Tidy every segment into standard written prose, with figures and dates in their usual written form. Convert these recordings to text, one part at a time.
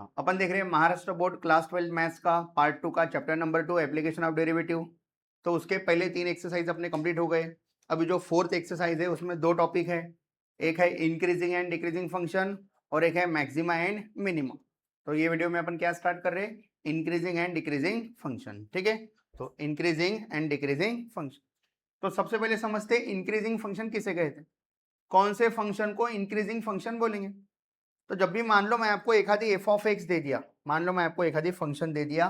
हाँ, अपन देख रहे हैं महाराष्ट्र बोर्ड क्लास 12 मैथ्स का पार्ट 2 का chapter number 2 application of derivative. तो उसके पहले 3 एक्सरसाइज अपने कंप्लीट हो गए। अभी जो फोर्थ एक्सरसाइज है उसमें 2 टॉपिक है, एक है इंक्रीजिंग एंड डिक्रीजिंग फंक्शन और एक है मैक्सिमा एंड मिनिमम। तो ये वीडियो में अपन क्या स्टार्ट कर रहे हैं, इंक्रीजिंग एंड डिक्रीजिंग फंक्शन। ठीक है, तो इंक्रीजिंग एंड डिक्रीजिंग फंक्शन। तो सबसे पहले समझते हैं इंक्रीजिंग फंक्शन किसे कहते हैं, कौन से फंक्शन को इंक्रीजिंग फंक्शन बोलेंगे। तो जब भी मान लो मैं आपको एक आधी एफ ऑफ एक्स दे दिया, मान लो मैं आपको एक आधी फंक्शन दे दिया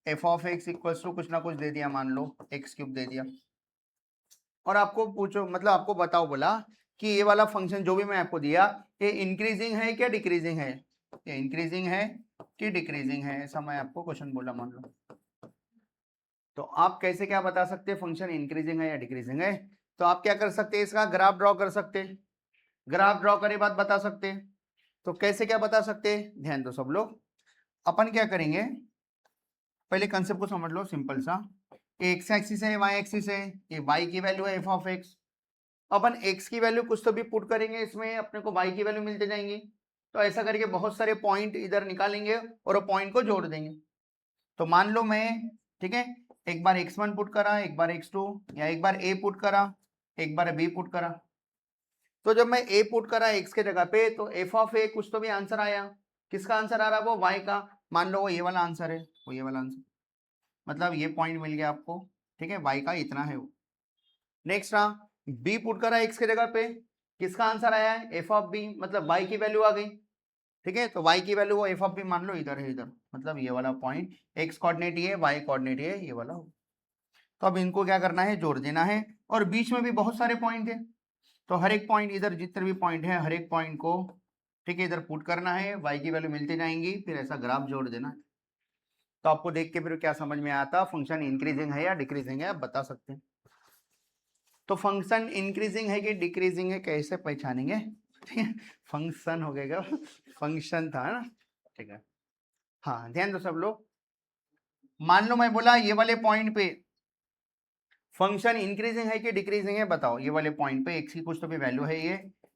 f of x equals to कुछ ना कुछ दे दिया, मान लो एक्स क्यूब दे दिया, और आपको पूछो मतलब आपको बताओ बोला कि ये वाला फंक्शन जो भी मैं आपको दिया ये इंक्रीजिंग है क्या डिक्रीजिंग है, ये इंक्रीजिंग है कि डिक्रीजिंग है, ऐसा मैं आपको क्वेश्चन बोला मान लो। तो आप कैसे क्या बता सकते हैं फंक्शन इंक्रीजिंग है या डिक्रीजिंग है। तो आप क्या कर सकते हैं, इसका ग्राफ ड्रॉ कर सकते हैं, ग्राफ ड्रॉ करे बाद बता सकते हैं। तो कैसे क्या बता सकते हैं, ध्यान दो सब लोग। अपन क्या करेंगे, पहले कंसेप्ट को समझ लो सिंपल सा। एक्स एक्सिस है, वाई एक्सिस है, ये वाई की वैल्यू है f of x. Upon x की वैल्यू कुछ तो भी पुट करेंगे इसमें, अपने को वाई की वैल्यू मिलते जाएंगी। तो ऐसा करके बहुत सारे पॉइंट इधर निकालेंगे और वो पॉइंट को जोड़ देंगे। तो मान लो मैं, ठीक है, एक बार x1 पुट करा, एक बार x2, या एक बार a पुट करा, एक बार b पुट करा। तो जब मैं a पुट करा x के जगह पे, तो f ऑफ a कुछ तो भी आंसर आया। किसका आंसर आ रहा है, वो y का। मान लो वो ये वाला आंसर है, वो ये वाला आंसर, मतलब ये पॉइंट मिल गया आपको। ठीक है, y का इतना है वो। नेक्स्ट रहा b पुट करा x के जगह पे, किसका आंसर आया है, f ऑफ b, मतलब y की वैल्यू आ गई। ठीक है, तो y की वैल्यू वो f ऑफ b मान लो इधर है, इधर, मतलब ये वाला पॉइंट x कोऑर्डिनेट ये, y कोऑर्डिनेट ये वाला हो। तो अब इनको क्या करना है, जोड़ देना है। और बीच में भी बहुत सारे पॉइंट है, तो हर एक पॉइंट, इधर जितने भी पॉइंट है हर एक पॉइंट को, ठीक है, इधर पुट करना है, y की वैल्यू मिलती जाएंगी, फिर ऐसा ग्राफ जोड़ देना है। तो आपको देख के फिर क्या समझ में आता, फंक्शन इंक्रीजिंग है या डिक्रीजिंग है, आप बता सकते हैं। तो फंक्शन इंक्रीजिंग है कि डिक्रीजिंग है कैसे पहचानेंगे, ठीक है, फंक्शन हो गएगा, फंक्शन था ना, ठीक है। हाँ ध्यान दो सब लोग। मान लो मैं बोला ये वाले पॉइंट पे फंक्शन इंक्रीजिंग है कि डिक्रीजिंग है, बताओ। ये वाले पॉइंट पे एक्स की कुछ तो भी वैल्यू है,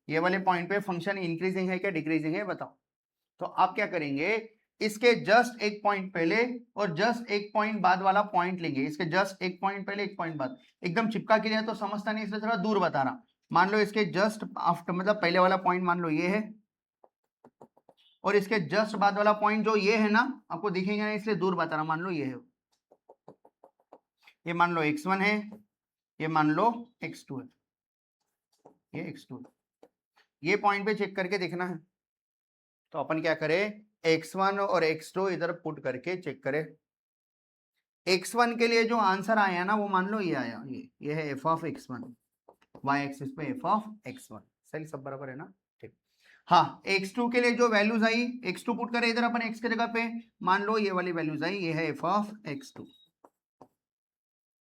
ये वाले पॉइंट पे फंक्शन इंक्रीजिंग है क्या डिक्रीजिंग है, बताओ। तो आप क्या करेंगे, इसके जस्ट एक पॉइंट पहले और जस्ट एक पॉइंट बाद वाला पॉइंट लेंगे, इसके जस्ट एक पॉइंट पहले एक पॉइंट बाद, एकदम चिपका के लिया तो समझता नहीं, इसलिए थोड़ा दूर बता रहा। मान लो इसके जस्ट आफ्टर, मतलब पहले वाला पॉइंट मान लो ये है, और इसके जस्ट बाद वाला पॉइंट जो ये है ना, आपको दिखेंगे ना, इसलिए दूर बता रहा। मान लो ये है, ये मान लो x1 है, ये मान लो x2 है, ये x2 है। ये पॉइंट पे चेक करके देखना है। तो अपन क्या करें, x1 और x2 इधर पुट करके चेक करें। x1 के लिए जो आंसर आया ना, वो मान लो ये आया, ये है f of x1, y axis पे f ऑफ x1, सही सब बराबर है ना, ठीक। हाँ, x2 के लिए जो वैल्यूज आई, x2 पुट करें इधर अपन x के जगह पे, मान लो ये वाली वैल्यूज आई, ये है f ऑफ x2।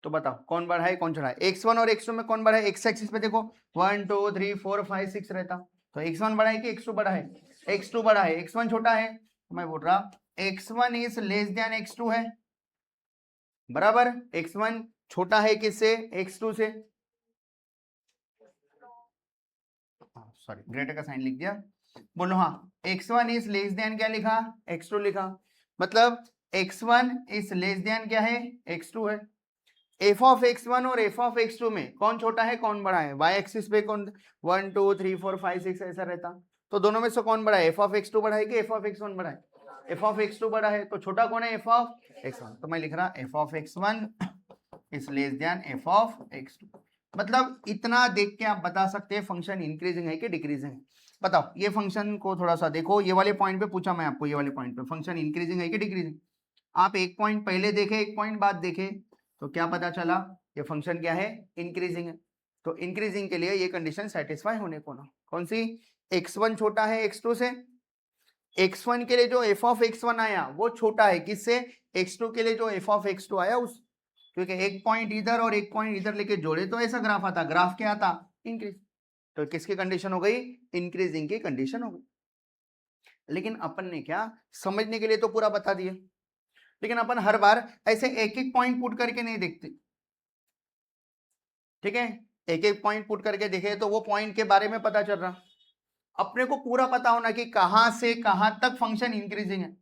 तो बताओ कौन बड़ा है कौन छोटा है, x1 और x2 में कौन बड़ा है। x एक्सिस पे देखो 1 2 3 4 5 6 रहता, तो x1 बड़ा है कि x2 बड़ा है, x2 बड़ा है, x1 छोटा है। तो मैं बोल रहा x1 is less then x2 है, बराबर। x1 छोटा है किससे, x2 से, सॉरी ग्रेटर का साइन लिख दिया, बोलो हाँ। x1 इज लेस देन क्या लिखा, x2 लिखा, मतलब x1 इज लेस देन क्या है, x2 है। f ऑफ x1 और f ऑफ x2 में कौन छोटा है कौन बड़ा है, y एक्सिस पे कौन 1 2 3 4 5 6 ऐसा रहता, तो दोनों में से कौन बड़ा है, f ऑफ x2 बड़ा है कि f ऑफ x1 बड़ा है, f ऑफ x2 बड़ा है, तो छोटा कौन है, f ऑफ x1। तो मैं लिख रहा f of x1 is less then f of x2। मतलब इतना देख के आप बता सकते हैं फंक्शन इंक्रीजिंग है कि डिक्रीजिंग है। बताओ ये फंक्शन को थोड़ा सा देखो, ये वाले पॉइंट पे पूछा मैं आपको, ये वाले पॉइंट पे फंक्शन इंक्रीजिंग है कि डिक्रीजिंग। आप एक पॉइंट पहले देखे एक पॉइंट बाद देखे, तो क्या पता चला, ये फंक्शन क्या है, इंक्रीजिंग है। तो इंक्रीजिंग के लिए ये कंडीशन सेटिस्फाई होने को ना, कौन सी, x1 छोटा है x2 से, x1 के लिए जो f ऑफ x1 आया वो छोटा है किससे, x2 के लिए जो f ऑफ x2 आया उस, क्योंकि एक पॉइंट इधर और एक पॉइंट इधर लेके जोड़े तो ऐसा ग्राफ आता, ग्राफ क्या आता, इंक्रीज। तो किसकी कंडीशन हो गई, इंक्रीजिंग की कंडीशन हो गई। लेकिन अपन ने क्या, समझने के लिए तो पूरा बता दिया, लेकिन अपन हर बार ऐसे एक एक पॉइंट पुट करके नहीं देखते, ठीक है, एक एक पॉइंट पुट करके देखे तो वो पॉइंट के बारे में पता चल रहा। अपने को पूरा पता होना कि कहां से कहां तक फंक्शन इंक्रीजिंग है।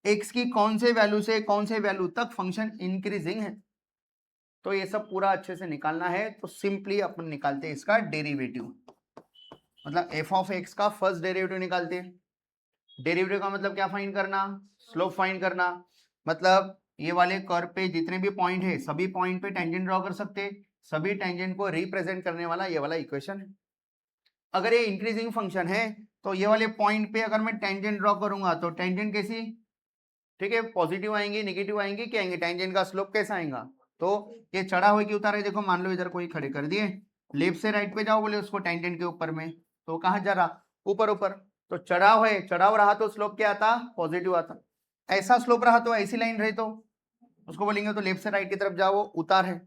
एक्स की कौन से वैल्यू से कौन से वैल्यू तक फंक्शन इंक्रीजिंग है। तो ये सब पूरा अच्छे से निकालना है, तो सिंपली अपन निकालते हैं इसका डेरिवेटिव, मतलब एफ ऑफ एक्स का फर्स्ट डेरिवेटिव निकालते हैं। डेरिवेटिव का मतलब क्या फाइंड करना, स्लोप फाइंड करना। मतलब ये वाले कर्व पे जितने भी पॉइंट है सभी पॉइंट पे टेंजेंट ड्रॉ कर सकते हैं, सभी टेंजेंट को रिप्रेजेंट करने वाला ये वाला इक्वेशन है। अगर ये इंक्रीजिंग फंक्शन है तो ये वाले पॉइंट पे अगर मैं टेंजेंट ड्रॉ करूंगा तो टेंजेंट कैसी, ठीक है, पॉजिटिव आएंगे, नेगेटिव आएंगे, क्या आएंगे, टेंजेंट का स्लोप कैसा आएगा। तो ये चढ़ा हुआ कि उतार है, देखो मान लो इधर कोई खड़े कर दिए, लेफ्ट से राइट पे जाओ बोले उसको टेंजेंट के ऊपर में, तो कहाँ जा रहा, ऊपर ऊपर। तो चढ़ाव है, चढ़ाव रहा तो स्लोप क्या आता, पॉजिटिव आता। ऐसा स्लोप रहा तो ऐसी लाइन रही तो उसको बोलेंगे तो लेफ्ट से राइट की तरफ जाओ, उतार है,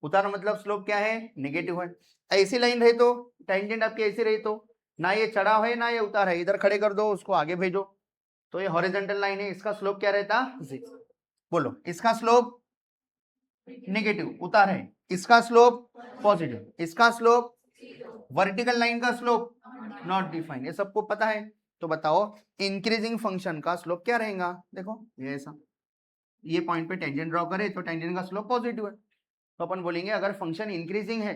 उतार मतलब स्लोप क्या है, नेगेटिव है। ऐसी लाइन रही तो टेंजेंट आपकी ऐसी रही तो ना ये चढ़ाव है ना ये उतार है, इधर खड़े कर दो उसको आगे भेजो, तो ये हॉरिजॉन्टल लाइन है, इसका स्लोप क्या रहता, बोलो, इसका स्लोप नेगेटिव उतार है, इसका स्लोप पॉजिटिव, इसका स्लोप वर्टिकल लाइन का स्लोप नॉट डिफाइंड, ये सबको पता है। तो बताओ इंक्रीजिंग फंक्शन का स्लोप क्या रहेगा, देखो ये ऐसा, ये पॉइंट पे टेंजेंट ड्रॉ करे तो टेंजेंट का स्लोप पॉजिटिव है, तो अपन बोलेंगे अगर फंक्शन इंक्रीजिंग है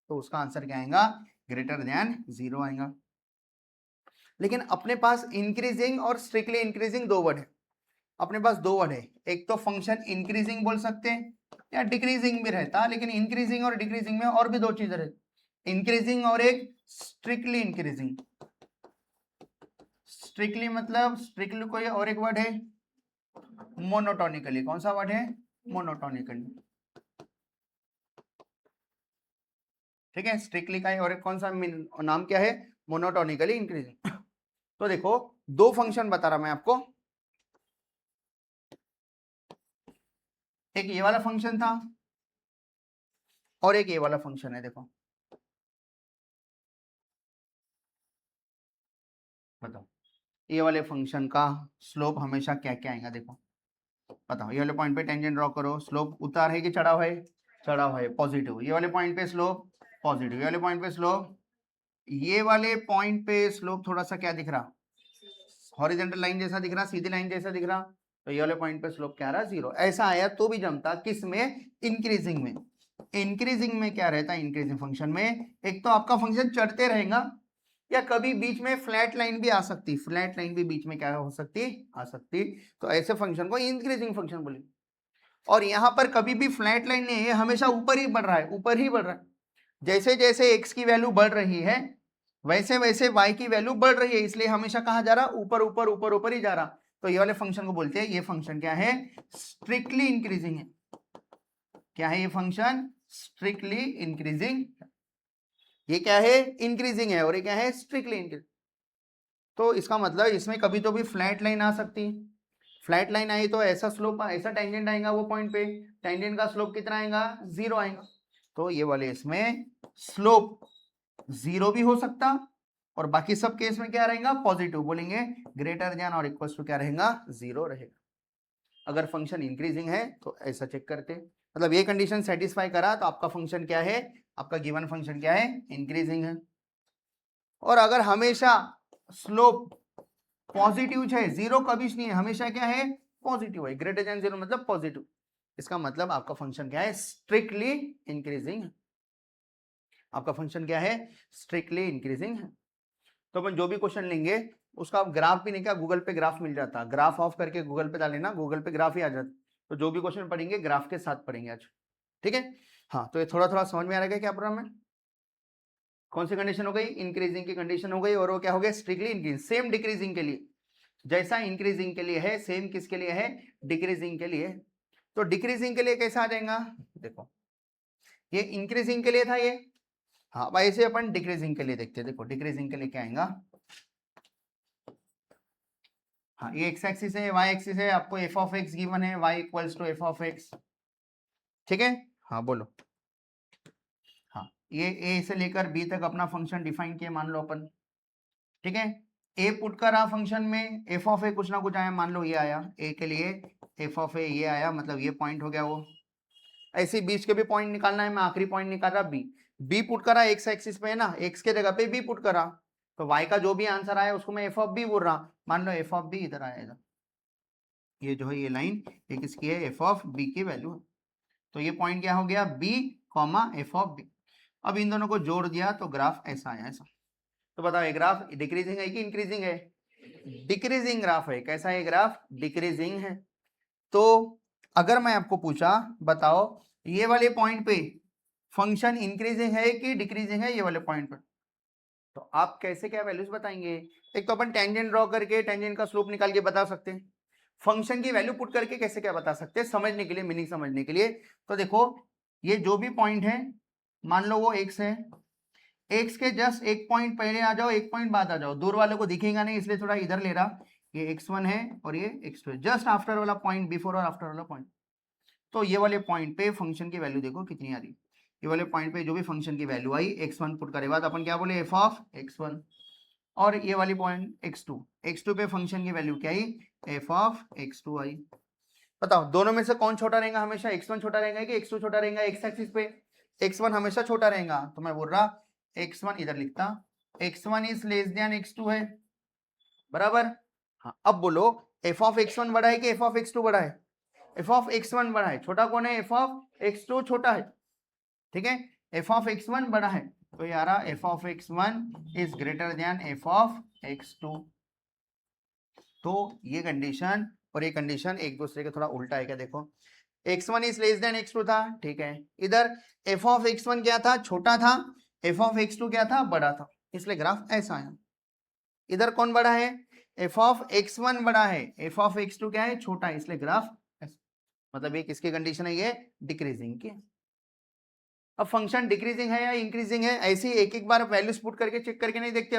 तो उसका आंसर क्या आएगा, ग्रेटर देन 0 आएगा। लेकिन अपने पास इंक्रीजिंग और स्ट्रिक्टली इंक्रीजिंग दो वर्ड है, अपने पास दो वर्ड है, एक तो फंक्शन इंक्रीजिंग बोल सकते हैं या डिक्रीजिंग भी रहता, लेकिन इंक्रीजिंग और डिक्रीजिंग में और भी दो चीजें रहती, इंक्रीजिंग और एक स्ट्रिक्टली इंक्रीजिंग। स्ट्रिक्टली मतलब स्ट्रिक्टली कोई और एक वर्ड है मोनोटोनिकली, कौन सा वर्ड है, मोनोटोनिकली, ठीक है, स्ट्रिक्टली का और एक कौन सा नाम क्या है, मोनोटोनिकली इंक्रीजिंग। तो देखो दो फंक्शन बता रहा मैं आपको, एक ये वाला फंक्शन था और एक ये वाला फंक्शन है, देखो बताओ ये वाले फंक्शन का स्लोप हमेशा क्या क्या आएगा, देखो बताओ, ये वाले पॉइंट पे टेंजेंट ड्रॉ करो, स्लोप उतार है कि चढ़ाव है, चढ़ाव है, पॉजिटिव, ये वाले पॉइंट पे स्लोप पॉजिटिव, ये वाले पॉइंट पे स्लोप, ये वाले पॉइंट पे स्लोप थोड़ा सा क्या दिख रहा, हॉरिजॉन्टल लाइन जैसा दिख रहा, सीधी लाइन जैसा दिख रहा, तो ये वाले पॉइंट पे स्लोप क्या रहा, 0। ऐसा आया तो भी जमता, किस में, इंक्रीजिंग में। इंक्रीजिंग में क्या रहता है, इंक्रीजिंग फंक्शन में एक तो आपका फंक्शन चढ़ते रहेगा या कभी बीच में फ्लैट लाइन भी आ सकती, फ्लैट लाइन भी बीच में क्या हो सकती, आ सकती, तो ऐसे फंक्शन को इंक्रीजिंग फंक्शन बोले। और यहां पर कभी भी फ्लैट लाइन नहीं है, हमेशा ऊपर ही बढ़ रहा है, ऊपर ही बढ़ रहा है, जैसे जैसे एक्स की वैल्यू बढ़ रही है वैसे वैसे वाई की वैल्यू बढ़ रही है, इसलिए हमेशा कहा जा रहा, ऊपर ऊपर ऊपर ऊपर ही जा रहा। तो ये वाले फंक्शन को बोलते हैं, ये फंक्शन क्या है, स्ट्रिक्टली इंक्रीजिंग है। क्या है ये फंक्शन, स्ट्रिक्टली इंक्रीजिंग, ये क्या है, इंक्रीजिंग है, और ये क्या है, स्ट्रिक्टली इंक्रीजिंग। तो इसका मतलब इसमें कभी तो भी फ्लैट लाइन आ सकती है, फ्लैट लाइन आई तो ऐसा स्लोप, ऐसा टेंजेंट आएगा वो पॉइंट पे, टेंजेंट का स्लोप कितना आएगा, 0 आएगा। तो ये वाले इसमें स्लोप 0 भी हो सकता और बाकी सब केस में क्या रहेगा, पॉजिटिव, बोलेंगे ग्रेटर देन और इक्वल टू क्या रहेगा, 0 रहेगा। अगर फंक्शन इंक्रीजिंग है तो ऐसा चेक करते, मतलब ये कंडीशन सेटिस्फाई करा तो आपका फंक्शन क्या है, आपका गिवन फंक्शन क्या है, इंक्रीजिंग है। और अगर हमेशा स्लोप पॉजिटिव है, 0 कभी नहीं है, हमेशा क्या है, पॉजिटिव है, ग्रेटर देन 0 मतलब पॉजिटिव, इसका मतलब आपका फंक्शन क्या है, स्ट्रिक्टली इंक्रीजिंग है। आपका फंक्शन क्या है, स्ट्रिक्टली इंक्रीजिंग है। तो अपन जो भी क्वेश्चन लेंगे उसका आप ग्राफ भी नहीं, क्या गूगल पे ग्राफ मिल जाता, ग्राफ ऑफ करके गूगल पे डालेना, गूगल पे ग्राफ ही आ जाता। तो जो भी क्वेश्चन पढ़ेंगे ग्राफ के साथ पढ़ेंगे आज, ठीक है। हाँ तो ये थोड़ा थोड़ा समझ में आ रहा है क्या प्रॉब्लम है, कौन सी कंडीशन हो गई, इंक्रीजिंग की कंडीशन हो गई, और वो क्या हो गया, स्ट्रिक्टली इंक्रीज। सेम डिक्रीजिंग के लिए जैसा इंक्रीजिंग के लिए है, सेम किसके लिए है, डिक्रीजिंग के लिए। तो डिक्रीजिंग के लिए कैसा आ जाएगा, देखो ये इंक्रीजिंग के लिए था ये, हाँ भाई ऐसे अपन डिक्रीजिंग के लिए देखते हैं, देखो डिक्रीजिंग के लिए क्या आएगा, हाँ ये एक्स एक्सिस है, वाई एक्सिस है, आपको एफ ऑफ एक्स गिवन है, y equals to f of x, ठीक है। हाँ बोलो, हाँ ये ए से लेकर बी तक अपना फंक्शन डिफाइन किया मान लो अपन, ठीक है। ए पुट करा फंक्शन में, एफ ऑफ ए कुछ ना कुछ आया, मान लो ये आया ए के लिए, एफ ऑफ ए ये आया, मतलब ये पॉइंट हो गया वो। ऐसे बीच के भी पॉइंट निकालना है, मैं आखिरी पॉइंट निकाल रहा बी, बी पुट करा एक्स एक्सिस पे है ना, एक्स के जगह पे बी पुट करा, तो वाई का जो भी आंसर आया उसको मैं एफ ऑफ बी बोल रहा, मान लो एफ ऑफ बी इधर आएगा, ये जो है ये लाइन ये किसकी है, एफ ऑफ बी की वैल्यू है। तो ये पॉइंट क्या हो गया, b comma f of b. अब इन दोनों को जोड़ दिया तो ग्राफ ऐसा आया, ऐसा। तो बताओ ये ग्राफ डिक्रीजिंग है कि इंक्रीजिंग है, डिक्रीजिंग ग्राफ है। कैसा है ग्राफ, डिक्रीजिंग है। तो अगर मैं आपको पूछा बताओ ये वाले पॉइंट पे फंक्शन इंक्रीजिंग है कि डिक्रीजिंग है, ये वाले पॉइंट पर, तो आप कैसे क्या वैल्यूज बताएंगे। एक तो अपन टेंजेंट ड्रॉ करके टेंजेंट का स्लोप निकाल के बता सकते हैं, फंक्शन की वैल्यू पुट करके कैसे क्या बता सकते हैं, समझने के लिए, मीनिंग समझने के लिए। तो देखो ये जो भी पॉइंट है मान लो वो एक्स है, एक्स के जस्ट एक पॉइंट पहले आ जाओ, एक पॉइंट बाद आ जाओ, दूर वालों को दिखेगा नहीं इसलिए थोड़ा इधर ले रहा, ये x1 है और ये x2 है, जस्ट आफ्टर वाला पॉइंट, बिफोर और आफ्टर वाला पॉइंट। तो ये वाले पॉइंट पे फंक्शन की वैल्यू देखो कितनी आ रही, ये वाले पॉइंट पे जो भी फंक्शन की वैल्यू आई x1 पुट करे बाद अपन क्या बोले, f ऑफ x1, और ये वाली पॉइंट x2, x2 पे फंक्शन की वैल्यू क्या आई, f ऑफ x2 आई। बताओ दोनों में से कौन छोटा रहेगा, हमेशा x1 छोटा रहेगा कि x2 छोटा रहेगा, x एक्सिस पे x1 हमेशा छोटा रहेगा, तो मैं बोल रहा x1 इधर लिखता, x1 is less then x2 है, बराबर। हाँ अब बोलो f ऑफ x1 बड़ा है कि f ऑफ x2 बड़ा है, f ऑफ x1 बड़ा है, छोटा कौन है, f ऑफ x2 छोटा है, ठीक है, f ऑफ x1 बड़ा है, तो यार f of x1 is greater then f of x2। तो ये कंडीशन और ये कंडीशन एक दूसरे के थोड़ा उल्टा है क्या, देखो x1 is less then x2 था, ठीक है, इधर f ऑफ x1 क्या था, छोटा था, f ऑफ x2 क्या था, बड़ा था, इसलिए ग्राफ ऐसा आया। इधर कौन बड़ा है, f ऑफ x1 बड़ा है, f ऑफ x2 क्या है, छोटा है, इसलिए ग्राफ ऐसा। मतलब ये किसकी कंडीशन है, ये डिक्रीजिंग की। अब फंक्शन डिक्रीजिंग है या इंक्रीजिंग है, ऐसे एक एक बार वैल्यूज पुट करके चेक करके नहीं देखते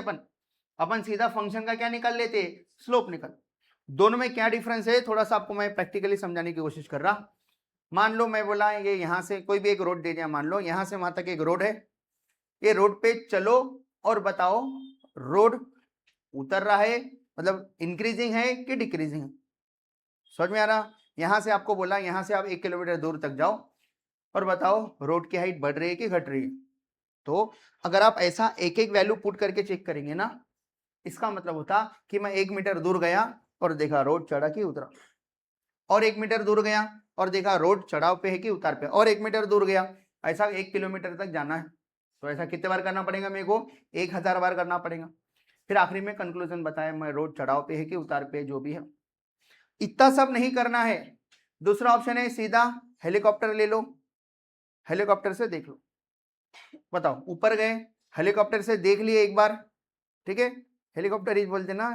अपन सीधा फंक्शन का क्या निकाल लेते, स्लोप निकाल। दोनों में क्या डिफरेंस है, थोड़ा सा आपको मैं प्रैक्टिकली समझाने की कोशिश कर रहा। मान लो मैं बोला ये यहाँ से कोई भी एक रोड दे दिया, मान लो यहाँ से वहां तक एक रोड है, ये रोड पे चलो और बताओ रोड उतर रहा है, मतलब इंक्रीजिंग है कि डिक्रीजिंग है, समझ में आ रहा। यहां से आपको बोला यहां से आप 1 किलोमीटर दूर तक जाओ और बताओ रोड की हाइट बढ़ रही है कि घट रही है। तो अगर आप ऐसा एक एक वैल्यू पुट करके चेक करेंगे ना, इसका मतलब होता कि मैं 1 मीटर दूर गया और देखा रोड चढ़ा कि उतरा, और 1 मीटर दूर गया और देखा रोड चढ़ाव पे है कि उतार पे, और 1 मीटर दूर गया, ऐसा 1 किलोमीटर तक जाना है, तो ऐसा कितने बार करना पड़ेगा मेरे को, 1000 बार करना पड़ेगा। फिर आखिरी में कंक्लूजन बताया मैं रोड चढ़ाव पे है कि उतार पे, जो भी है। इतना सब नहीं करना है, दूसरा ऑप्शन है सीधा हेलीकॉप्टर ले लो, हेलीकॉप्टर से देख लो। बताओ ऊपर गए हेलीकॉप्टर से देख लिए एक बार, ठीक है, हेलीकॉप्टर ही बोलते ना,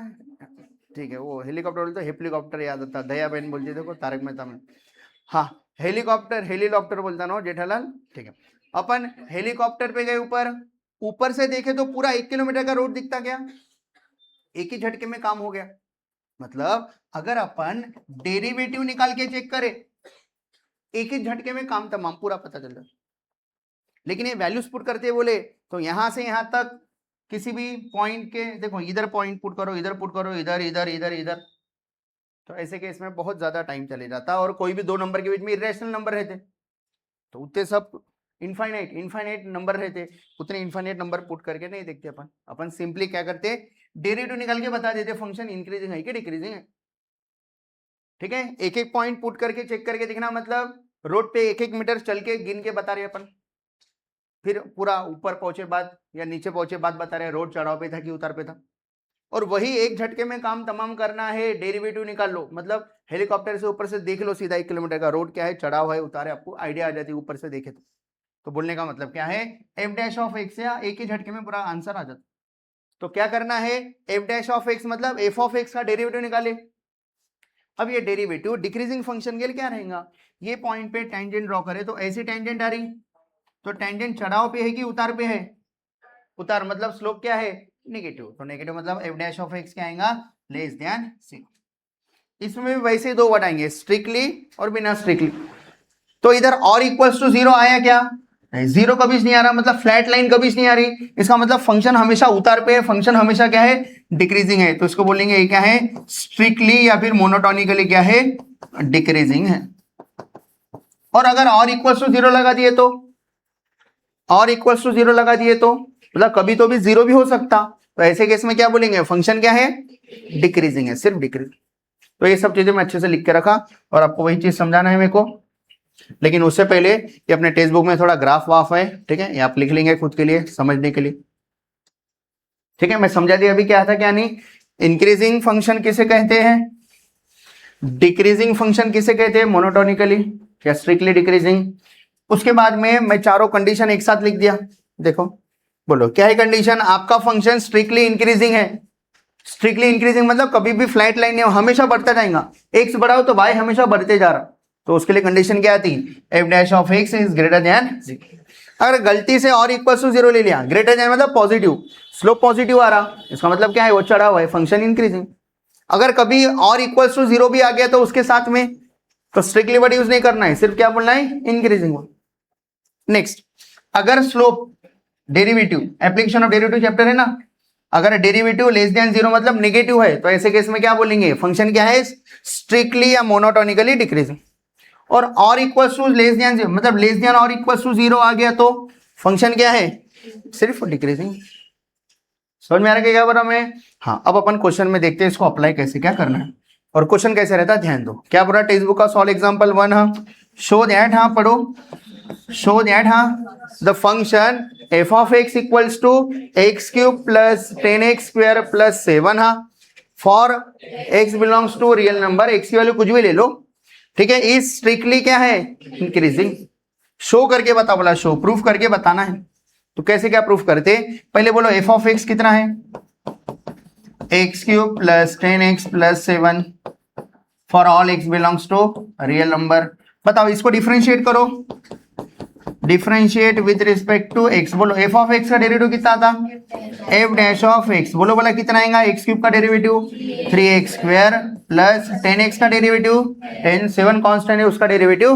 ठीक है, वो हेलीकॉप्टर बोलते, हेलीकॉप्टर याद आता, दया बहन बोलती देखो तारक मेहता में, हाँ हेलीकॉप्टर हेलीकॉप्टर बोलता ना जेठालाल, ठीक है। अपन हेलीकॉप्टर पे गए ऊपर, ऊपर से देखे तो पूरा 1 किलोमीटर का रोड दिखता गया, एक ही झटके में काम हो गया। मतलब अगर अपन डेरिवेटिव निकाल के चेक करें, एक ही झटके में काम तमाम पूरा पता चल जाता। लेकिन ये वैल्यूज पुट करते बोले तो यहां से यहां तक किसी भी पॉइंट के, देखो इधर पॉइंट पुट करो, इधर पुट करो, इधर इधर इधर इधर, तो ऐसे केस में बहुत ज्यादा टाइम चले जाता, और कोई भी दो नंबर के बीच में इरेशनल नंबर रहते, तो उतने सब इनफाइनाइट नंबर रहते, उतने इनफाइनाइट नंबर पुट करके नहीं देखते अपन सिंपली क्या करते, डेरिवेटिव निकाल के बता देते फंक्शन इंक्रीजिंग है कि डिक्रीजिंग है, ठीक है। एक एक पॉइंट पुट करके चेक करके देखना, मतलब रोड पे 1-1 मीटर चल के गिन के बता रहे अपन, फिर पूरा ऊपर पहुंचे बाद या नीचे पहुंचे बाद बता रहे रोड चढ़ाव पे था कि उतार पे था, और वही एक झटके में काम तमाम करना है, डेरिवेटिव निकाल लो, मतलब हेलीकॉप्टर से ऊपर से देख लो सीधा 1 किलोमीटर का रोड क्या है, चढ़ाव है उतार है, आपको आइडिया आ जाती है ऊपर से देखे तो बोलने का मतलब क्या है, एफ डैश ऑफ एक्स, या एक ही झटके में पूरा आंसर आ जाता। तो क्या करना है, एफ डैश ऑफ एक्स मतलब एफ ऑफ एक्स का डेरिवेटिव निकाले। अब ये डेरिवेटिव डिक्रीजिंग फंक्शन के लिए क्या रहेगा, ये पॉइंट पे टेंजेंट ड्रॉ करे तो ऐसी टेंजेंट आ रही, तो टेंजेंट चढ़ाव पे है कि उतार पे है, उतार मतलब स्लोप क्या है, नेगेटिव, तो नेगेटिव मतलब एफ डैश ऑफ एक्स क्या आएगा, लेस देन 0। इसमें भी वैसे दो वर्ड आएंगे, स्ट्रिक्टली और बिना स्ट्रिक्टली। तो इधर और इक्वल्स टू 0 आया क्या, जीरो कभी नहीं आ रहा, मतलब फ्लैट लाइन कभी नहीं आ रही, इसका मतलब फंक्शन हमेशा उतार पे है, फंक्शन हमेशा क्या है, डिक्रीजिंग है, तो इसको बोलेंगे ये क्या है, स्ट्रिक्टली या फिर मोनोटोनिकली क्या है, डिक्रीजिंग है। और अगर और इक्वल्स टू 0 लगा दिए तो, और इक्वल्स टू 0 लगा दिए तो मतलब कभी तो भी 0 भी हो सकता, तो ऐसे केस में क्या बोलेंगे, फंक्शन क्या है, डिक्रीजिंग है, सिर्फ डिक्रीजिंग। तो ये सब चीजें मैं अच्छे से लिख के रखा और आपको वही चीज समझाना है मेरे को। लेकिन उससे पहले ये अपने टेक्स्ट बुक में थोड़ा ग्राफ वाफ है, ठीक है, ये आप लिख लेंगे खुद के लिए समझने के लिए, ठीक है। मैं समझा दिया अभी क्या था क्या नहीं। इंक्रीजिंग फंक्शन किसे कहते हैं, डिक्रीजिंग फंक्शन किसे कहते हैं, मोनोटोनिकली या स्ट्रिक्टली डिक्रीजिंग। उसके बाद में मैं चारों कंडीशन एक साथ लिख दिया। देखो बोलो क्या है कंडीशन, आपका फंक्शन स्ट्रिक्टली इंक्रीजिंग है। स्ट्रिक्टली इंक्रीजिंग मतलब कभी भी फ्लैट लाइन नहीं, हमेशा बढ़ता जाएगा। एक्स बढ़ाओ तो वाई हमेशा बढ़ते जा रहा, तो उसके लिए कंडीशन क्या थी, F dash of x is greater then. अगर गलती से और इक्वल टू जीरो ले लिया, ग्रेटर देन मतलब पॉजिटिव, स्लोप पॉजिटिव आ रहा, इसका मतलब क्या है, वो चढ़ा हुआ है, फंक्शन इंक्रीजिंग। अगर कभी और इक्वल टू जीरो भी आ गया तो उसके साथ में, तो स्ट्रिक्टली वर्ड यूज नहीं करना है, सिर्फ क्या बोलना है, इंक्रीजिंग। नेक्स्ट, अगर slope derivative, application of derivative chapter है ना, अगर डेरिवेटिव लेस देन जीरो मतलब नेगेटिव है, तो ऐसे केस में क्या बोलेंगे, फंक्शन क्या है, स्ट्रिक्टली या मोनोटोनिकली डिक्रीजिंग। और equal to less than zero मतलब लेस देन और इक्वल टू जीरो आ गया तो फंक्शन क्या है, सिर्फ डिक्रीजिंग। समझ में आ रहा है क्या बोला मैं। हाँ, अब अपन क्वेश्चन में देखते हैं इसको अप्लाई कैसे क्या करना है, और क्वेश्चन कैसे रहता है ध्यान दो। क्या बोला, टेक्स्ट बुक का सॉल्व एग्जांपल 1। हाँ, शो दैट, हाँ पढ़ो, शो दैट, हाँ the function f of x equals to x cube plus 10x square plus 7, हाँ for x belongs to real number, x की वैल्यू कुछ भी ले लो, ठीक है, इज स्ट्रिक्टली क्या है, इंक्रीजिंग। शो करके बता, बोला शो, प्रूफ करके बताना है। तो कैसे क्या प्रूफ करते, पहले बोलो f of x कितना है, x cube plus 10x plus 7 for all x belongs to real number. बताओ इसको डिफरेंशिएट करो, differentiate with respect to x। बोलो f ऑफ x का डेरिवेटिव कितना था, f डैश ऑफ x, बोलो बोला कितना आएगा, x क्यूब का derivative 3x square plus 10x का डेरिवेटिव 10, 7 कांस्टेंट है उसका डेरिवेटिव।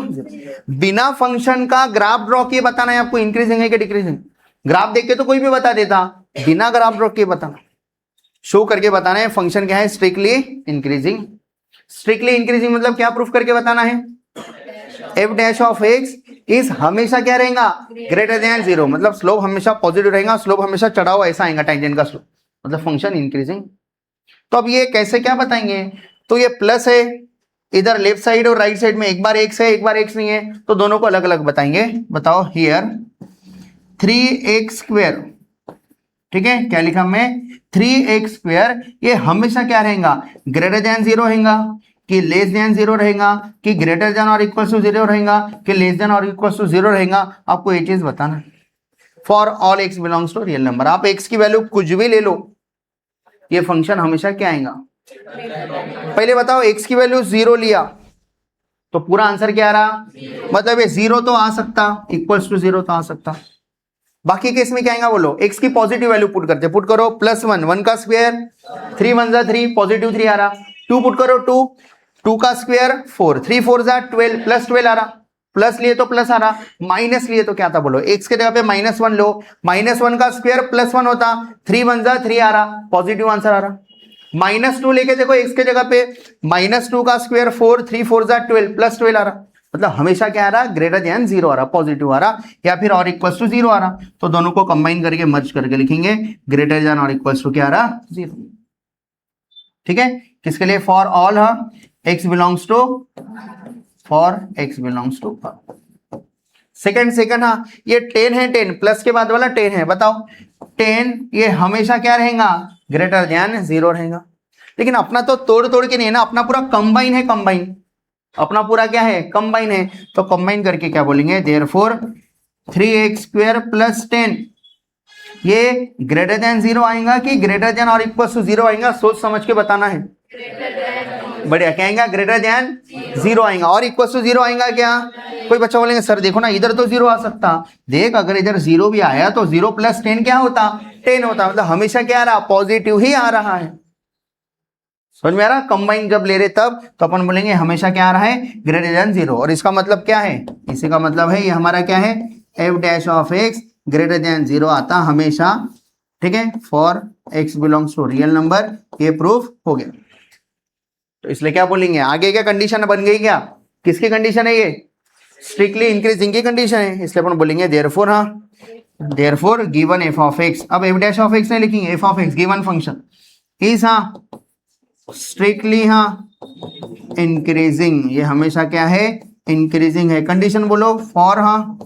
बिना फंक्शन का ग्राफ ड्रॉ किए बताना है आपको, इंक्रीजिंग है कि डिक्रीजिंग। ग्राफ देख के तो कोई भी बता देता, बिना ग्राफ ड्रॉ किए बताना, शो करके बताना है फंक्शन क्या है, स्ट्रिक्टली इंक्रीजिंग। स्ट्रिक्टली इंक्रीजिंग मतलब क्या प्रूफ करके बताना है, f डैश ऑफ x इस हमेशा क्या रहेगा, ग्रेटर देन जीरो, मतलब स्लोप हमेशा पॉजिटिव रहेगा, स्लोप हमेशा चढ़ा हुआ ऐसा आएगा, टेंजेंट का स्लोप, मतलब फंक्शन इंक्रीजिंग। तो अब ये कैसे क्या बताएंगे, तो ये प्लस है इधर लेफ्ट साइड और राइट साइड में, एक बार x है एक बार x नहीं है, तो दोनों को अलग अलग बताएंगे। बताओ हियर 3x स्क्वायर, ठीक है, क्या लिखा मैं, 3x स्क्वायर, ये हमेशा क्या रहेगा, ग्रेटर देन जीरो रहेगा कि लेस देन जीरो रहेगा, कि ग्रेटर देन और इक्वल टू जीरो रहेगा, कि लेस देन और इक्वल टू जीरो रहेगा, आपको ये चीज बताना। For all x belongs to real number, आप x की वैल्यू कुछ भी ले लो, ये फंक्शन हमेशा क्या आएगा। पहले बताओ x की वैल्यू जीरो लिया तो पूरा आंसर क्या आ रहा, मतलब ये जीरो तो आ सकता, इक्वल टू जीरो तो आ सकता। बाकी केस में क्या आएगा बोलो, x की पॉजिटिव वैल्यू पुट करते, पुट करो +1, 1 का स्क्वायर 3 1 जा 3, पॉजिटिव 3 आ रहा, 2 पुट करो 2, 2 का स्क्वायर 4, 3 4 जा 12, प्लस 12 आ रहा, प्लस लिए तो प्लस आ रहा, माइनस लिए तो क्या था बोलो, x के जगह पे -1 लो, -1 का स्क्वायर +1 होता, 3 1 जा 3 आ रहा, पॉजिटिव आंसर आ रहा। -2 लेके देखो x के जगह पे, -2 का स्क्वायर 4, 3 4 जा 12, +12 आ रहा, मतलब हमेशा क्या आ रहा, ग्रेटर देन जीरो आ रहा, पॉजिटिव आ रहा, या फिर और इक्वल टू जीरो आ रहा। तो दोनों को कंबाइन करके मर्ज करके लिखेंगे, ग्रेटर देन और इक्वल टू क्या आ रहा, जीरो। ठीक है, किसके लिए, for all, x belongs to, for x belongs to. Second, हाँ ये 10 है, 10 प्लस के बाद वाला 10 है, बताओ 10 ये हमेशा क्या रहेगा, ग्रेटर देन जीरो रहेगा। लेकिन अपना तो तोड़ तोड़ के नहीं है ना, अपना पूरा कंबाइन है, कंबाइन, अपना पूरा क्या है, कंबाइन है, तो कंबाइन करके क्या बोलेंगे, देयरफॉर 3x स्क्वायर प्लस 10 ये ग्रेटर देन जीरो आएगा कि ग्रेटर देन और इक्वल टू जीरो आएगा, सोच समझ के बताना है। बढ़िया, क्या आएगा, ग्रेटर देन जीरो आएगा, और इक्वल टू जीरो आएगा क्या। कोई बच्चा बोलेंगे सर देखो ना इधर तो जीरो आ सकता, देख अगर इधर जीरो भी आया तो 0 + 10 क्या होता, 10 होता, मतलब हमेशा क्या आ रहा, पॉजिटिव ही आ रहा है। समझ में आ रहा, कंबाइन जब ले रहे तब तो अपन बोलेंगे हमेशा क्या आ रहा है, ग्रेटर देन जीरो। और इसका मतलब क्या है, इसी का मतलब है ये हमारा क्या है, f dash of x greater than zero आता हमेशा, ठीक है, for x belongs to real number, ये प्रूफ हो गया। तो इसलिए क्या बोलेंगे, आगे क्या कंडीशन बन गई, क्या किसकी कंडीशन है, ये स्ट्रिक्टली इंक्रीजिंग की कंडीशन है, इसलिए अपन बोलेंगे देयरफॉर, हाँ therefore given f of x, अब f डैश ऑफ x नहीं लिखेंगे, f of x given function is, हाँ स्ट्रिक्टली हाँ इंक्रीजिंग, ये हमेशा क्या है, इंक्रीजिंग है। कंडीशन बोलो फॉर हाँ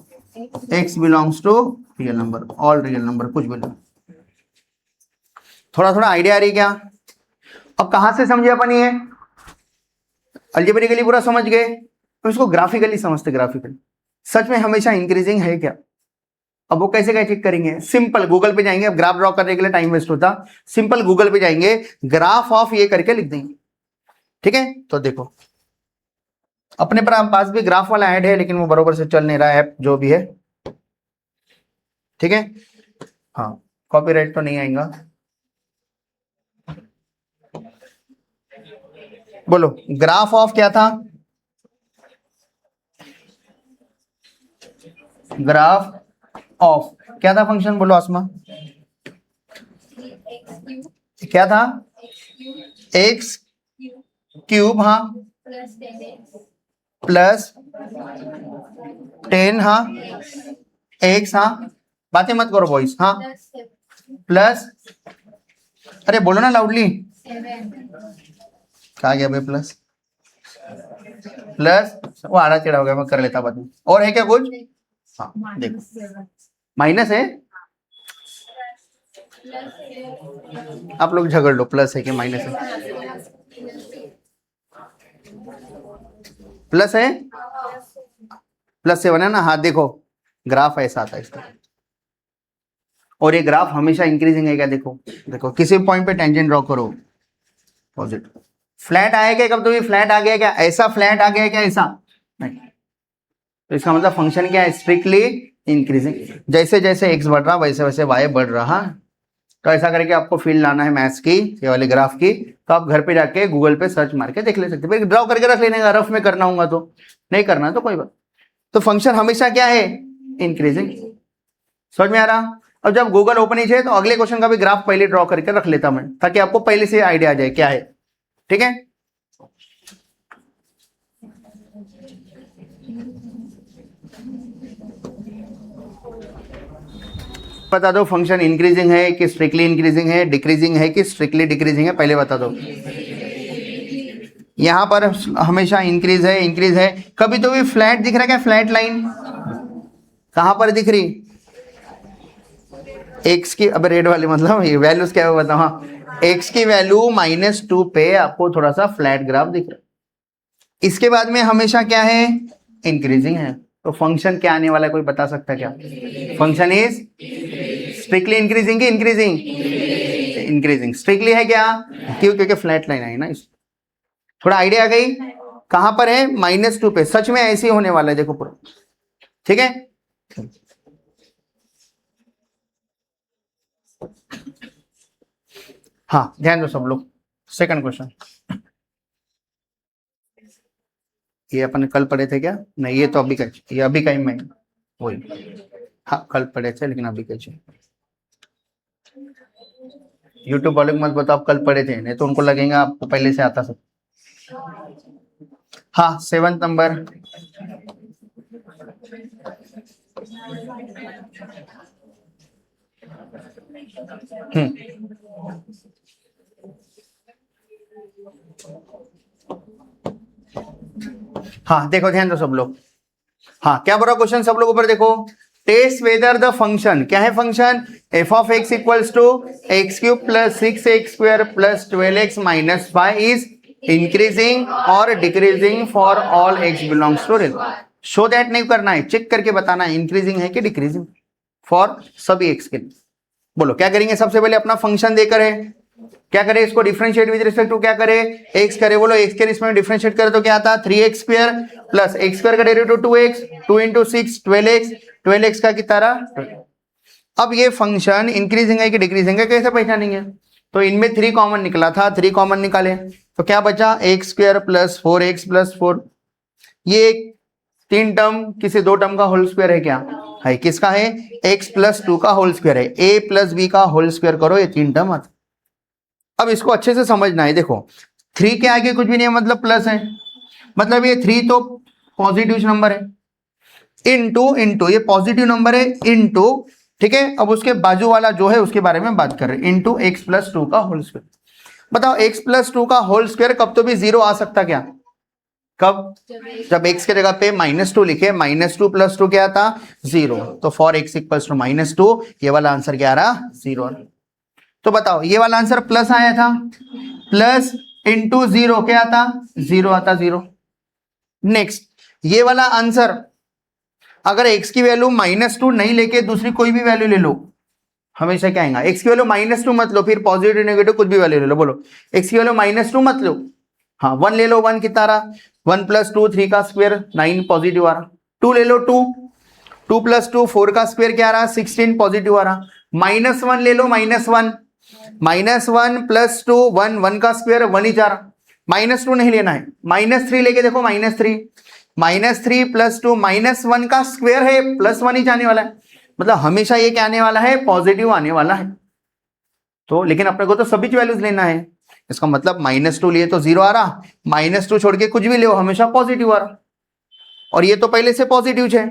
x belongs to real number, all real number, कुछ बोलो। थोड़ा थोड़ा आइडिया आ रही क्या? अब कहां से समझे अपन ये? अलजेब्रिकली पूरा समझ गए, तो इसको ग्राफिकली समझते। ग्राफिकली सच में हमेशा इंक्रीजिंग है क्या? अब वो कैसे क्या चेक करेंगे? सिंपल गूगल पे जाएंगे, अब ग्राफ ड्रॉ करने के लिए टाइम वेस्ट होता, सिंपल गूगल पे जाएंगे, ग्राफ ऑफ ये करके लिख देंगे। ठीक है, तो देखो अपने पास भी ग्राफ वाला ऐड है, लेकिन वो बरोबर से चल नहीं रहा है, जो भी है। ठीक है, हाँ कॉपीराइट तो नहीं आएगा। बोलो ग्राफ ऑफ क्या था? ग्राफ ऑफ क्या था फंक्शन? बोलो आसमा क्या था? एक्स क्यूब हाँ प्लस 10 हाँ एक्स हाँ, बातें मत करो बॉयज, हाँ प्लस, अरे बोलो ना लाउडली, कहा गया भाई प्लस? प्लस वो आड़ा टेढ़ा हो गया, मैं कर लेता बाद में। और है क्या कुछ? हाँ देखो माइनस है, आप लोग झगड़ लो, प्लस है कि माइनस है? प्लस है, प्लस से बना ना। हाँ देखो ग्राफ ऐसा आता है इसका, और ये ग्राफ हमेशा इंक्रीजिंग है क्या? देखो देखो किसी पॉइंट पे टेंजेंट ड्रॉ करो, पॉजिटिव फ्लैट आया क्या? कब तो ये फ्लैट आ गया क्या? ऐसा फ्लैट आ गया क्या? ऐसा नहीं, तो इसका मतलब फंक्शन क्या है? Strictly increasing. जैसे जैसे एक्स बढ़ रहा वैसे वैसे वाई बढ़ रहा। तो ऐसा करके आपको फील लाना है मैथ्स की, ये वाले ग्राफ की, तो आप घर पे जाके गूगल पे सर्च मार के देख ले सकते हैं। ड्रॉ करके रख लेने का, रफ में करना होगा तो, नहीं करना तो कोई बात। तो फंक्शन हमेशा क्या है? इंक्रीजिंग। समझ में आ रहा? अब जब गूगल ओपन ही है तो अगले क्वेश्चन का भी ग्राफ पहले ड्रॉ करके रख लेता मैं, ताकि आपको पहले से आइडिया आ जाए क्या है। ठीक है, बता दो फंक्शन इंक्रीजिंग है कि स्ट्रिक्टली इंक्रीजिंग है, डिक्रीजिंग है कि स्ट्रिक्टली डिक्रीजिंग है, पहले बता दो। यहां पर हमेशा इंक्रीज है, इंक्रीज है। कभी तो भी फ्लैट दिख रहा है क्या? फ्लैट लाइन कहां पर दिख रही? एक्स की, अब रेड वाले मतलब ये वैल्यूज क्या है बताओ। हाँ एक्स की वैल्यू -2 पे आपको थोड़ा सा फ्लैट ग्राफ दिख रहा है। इसके बाद में हमेशा क्या है? इंक्रीजिंग है। तो फंक्शन क्या आने वाला है, कोई बता सकता है क्या? फंक्शन इज स्ट्रिक्टली इंक्रीजिंग की इंक्रीजिंग? इंक्रीजिंग। स्ट्रिक्टली है क्या? क्यों? क्योंकि फ्लैट लाइन आई ना। इस थोड़ा आइडिया आ गई कहां पर है? -2 पे। सच में ऐसे ही होने वाला है, देखो पूरा। ठीक है, हाँ ध्यान दो सब लोग। सेकंड क्वेश्चन, ये अपन कल पढ़े थे क्या? नहीं ये तो अभी का, ये अभी का ही मैं वही, हाँ कल पढ़े थे लेकिन अभी कैसे। यूट्यूब वाले को मत बताओ आप कल पढ़े थे, नहीं तो उनको लगेगा आपको पहले से आता सब। हाँ 7 नंबर, हाँ देखो ध्यान दो सब लोग। हाँ क्या बोला क्वेश्चन? सब लोग ऊपर देखो। टेस्ट वेदर द फंक्शन, क्या है function? F of x equals to x cube plus 6x square plus 12x minus 5 is increasing और decreasing for all x belongs to real. Show that नहीं करना है, चेक करके बताना है इंक्रीजिंग है कि डिक्रीजिंग फॉर सभी x के लिए। बोलो क्या करेंगे? सबसे पहले अपना फंक्शन देकर है, क्या करे? इसको डिफरेंशिएट विद रिस्पेक्ट टू क्या करे? x करे। बोलो x के रिस्पेक्ट में डिफरेंशिएट करे तो क्या आता? 3x square plus x square का derivative 2x, 2 into 6 12x, 12x का कितना रहा? अब ये फंक्शन इंक्रीजिंग है कि डिक्रीजिंग है, कैसे पहचानेंगे? तो इनमें 3 कॉमन निकला था, 3 कॉमन निकाले तो क्या बचा? x square plus 4x plus 4। ये 3 टर्म किसी 2 टर्म का होल स्क्वायर है क्या? है। किसका है? x प्लस 2 का होल स्क्वायर है। a प्लस b का होल स्क्वायर करो, ये 3 टर्म आता। अब इसको अच्छे से समझना है। देखो 3 के आगे कुछ भी नहीं है, मतलब प्लस है, मतलब ये 3 तो पॉजिटिव नंबर है। इनटू ये पॉजिटिव नंबर है इनटू, ठीक है। अब उसके बाजू वाला जो है उसके बारे में बात कर रहे हैं, इनटू x प्लस 2 का होल स्क्वायर। बताओ x प्लस 2 का होल स्क्वायर कब तो भी 0 आ सकता क्या? कब? जब x के जगह पे -2 लिखे, -2 प्लस 2 क्या था? 0। तो फॉर x इक्वल्स टू -2 ये वाला आंसर क्या आ रहा? 0। तो बताओ ये वाला आंसर प्लस आया था, प्लस इंटू 0 क्या आता? 0 आता, 0। नेक्स्ट ये वाला आंसर अगर x की वैल्यू -2 नहीं लेके दूसरी कोई भी वैल्यू ले लो, हमेशा क्या आएगा? x की वैल्यू -2 मत लो, फिर पॉजिटिव नेगेटिव कुछ भी वैल्यू ले लो। बोलो x की वैल्यू -2 मत लो, हाँ 1 ले लो। 1 कितना रहा? 1 प्लस 2 3 का स्क्वायर 9 पॉजिटिव आ रहा। 2 ले लो, 2 प्लस 2 4 का स्क्वायर क्या आ रहा? 16 पॉजिटिव आ रहा। -1 ले लो, -1 प्लस 2 1 का स्क्वायर 1 ही जा रहा। -2 नहीं लेना है, -3 लेके देखो, -3 प्लस 2 -1 का स्क्वायर है, +1 ही जाने वाला है। मतलब हमेशा ये क्या आने वाला है? पॉजिटिव आने वाला है। तो लेकिन अपने को तो सभी वैल्यूज लेना है, इसका मतलब -2 लिए तो 0 आ रहा, -2 छोड़ के कुछ भी ले हमेशा पॉजिटिव आ रहा। और ये तो पहले से पॉजिटिव है,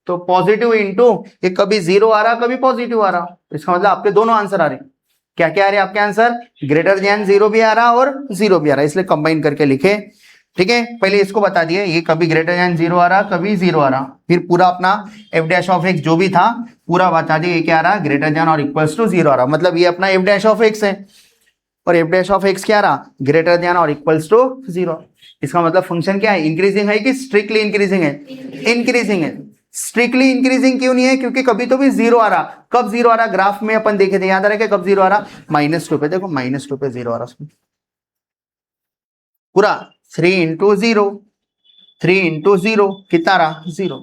तो पॉजिटिव इंटू ये कभी 0 आ रहा कभी पॉजिटिव आ रहा। इसका मतलब आपके दोनों आंसर आ रहे। क्या क्या आ रहे आपके आंसर? ग्रेटर देन 0 भी आ रहा और 0 भी आ रहा, इसलिए कंबाइन करके लिखे। ठीक है, पहले इसको बता दिए, ये कभी ग्रेटर देन 0 आ रहा कभी 0 आ रहा, फिर पूरा अपना f डैश ऑफ x जो भी था पूरा बता दिए, ये क्या आ रहा? ग्रेटर देन और इक्वल्स टू 0 आ रहा। मतलब ये अपना f डैश ऑफ x है और f डैश ऑफ x क्या रहा? ग्रेटर देन और इक्वल्स टू 0। इसका मतलब फंक्शन क्या है? इंक्रीजिंग है कि स्ट्रिक्टली इंक्रीजिंग है? इंक्रीजिंग है। स्ट्रिक्टली इंक्रीजिंग क्यों नहीं है? क्योंकि कभी तो भी 0 आ रहा। कब 0 आ रहा? ग्राफ में अपन देखे थे, याद आ रहा है? कब 0 आ रहा? -2 पे। देखो -2 पे 0 आ रहा पूरा। 3 इंटू 0 कितना रहा? 0।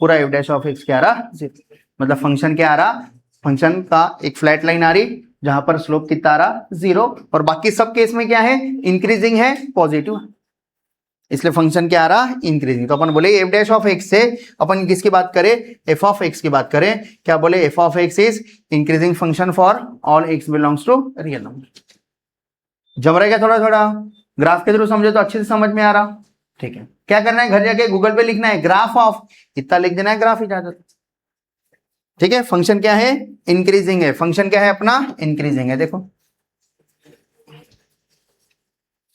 पूरा f डैश ऑफ x क्या आ रहा? 0। मतलब फंक्शन क्या आ रहा? फंक्शन का एक फ्लैट लाइन आ रही जहां पर स्लोप कितना आ रहा? 0। और बाकी सब केस में क्या है? इंक्रीजिंग है, पॉजिटिव, इसलिए फंक्शन क्या आ रहा? इंक्रीजिंग। तो अपन बोले f डैश ऑफ x से अपन किसकी बात करें? f ऑफ x की बात करें। क्या बोले? f of x is increasing function for all x belongs to real number. जम रहा है क्या? थोड़ा थोड़ा ग्राफ के थ्रू समझे तो अच्छे से समझ में आ रहा। ठीक है, क्या करना है? घर जाके गूगल पे लिखना है ग्राफ ऑफ, इतना लिख देना है, ग्राफ ही जाता। ठीक है, फंक्शन क्या है? इंक्रीजिंग है। फंक्शन क्या है अपना? इंक्रीजिंग है। देखो,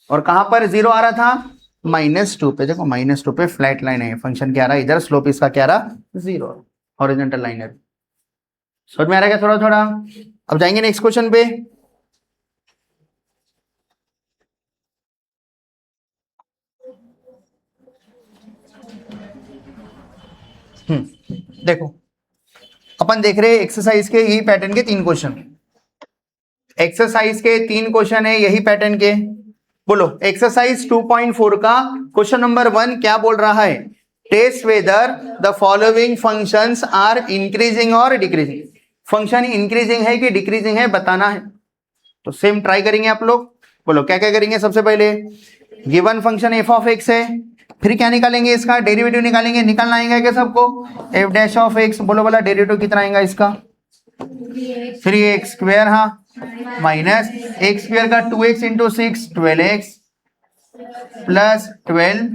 और कहां पर 0 आ रहा था? -2 पे। देखो -2 पे फ्लैट लाइन है, फंक्शन क्या आ रहा है? इधर स्लोप इसका क्या रहा? 0। हॉरिजॉन्टल लाइन है। समझ में आ रहा है क्या? थोड़ा थोड़ा। अब जाएंगे नेक्स्ट क्वेश्चन पे। देखो अपन देख रहे हैं एक्सरसाइज के यही पैटर्न के 3 क्वेश्चन। एक्सरसाइज के 3 क्वेश्चन है यही पैटर्न के। बोलो एक्सरसाइज 2.4 का क्वेश्चन नंबर 1 क्या बोल रहा है? Test whether the following functions are increasing और डिक्रीजिंग। फंक्शन इंक्रीजिंग है कि डिक्रीजिंग है बताना है। तो सेम ट्राई करेंगे आप लोग। बोलो क्या क्या करेंगे? सबसे पहले given function f of x है, फिर क्या निकालेंगे? इसका डेरिवेटिव निकालेंगे। निकालना आएगा क्या सबको? f dash of x। बोलो बोला डेरिवेटिव कितना आएगा इसका? 3x स्क्वायर, हाँ, माइनस x स्क्वायर का 2x इंटू 6 12x प्लस 12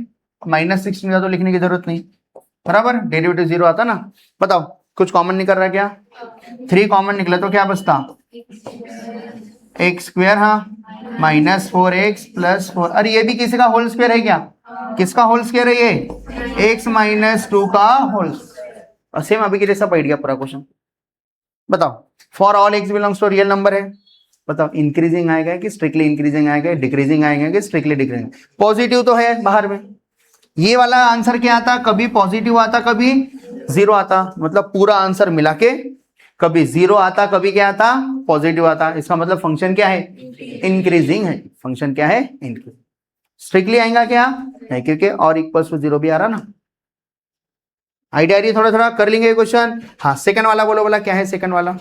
-16 का तो लिखने की जरूरत नहीं, बराबर। डेरिवेटिव 0 आता ना। बताओ कुछ कॉमन निकल रहा है क्या? 3 कॉमन निकला तो क्या बचता? x स्क्वायर, हाँ, -4x प्लस 4। अरे ये भी किसी का होल स्क्वायर है क्या? किसका होल स्क्वायर है ये? x -2 का होल। और सेम अभी के जैसा बैठ गया पूरा क्वेश्चन। बताओ for all x belongs to real number है। बताओ इंक्रीजिंग आएगा कि स्ट्रिक्टली इंक्रीजिंग आएगा, डिक्रीजिंग आएगा कि स्ट्रिक्टली डिक्रीजिंग? पॉजिटिव तो है बाहर में। ये वाला आंसर क्या आता? कभी पॉजिटिव आता कभी 0 आता। मतलब पूरा आंसर मिला के कभी 0 आता कभी क्या आता? पॉजिटिव आता। इसका मतलब फंक्शन क्या है? इंक्रीजिंग है। फंक्शन क्या है? इंक्रीजिंग। स्ट्रिक्टली आएगा क्या? है, क्योंकि और इक्वल्स टू 0 भी आ रहा ना। आइडिया रही? थोड़ा थोड़ा कर लेंगे क्वेश्चन। हाँ, सेकंड वाला बोलो, बोला क्या है सेकंड वाला?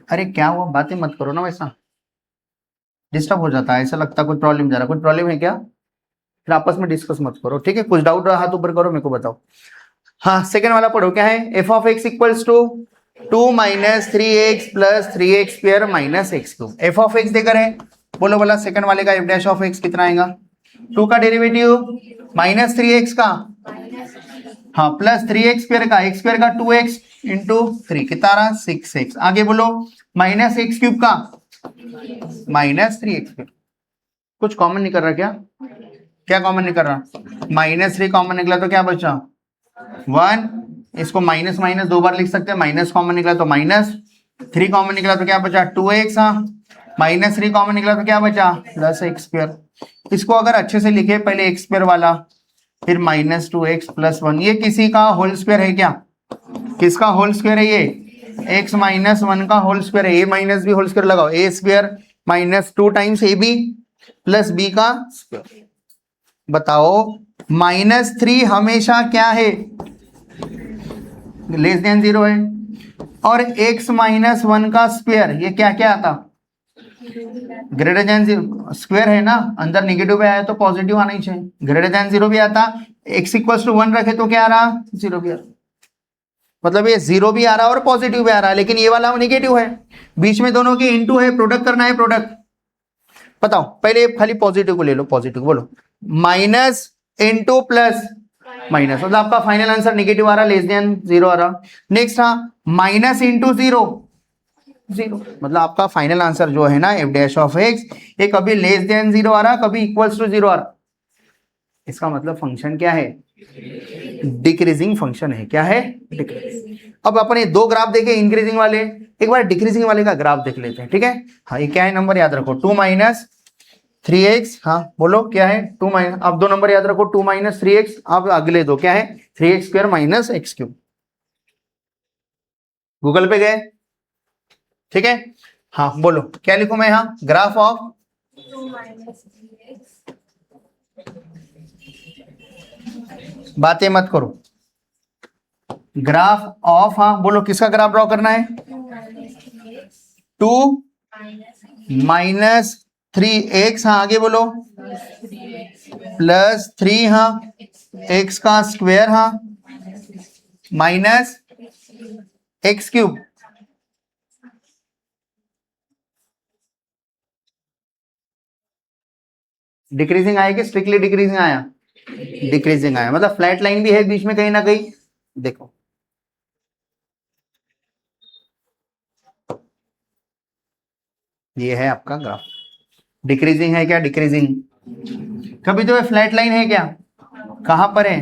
अरे क्या हुआ? बातें मत करो ना, वैसा डिस्टर्ब हो जाता है, ऐसा लगता है कुछ प्रॉब्लम जा रहा। कुछ प्रॉब्लम है क्या? फिर आपस में डिस्कस मत करो, ठीक है? कुछ डाउट रहा हाथ ऊपर करो, मेरे को बताओ। हाँ, सेकंड वाला पढ़ो। क्या है? f of x equals to 2 - 3x plus 3x square minus x cube. f of x देकर है। बोलो बोला सेकंड वाले का f डैश ऑफ x कितना आएगा? 2 का डेरिवेटिव -3x का, हाँ, प्लस 3x स्क्वायर का, x स्क्वायर का 2x इंटू 3 कितना रहा? 6x। आगे बोलो -x क्यूब का माइनस 3x²। कुछ कॉमन नहीं कर रहा क्या? क्या कॉमन नहीं कर रहा? -3 कॉमन निकला तो क्या बचा? 1। इसको माइनस माइनस 2 बार लिख सकते हैं, माइनस कॉमन निकला तो -3 कॉमन निकला तो क्या बचा? 2x। हाँ, -3 कॉमन निकला तो क्या बचा? +x²। इसको अगर अच्छे से लिखे, पहले x² वाला, फिर -2x + 1, ये किसी का होल स्क्वायर है क्या? किसका होल स्क्वायर है ये? x - 1 का होल स्क्वायर है। a minus b whole square लगाओ, a² - 2 टाइम्स ab + b का स्क्वायर। बताओ -3 हमेशा क्या है? <<0 है। और x - 1 का स्क्वायर ये क्या क्या आता? <<0 स्क्वायर है ना, अंदर नेगेटिव भी आया तो पॉजिटिव आना ही चाहिए। <0 भी आता, x = 1 रखे तो क्या आ रहा? 0 भी आ रहा। मतलब ये 0 भी आ रहा और पॉजिटिव भी आ रहा है, लेकिन ये वाला नेगेटिव है। बीच में दोनों के इनटू है, प्रोडक्ट करना है, प्रोडक्ट। बताओ, पहले खाली पॉजिटिव को ले लो, पॉजिटिव बोलो। माइनस इंटू प्लस माइनस, मतलब आपका फाइनल आंसर नेगेटिव आ रहा, <0 आ रहा। नेक्स्ट, हाँ, माइनस इंटू 0, मतलब आपका फाइनल आंसर जो है ना f' ये कभी <0 आ रहा, कभी =0 आ रहा। इसका मतलब फंक्शन क्या है? डिक्रीजिंग फंक्शन है। क्या है? डिक्रीजिंग। अब अपने दो ग्राफ देखे इंक्रीजिंग वाले, एक बार डिक्रीजिंग वाले का ग्राफ देख लेते हैं, ठीक है। हाँ, ये क्या है? नंबर याद रखो, 2 - 3x। हाँ बोलो क्या है? 2 अब दो नंबर याद रखो, 2 - 3x। अब अगले दो क्या है? 3x² - x³। गूगल पे गए, ठीक है। हाँ बोलो क्या लिखूं मैं यहाँ? ग्राफ ऑफ 2 - बातें मत करो, ग्राफ ऑफ। हाँ बोलो किसका ग्राफ ड्रॉ करना है? 2 - 3x। हाँ आगे बोलो, +3। हाँ, x का स्क्वायर। हाँ, माइनस x³। डिक्रीजिंग आया कि स्ट्रिक्टली डिक्रीजिंग आया? डिक्रीजिंग आया, मतलब फ्लैट लाइन भी है बीच में कहीं ना कहीं। देखो ये है आपका ग्राफ, डिक्रीजिंग है क्या? डिक्रीजिंग। कभी तो फ्लैट लाइन है क्या? कहां पर है?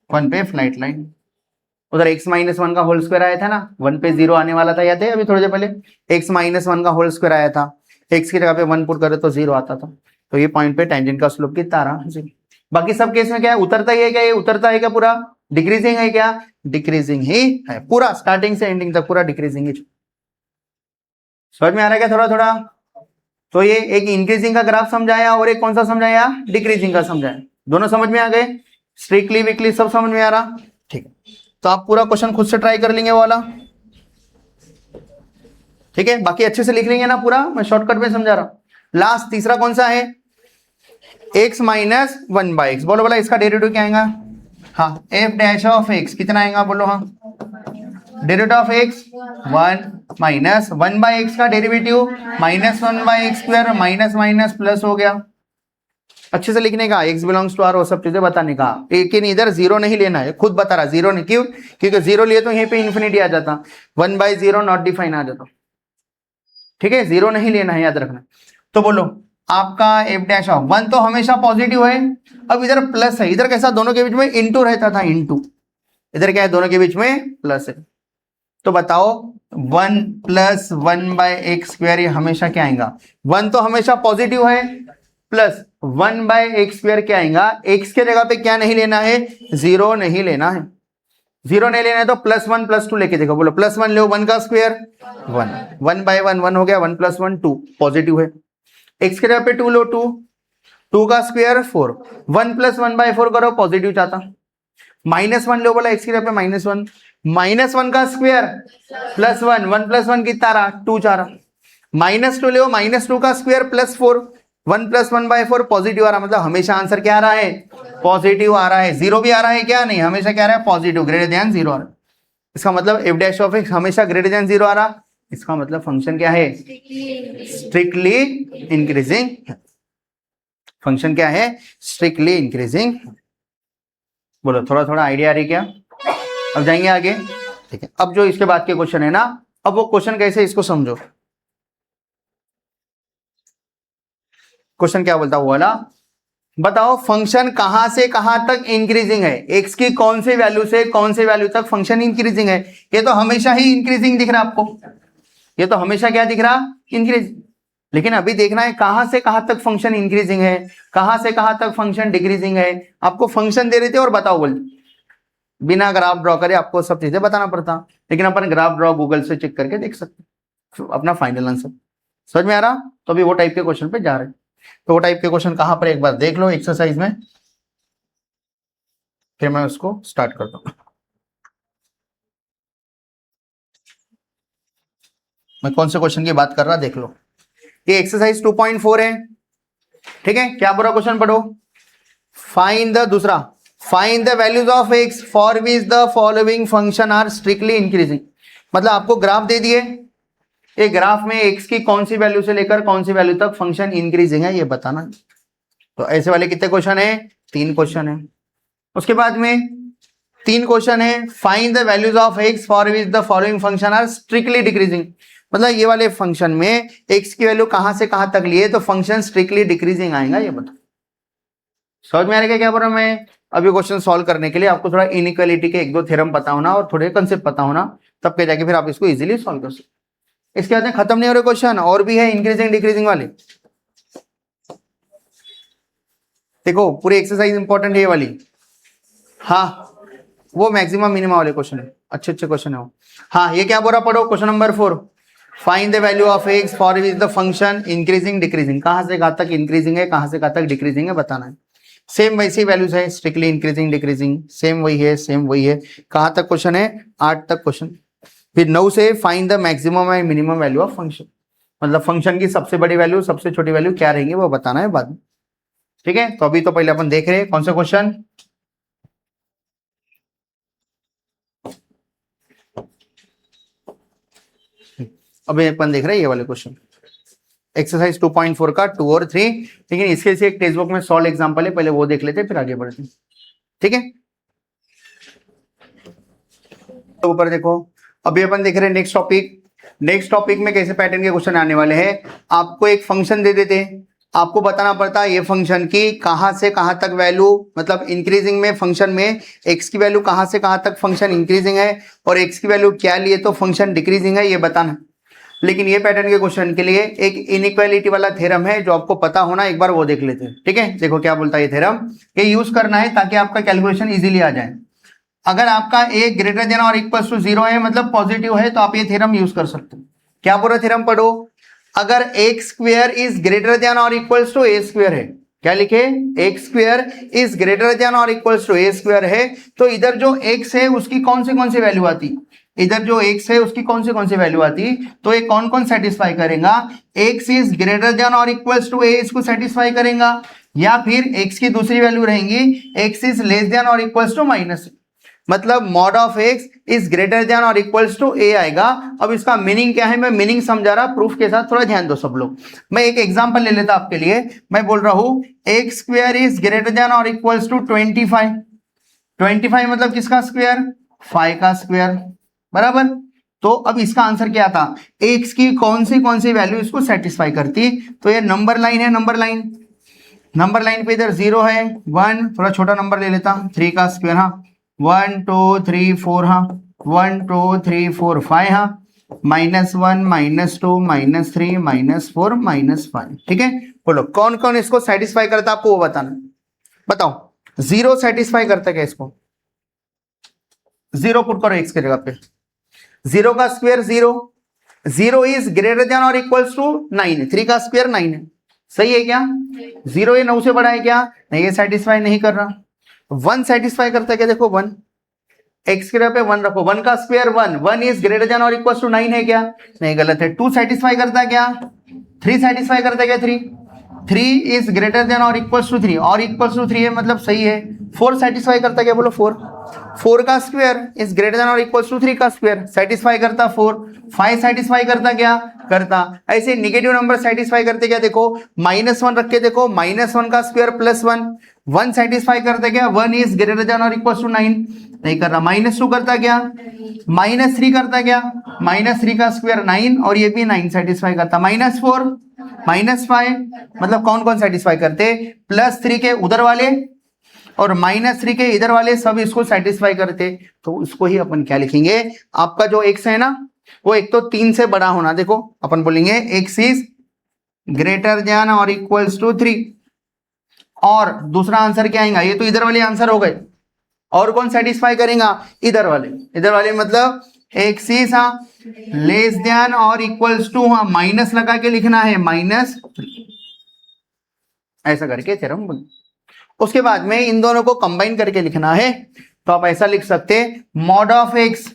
1 पे फ्लैट लाइन। उधर x - 1 का होल स्क्वायर आया था ना, 1 पे 0 आने वाला था, याद है? अभी थोड़ी देर पहले x - 1 का होल स्क्वायर आया था, x की जगह पे 1 पुट करे तो 0 आता था। तो ये पॉइंट पे टेंजेंट का स्लोप कितना आ रहा? 0। बाकी सब केस में क्या है? उतरता ही है क्या? ये उतरता है क्या? पूरा डिक्रीजिंग है क्या? डिक्रीजिंग ही है पूरा, स्टार्टिंग से एंडिंग तक पूरा डिक्रीजिंग ही। समझ में आ रहा है क्या थोड़ा थोड़ा? तो ये एक इंक्रीजिंग का ग्राफ समझाया और एक कौन सा समझाया? डिक्रीजिंग का समझाया। दोनों समझ में आ गए? स्ट्रिक्टली वीकली सब समझ में आ रहा? ठीक है, तो आप पूरा क्वेश्चन खुद से ट्राई कर लेंगे वाला, ठीक है। बाकी अच्छे से लिख लेंगे ना पूरा, मैं शॉर्टकट में समझा रहा हूं। लास्ट तीसरा कौन सा है? x - 1/x। बोलो बोला इसका डेरिवेटिव क्या आएगा? हाँ, f' कितना आएगा? बोलो। हाँ, डेरिवेटिव ऑफ x 1 - 1/x का derivative -1/x² minus minus plus हो गया। अच्छे से लिखने का, x बिलोंग्स टू r, वो सब चीजें बताने का। लेकिन इधर 0 नहीं लेना है, खुद बता रहा 0 नहीं। क्यों? क्योंकि 0 लिए तो यहीं पे इन्फिनिटी आ जाता, 1/0 नॉट डिफाइन आ जाता, ठीक है। 0 नहीं लेना है, याद रखना। तो बोलो आपका f'(1) तो हमेशा पॉजिटिव है। अब इधर प्लस है, इधर कैसा? दोनों के बीच में इंटू रहता था, इंटू। इधर क्या है? दोनों के बीच में प्लस है। तो बताओ 1 + 1/x², ये हमेशा क्या आएगा? 1 तो हमेशा पॉजिटिव है, प्लस 1/x² क्या आएगा? x के जगह पे क्या नहीं लेना है? 0 नहीं लेना है। 0 नहीं लेना है तो +1 +2 लेके देखो। बोलो +1 लो, 1 का स्क्वायर 1, 1/1 1 हो गया, 1 + 1 2, पॉजिटिव है। x के जगह पे 2 लो, 2 का स्क्वायर 4, 1 + 1/4 करो, पॉजिटिव चाहता। -1 लो, बोला x की जगह पे -1, -1 का स्क्वायर +1, 1 + 1 कितना रहा? 2 चाह रहा। -2 लो, -2 का स्क्वायर +4, 1 + 1/4 पॉजिटिव आ रहा, मतलब हमेशा आंसर क्या आ रहा है? पॉजिटिव आ रहा है। 0 भी आ रहा है क्या? नहीं, हमेशा क्या आ रहा है? पॉजिटिव, >0 आ रहा है। इसका मतलब f' हमेशा >0 आ रहा। इसका मतलब फंक्शन क्या है? Strictly increasing. फंक्शन क्या है? Strictly increasing. बोलो थोड़ा थोड़ा आइडिया आ रही क्या? अब जाएंगे आगे, ठीक है। अब जो इसके बाद के क्वेश्चन है ना, अब वो क्वेश्चन कैसे, इसको समझो। क्वेश्चन क्या बोलता है वो वाला, बताओ फंक्शन कहां से कहां तक इंक्रीजिंग है, एक्स की कौन से वैल्यू से कौन से वैल्यू तक फंक्शन इंक्रीजिंग है। ये तो हमेशा ही इंक्रीजिंग दिख रहा है आपको, ये तो हमेशा क्या दिख रहा, इंक्रीज। लेकिन अभी देखना है कहां से कहां तक फंक्शन इंक्रीजिंग है, कहां से कहां तक फंक्शन डिक्रीजिंग है। आपको फंक्शन दे रहे थे और बताओ बोल, बिना ग्राफ ड्रॉ करे आपको सब चीजें बताना पड़ता, लेकिन अपन ग्राफ ड्रॉ गूगल से चेक करके देख सकते अपना फाइनल आंसर। समझ में आ रहा? तो अभी वो टाइप के क्वेश्चन पे जा रहे हैं। तो वो टाइप के क्वेश्चन कहां पर एक बार देख लो एक्सरसाइज में, फिर मैं उसको स्टार्ट करता हूं। मैं कौन से क्वेश्चन की बात कर रहा देख लो। ये एक्सरसाइज 2.4 है, ठीक है। क्या पूरा क्वेश्चन पढ़ो, फाइंड द दूसरा, find the values of x for which the following function are strictly increasing. मतलब आपको ग्राफ दे दिए, एक ग्राफ में एक्स की कौन सी वैल्यू से लेकर कौन सी वैल्यू तक फंक्शन इंक्रीजिंग है ये बताना। तो ऐसे वाले कितने क्वेश्चन है, 3 क्वेश्चन है। उसके बाद में 3 क्वेश्चन है, find the values of x for which the following function are strictly decreasing. मतलब ये वाले फंक्शन में एक्स की वैल्यू कहां से कहां तक लिए तो फंक्शन स्ट्रिक्टली डिक्रीजिंग आएगा, ये बताओ। समझ में आ रहा है क्या बोल रहा हूं मैं? अभी क्वेश्चन सॉल्व करने के लिए आपको थोड़ा इनइक्वालिटी के 1-2 थ्योरम पता होना और थोड़े कंसेप्ट पता होना, तब के जाके फिर आप इसको इजीली सॉल्व कर सकते। इसके बाद में खत्म नहीं हो रहे क्वेश्चन, और भी है इंक्रीजिंग डिक्रीजिंग वाले। देखो पूरी एक्सरसाइज इंपॉर्टेंट है ये वाली। हाँ वो मैक्सिमम मिनिमम वाले क्वेश्चन है, अच्छे अच्छे क्वेश्चन है वो। हाँ ये क्या बोल रहा पढ़ो, question number 4, find the value of x for which the function increasing decreasing. कहां से कहां तक इंक्रीजिंग है, कहां से कहां तक डिक्रीजिंग है बताना है। सेम वैसी वैल्यूज है, स्ट्रिक्टली इंक्रीजिंग डिक्रीजिंग, सेम वही है, सेम वही है। कहां तक क्वेश्चन है, 8 तक क्वेश्चन। फिर 9 से find the maximum and minimum value of function. मतलब फंक्शन की सबसे बड़ी वैल्यू सबसे छोटी वैल्यू क्या रहेंगी वो बताना है बाद में, ठीक है। तो अभी तो पहले अपन देख रहे हैं कौन सा क्वेश्चन, अभी अपन देख रहे हैं ये वाले क्वेश्चन एक्सरसाइज 2.4 का 2 और 3। लेकिन इसके लिए एक टेक्स्ट बुक में सॉल्व एग्जांपल है, पहले वो देख लेते हैं फिर आगे बढ़ते हैं, ठीक है। तो ऊपर देखो, अभी अपन देख रहे हैं नेक्स्ट टॉपिक। नेक्स्ट टॉपिक में कैसे पैटर्न के क्वेश्चन आने वाले हैं, आपको एक फंक्शन दे देते हैं, आपको बताना पड़ता है ये फंक्शन की कहां से कहां तक वैल्यू, मतलब इंक्रीजिंग में फंक्शन में एक्स की वैल्यू कहां से कहां तक फंक्शन इंक्रीजिंग है और एक्स की वैल्यू क्या लिए तो फंक्शन डिक्रीजिंग है, ये बताना। लेकिन ये पैटर्न के क्वेश्चन के लिए एक इनइक्वालिटी वाला थ्योरम है जो आपको पता होना, एक बार वो देख लेते हैं, ठीक है। देखो क्या बोलता है ये थ्योरम, ये यूज करना है ताकि आपका कैलकुलेशन इजीली आ जाए। अगर आपका ए ग्रेटर देन और इक्वल टू 0 है, मतलब पॉजिटिव है, तो आप ये थ्योरम यूज कर सकते हो। क्या पूरा थ्योरम पढ़ो, अगर x square is greater than और इक्वल टू ए स्क्वायर है, क्या लिखे, x square is greater than और इक्वल टू ए स्क्वायर है, तो इधर जो एक्स है उसकी कौन सी वैल्यू आती, इधर जो एक्स है उसकी कौन सी वैल्यू आती, तो ये कौन कौन सेटिस्फाई करेगा, एक्स इज ग्रेटर देन और इक्वल टू ए इसको सेटिस्फाई करेगा, या फिर एक्स की दूसरी वैल्यू रहेंगी एक्स इज लेस देन और इक्वल टू माइनस, मतलब mod of x is greater than और इक्वल्स टू ए आएगा। अब इसका मीनिंग क्या है, मैं मीनिंग समझा रहा, प्रूफ के साथ थोड़ा ध्यान दो सब लोग। मैं एक एग्जांपल ले लेता आपके लिए, मैं बोल रहा हूं x square is greater than और इक्वल्स टू 25। 25 मतलब किसका स्क्वायर, 5 का स्क्वायर, बराबर। तो अब इसका आंसर क्या था, एक्स की कौन सी वैल्यू इसको सेटिस्फाई करती, तो ये नंबर लाइन है, नंबर लाइन पे इधर 0 है, 1, थोड़ा छोटा नंबर ले लेता, 3 का स्क्वायर, हाँ 1 2 3 4, हाँ 1 2 3 4 5, हाँ -1 -2 -3 -4 -5, ठीक है। बोलो कौन कौन इसको सेटिस्फाई करता आपको वो बताना, बताओ। 0 सेटिस्फाई करता क्या इसको, 0 पुट करो एक्स की जगह पे, 0 का स्क्वायर 0, 0 इज ग्रेटर देन और इक्वल्स टू 9, 3 का स्क्वायर 9 है, सही है क्या, 0 ये 9 से बड़ा है क्या, नहीं ये सेटिस्फाई नहीं कर रहा। 1 सेटिस्फाई करता है क्या, देखो 1, एक्स की जगह पे 1 रखो, 1 का स्क्वायर 1, 1 इज ग्रेटर देन और इक्वल टू 9 है क्या, नहीं गलत है। 2 सेटिस्फाई करता है क्या, 3 सेटिस्फाई करता है क्या, 3 इज ग्रेटर देन और इक्वल टू 3, और इक्वल टू 3 है मतलब सही है। 4 सेटिस्फाई करता है क्या, बोलो 4 का स्क्वायर इज ग्रेटर देन और इक्वल टू 3 का स्क्वायर, सेटिस्फाई करता 4। 5 सेटिस्फाई करता क्या, करता। ऐसे निगेटिव नंबर सेटिस्फाई करते क्या, देखो -1 रख के देखो, -1 का स्क्वायर +1, 1 सेटिस्फाई करता क्या, 1 इज ग्रेटर देन और इक्वल टू 9, नहीं कर रहा। -2 करता क्या, -3 करता क्या, -3 का स्क्वायर 9, और ये भी 9 सेटिस्फाई करता। -4 -5 मतलब कौन कौन सेटिस्फाई करते, +3 के उधर वाले और -3 के इधर वाले सब इसको सेटिस्फाई करते। तो उसको ही अपन क्या लिखेंगे, आपका जो x है ना वो एक तो 3 से बड़ा होना, देखो अपन बोलेंगे x इज ग्रेटर देन और इक्वल्स टू 3। और दूसरा आंसर क्या आएगा, ये तो इधर वाले आंसर हो गए, और कौन सेटिस्फाई करेगा, इधर वाले मतलब x इज लेस देन और इक्वल्स टू, माइनस लगा के लिखना है -3, ऐसा करके थ्योरम बोल। उसके बाद में इन दोनों को कंबाइन करके लिखना है, तो आप ऐसा लिख सकते mod of x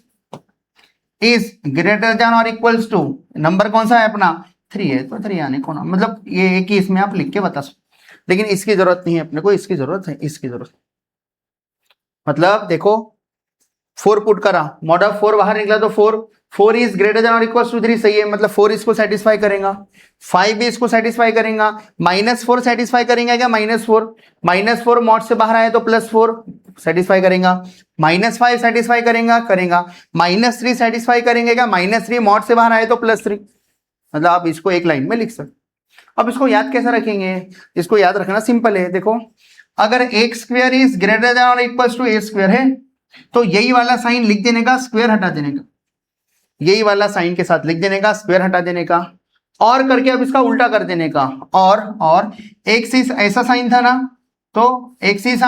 is greater than और इक्वल्स टू, नंबर कौन सा है अपना 3 है, तो 3 आने को ना, मतलब ये है कि इसमें आप लिख के बता सकते, लेकिन इसकी जरूरत नहीं है अपने को, इसकी जरूरत है, इसकी जरूरत मतलब देखो 4 पुट करा, मॉड ऑफ 4 बाहर निकला तो 4 इज ग्रेटर देन और इक्वल्स टू 3 सही है, मतलब 4 इसको सेटिस्फाई करेगा, 5 भी इसको सेटिस्फाई करेगा, -4 सेटिस्फाई करेंगे क्या, -4 मॉड से बाहर आए तो +4 सेटिस्फाई करेगा, -5 सेटिस्फाई करेगा, -3 सेटिस्फाई करेंगे क्या, -3 मॉड से बाहर आए तो +3, मतलब आप इसको एक लाइन में लिख सकते। अब इसको याद कैसे रखेंगे, इसको याद रखना सिंपल है, देखो अगर x square is greater than और इक्वल्स टू a स्क्वायर है तो यही वाला साइन लिख देने का, स्क्वायर हटा देने का, यही वाला साइन के साथ लिख देने का, स्क्वायर हटा देने का, और करके अब इसका उल्टा कर देने का, और x इज ऐसा साइन था ना, तो x इज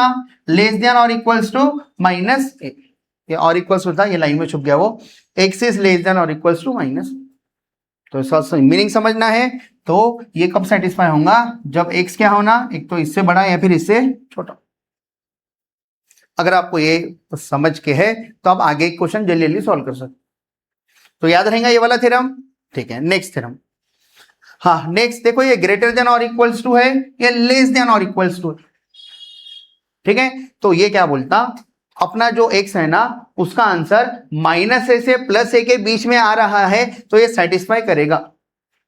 लेस देन और इक्वल्स टू माइनस, ये और इक्वल्स टू था, ये लाइन में छुप गया वो, x इज लेस देन और इक्वल्स टू माइनस, तो इसका मीनिंग समझना है। तो ये कब सेटिस्फाई होगा, जब x क्या होना, एक तो इससे बड़ा या फिर इससे छोटा। अगर आपको ये समझ के है तो आप आगे क्वेश्चन जल्दी सॉल्व कर सकते, तो याद रहेगा ये वाला थ्योरम, ठीक है। नेक्स्ट थ्योरम, हाँ नेक्स्ट देखो, ये ग्रेटर देन और इक्वल्स टू है, ये लेस देन और इक्वल्स टू, ठीक है। तो ये क्या बोलता, अपना जो x है ना उसका आंसर -a से +a के बीच में आ रहा है तो ये सेटिस्फाई करेगा।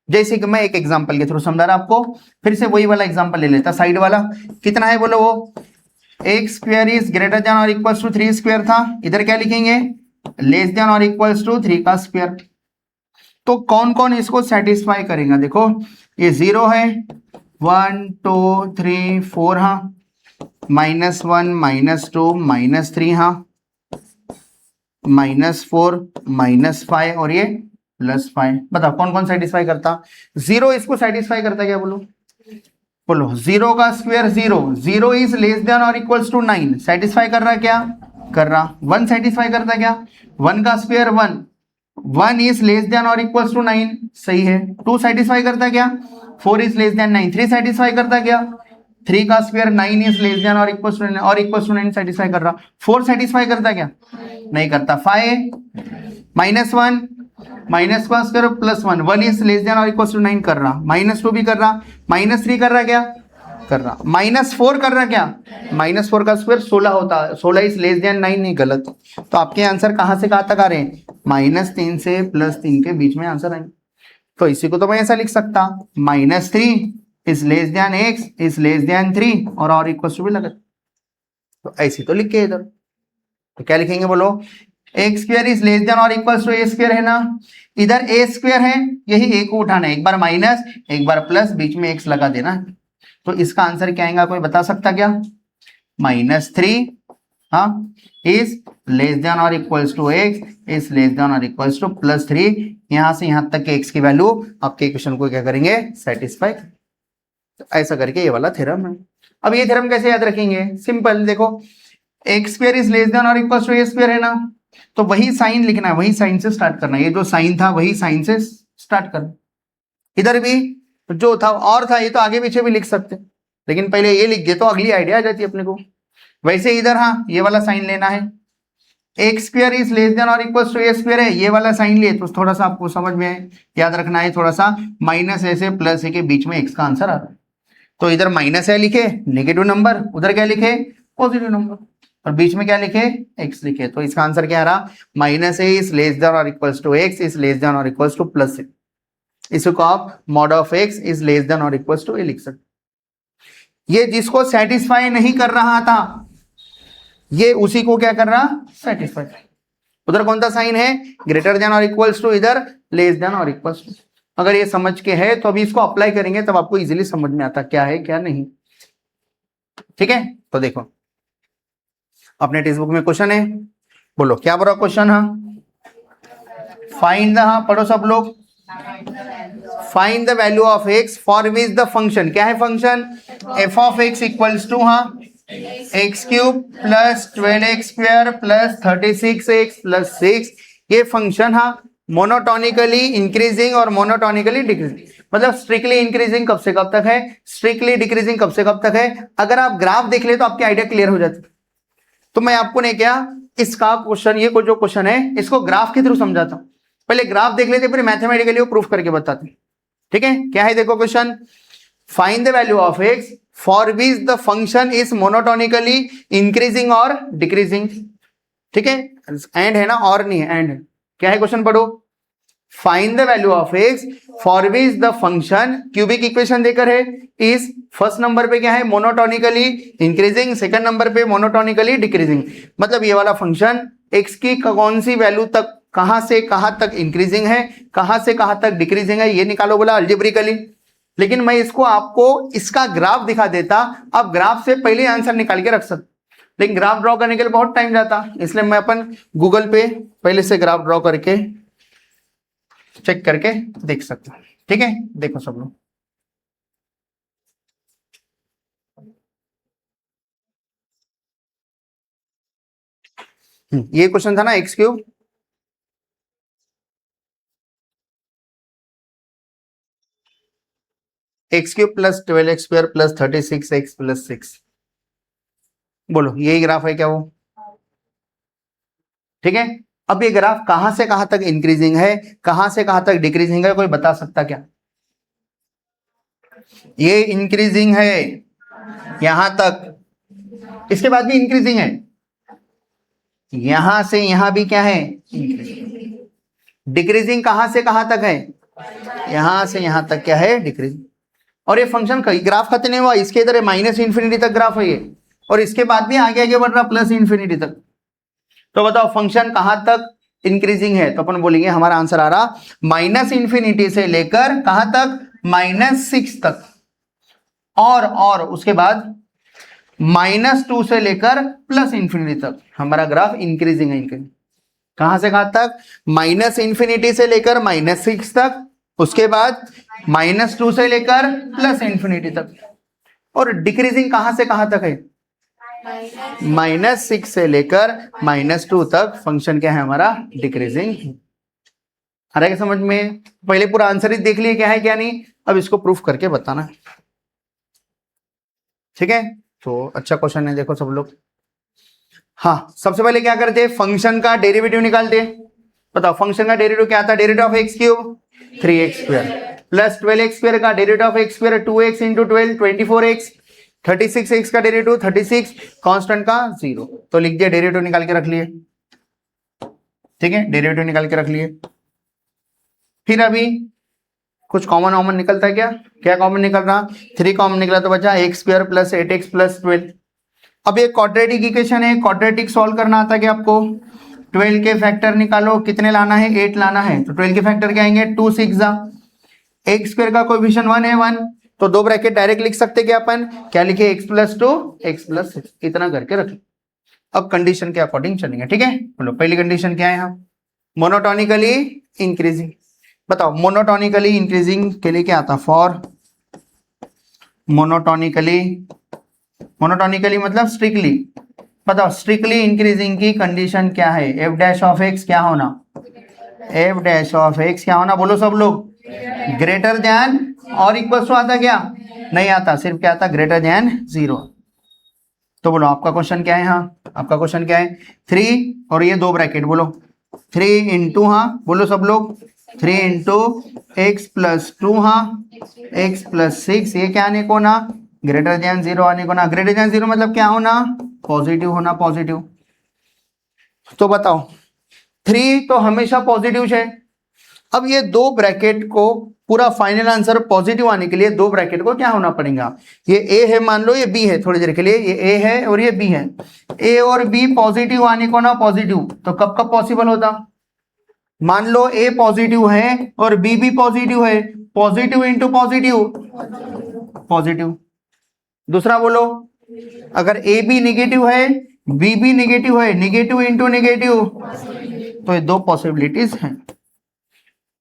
जैसे कि मैं एक एग्जांपल के थ्रू समझा रहा आपको, फिर से वही वाला एग्जांपल ले लेता, साइड वाला कितना है बोलो, वो x square is greater than और इक्वल्स टू 3 स्क्वायर था, इधर क्या लिखेंगे, लेस देन और इक्वल्स टू 3 का स्क्वायर। तो कौन कौन इसको सेटिस्फाई करेगा, देखो ये 0 है, 1 2 3 4, हाँ -1 -2 -3, हाँ -4 -5 और ये +5, बताओ कौन कौन सेटिस्फाई करता, 0 इसको सेटिस्फाई करता क्या, बोलो 0 का स्क्वायर 0 इज लेस देन और इक्वल्स टू 9, सेटिस्फाई कर रहा क्या, कर रहा। 1 सेटिस्फाई करता क्या, 1 का स्क्वायर 1 इज लेस देन और इक्वल्स टू 9, सही है। 2 सेटिस्फाई करता क्या, 4 इज लेस देन 9। 3 सेटिस्फाई करता क्या, 3 का स्क्वायर 9 इज लेस देन और इक्वल्स टू 9 और इक्वल्स टू 9 सेटिस्फाई कर रहा। 4 सेटिस्फाई करता क्या, नहीं करता। 5 -1 माइनस का स्क्वायर +1, 1 इज लेस देन और इक्वल्स टू 9 कर रहा। -2 भी कर रहा, -3 कर रहा क्या, कर रहा। -4 कर रहा क्या, -4 का स्क्वायर 16 होता है, 16 इज लेस देन 9, नहीं गलत। तो आपके आंसर कहां से कहां तक आ रहे हैं, -3 से +3 के बीच में आंसर आएंगे। तो इसी को तो मैं ऐसा लिख सकता, -3 is less then x is less then 3 और इक्वल्स टू भी लगा, तो ऐसी तो लिख के इधर, तो क्या लिखेंगे बोलो, x square is less than और इक्वल्स टू ए स्क्वायर है ना, इधर ए स्क्वायर है, यही ए को उठाना है, एक बार माइनस एक बार प्लस, बीच में एक्स लगा देना। तो इसका आंसर क्या आएगा, कोई बता सकता क्या, -3 हाँ इज लेस देन और equals to x is less than और इक्वल्स टू +3, यहां से यहां तक के एक्स की वैल्यू आपके इक्वेशन को क्या करेंगे, सेटिस्फाई। तो ऐसा करके ये वाला थ्योरम है। अब ये थ्योरम कैसे याद रखेंगे, सिंपल, देखो x square is less than और इक्वल्स टू ए स्क्वायर है ना, तो वही साइन लिखना है, वही साइन से स्टार्ट करना है, ये जो साइन था वही साइन से स्टार्ट करना। इधर भी जो था और था, ये तो आगे पीछे भी लिख सकते, लेकिन पहले ये लिख दे तो अगली आइडिया आ जाती है अपने को। वैसे इधर हाँ ये वाला साइन लेना है, x square is less than और इक्वल्स टू ए स्क्वायर है, ये वाला साइन लिए तो थोड़ा सा आपको समझ में याद रखना है, थोड़ा सा -a से +a के बीच में एक्स का आंसर आ रहा है। तो इधर -a लिखे नेगेटिव नंबर, उधर क्या लिखे पॉजिटिव नंबर, और बीच में क्या लिखे x लिखे। तो इसका आंसर क्या आ रहा, -a इज लेस देन और equals to x is less than और इक्वल्स टू +a। इसको आप mod of x is less than और इक्वल्स टू a लिख सकते। ये जिसको सेटिस्फाई नहीं कर रहा था, ये उसी को क्या कर रहा, सेटिस्फाई। उधर कौन सा साइन है, ग्रेटर देन और इक्वल्स टू, इधर लेस देन और इक्वल्स टू। अगर ये समझ के है तो अभी इसको अप्लाई करेंगे तब आपको इजीली समझ में आता क्या है क्या नहीं। ठीक है, तो देखो अपने टेक्स्ट बुक में क्वेश्चन है, बोलो क्या बोला क्वेश्चन। हाँ, फाइंड द, हाँ पढ़ो सब लोग, find the value of x for which the function, क्या है function, f of x equals to, हाँ x cube plus 12x square plus 36x plus 6, ये फंक्शन हाँ मोनोटोनिकली इंक्रीजिंग और मोनोटोनिकली डिक्रीजिंग, मतलब स्ट्रिक्टली इंक्रीजिंग कब से कब तक है, स्ट्रिक्टली डिक्रीजिंग कब से कब तक है। अगर आप ग्राफ देख ले तो आपकी आइडिया क्लियर हो जाती। तो मैं आपको नहीं क्या इसका क्वेश्चन, ये जो क्वेश्चन है इसको ग्राफ के थ्रू समझाता हूं, पहले ग्राफ देख लेते फिर मैथमेटिकली वो प्रूफ करके बताते। ठीक है, क्या है देखो question, find the value of x for which the function is monotonically increasing और डिक्रीजिंग। ठीक है, एंड है ना, और नहीं है, एंड है। क्या है क्वेश्चन पढ़ो, find the value of x for which the function, cubic equation देकर है, इज फर्स्ट नंबर पे क्या है मोनोटोनिकली इंक्रीजिंग, सेकंड नंबर पे मोनोटोनिकली डिक्रीजिंग। मतलब ये वाला फंक्शन एक्स की कौन सी वैल्यू तक, कहां से कहां तक इंक्रीजिंग है, कहां से कहां तक डिक्रीजिंग है, ये निकालो बोला अल्जेब्रिकली। लेकिन मैं इसको आपको इसका ग्राफ दिखा देता, आप ग्राफ से पहले आंसर निकाल के रख सकते, लेकिन ग्राफ ड्रॉ करने के लिए बहुत टाइम जाता, इसलिए मैं अपन गूगल पे पहले से ग्राफ ड्रॉ करके चेक करके देख सकता हूं। ठीक है, देखो सब लोग, ये क्वेश्चन था ना x cube plus 12x square plus 36x plus 6, बोलो यही ग्राफ है क्या वो। ठीक है, अब ये ग्राफ कहां से कहां तक इंक्रीजिंग है, कहां से कहां तक डिक्रीजिंग है, कोई बता सकता क्या। ये इंक्रीजिंग है यहां तक, इसके बाद भी इंक्रीजिंग है, यहां से यहां भी क्या है डिक्रीजिंग, कहां से कहां तक है, यहां से यहां तक क्या है डिक्रीजिंग। और ये फंक्शन का ग्राफ खत्म नहीं हुआ, इसके इधर माइनस इंफिनिटी तक ग्राफ है ये, और इसके बाद भी आगे आगे बढ़ रहा प्लस इंफिनिटी तक। तो बताओ फंक्शन कहां तक इंक्रीजिंग है, तो अपन बोलेंगे हमारा आंसर आ रहा माइनस इंफिनिटी से लेकर कहां तक, -6 तक, और उसके बाद -2 से लेकर प्लस इंफिनिटी तक हमारा ग्राफ इंक्रीजिंग है। इंक्रीजिंग कहां से कहां तक, माइनस इंफिनिटी से लेकर -6 तक, उसके बाद -2 से लेकर प्लस इंफिनिटी तक, और डिक्रीजिंग कहां से कहां तक है, -6 से लेकर -2 तक फंक्शन क्या है हमारा डिक्रीजिंग। आ रहा है समझ में, पहले पूरा आंसर ही देख लिए क्या है क्या नहीं, अब इसको प्रूफ करके बताना। ठीक है, तो अच्छा क्वेश्चन है, देखो सब लोग। हाँ, सबसे पहले क्या करते हैं, फंक्शन का डेरिवेटिव निकालते हैं। बताओ फंक्शन का डेरिवेटिव क्या आता है, derivative of x cube 3x square plus 12x square का derivative of x square 2x into 12 24x, 36x का डेरिवेटिव 36, कांस्टेंट का 0, तो लिख दिया, डेरिवेटिव निकाल के रख लिए। ठीक है, डेरिवेटिव निकाल के रख लिए। फिर अभी कुछ कॉमन निकलता है क्या, क्या कॉमन निकल रहा, 3 कॉमन निकला तो बचा x square plus 8x plus 12। अब ये क्वाड्रेटिक इक्वेशन है, क्वाड्रेटिक सॉल्व करना आता है क्या आपको, 12 के फैक्टर निकालो, कितने लाना है, 8 लाना है, तो 12 के फैक्टर क्या आएंगे, 2 6 एक्स स्क्वायर का कोएफिशिएंट 1 है 1, तो 2 ब्रैकेट डायरेक्ट लिख सकते क्या अपन, क्या लिखे x प्लस 2 x प्लस 6, इतना करके रखें। अब कंडीशन के अकॉर्डिंग चलेंगे। ठीक है, बोलो पहली कंडीशन क्या है, यहाँ मोनोटोनिकली इंक्रीजिंग। बताओ मोनोटोनिकली इंक्रीजिंग के लिए क्या आता, फॉर मोनोटोनिकली मतलब स्ट्रिक्टली। बताओ स्ट्रिक्टली इंक्रीजिंग की कंडीशन क्या है, एफ डैश ऑफ एक्स क्या होना, एफ डैश ऑफ एक्स क्या होना, बोलो सब लोग, ग्रेटर देन और इक्वल टू आता क्या, नहीं आता, सिर्फ क्या आता, ग्रेटर देन 0। तो बोलो आपका क्वेश्चन क्या है, हाँ आपका क्वेश्चन क्या है, 3 और ये 2 ब्रैकेट, बोलो 3 इंटू, हाँ बोलो सब लोग, 3 इंटू एक्स प्लस 2, हाँ एक्स प्लस 6, ये क्या आने को ना, ग्रेटर देन 0 आने को ना। ग्रेटर देन 0 मतलब क्या होना, पॉजिटिव होना, पॉजिटिव। तो बताओ 3 तो हमेशा पॉजिटिव है। अब ये 2 ब्रैकेट को पूरा फाइनल आंसर पॉजिटिव आने के लिए 2 ब्रैकेट को क्या होना पड़ेगा, ये ए है मान लो, ये बी है, थोड़ी देर के लिए ये ए है और ये बी है, ए और बी पॉजिटिव आने को ना पॉजिटिव, तो कब कब पॉसिबल होता, मान लो ए पॉजिटिव है और बी भी पॉजिटिव है, पॉजिटिव इंटू पॉजिटिव पॉजिटिव। दूसरा बोलो, अगर ए भी निगेटिव है बी भी निगेटिव है, निगेटिव इंटू निगेटिव, तो ये दो पॉसिबिलिटीज हैं।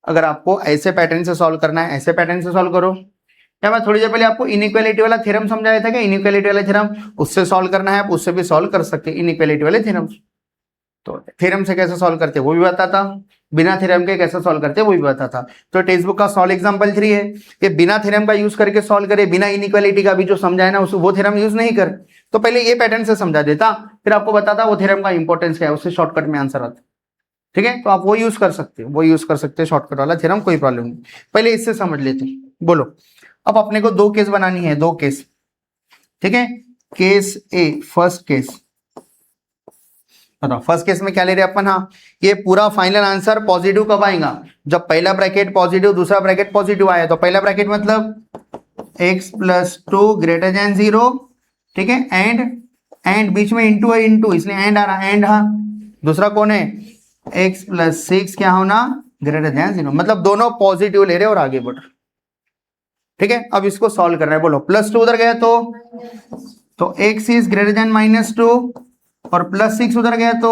अगर आपको ऐसे पैटर्न से सॉल्व करना है, ऐसे पैटर्न से सॉल्व करो। क्या मैं थोड़ी देर पहले आपको इनइक्वालिटी वाला थ्योरम समझाया था क्या? इनइक्वालिटी वाला थ्योरम, उससे सॉल्व करना है, आप उससे भी सॉल्व कर सकते हैं इनइक्वालिटी वाले थ्योरम। तो थ्योरम से कैसे सॉल्व करते हैं वो भी बताता, बिना थ्योरम के कैसे सॉल्व करते हैं वो भी बताता। तो टेक्स्ट बुक का सॉल्व एग्जांपल 3 है कि बिना थ्योरम का यूज करके सॉल्व करे, बिना इनइक्वालिटी का भी जो समझाया ना वो थ्योरम यूज नहीं कर। तो पहले ये पैटर्न से समझा देता, फिर आपको बताता वो थ्योरम का इंपॉर्टेंस क्या है, उससे शॉर्टकट में आंसर आता। ठीक है, तो आप वो यूज कर सकते हो, वो यूज कर सकते हैं शॉर्टकट वाला थ्योरम, कोई प्रॉब्लम नहीं। पहले इससे समझ लेते हैं। बोलो, अब अपने को दो केस बनानी है, दो केस। ठीक है, केस ए, फर्स्ट केस बताओ। फर्स्ट केस में क्या ले रहे हैं अपन? हाँ, ये पूरा फाइनल आंसर पॉजिटिव कब आएगा? जब पहला ब्रैकेट पॉजिटिव दूसरा ब्रैकेट पॉजिटिव आया। तो पहला ब्रैकेट मतलब x प्लस 2 ग्रेटर देन 0, ठीक है, एंड बीच में इंटू है, इंटू इसलिए एंड आ रहा, एंड। हाँ, दूसरा कौन है? x प्लस 6 क्या होना? ग्रेटर देन 0, मतलब दोनों पॉजिटिव ले रहे और आगे बढ़। ठीक है, अब इसको सॉल्व करना है। बोलो, प्लस 2 उधर गया तो x इज ग्रेटर देन -2 और प्लस 6 उधर गया तो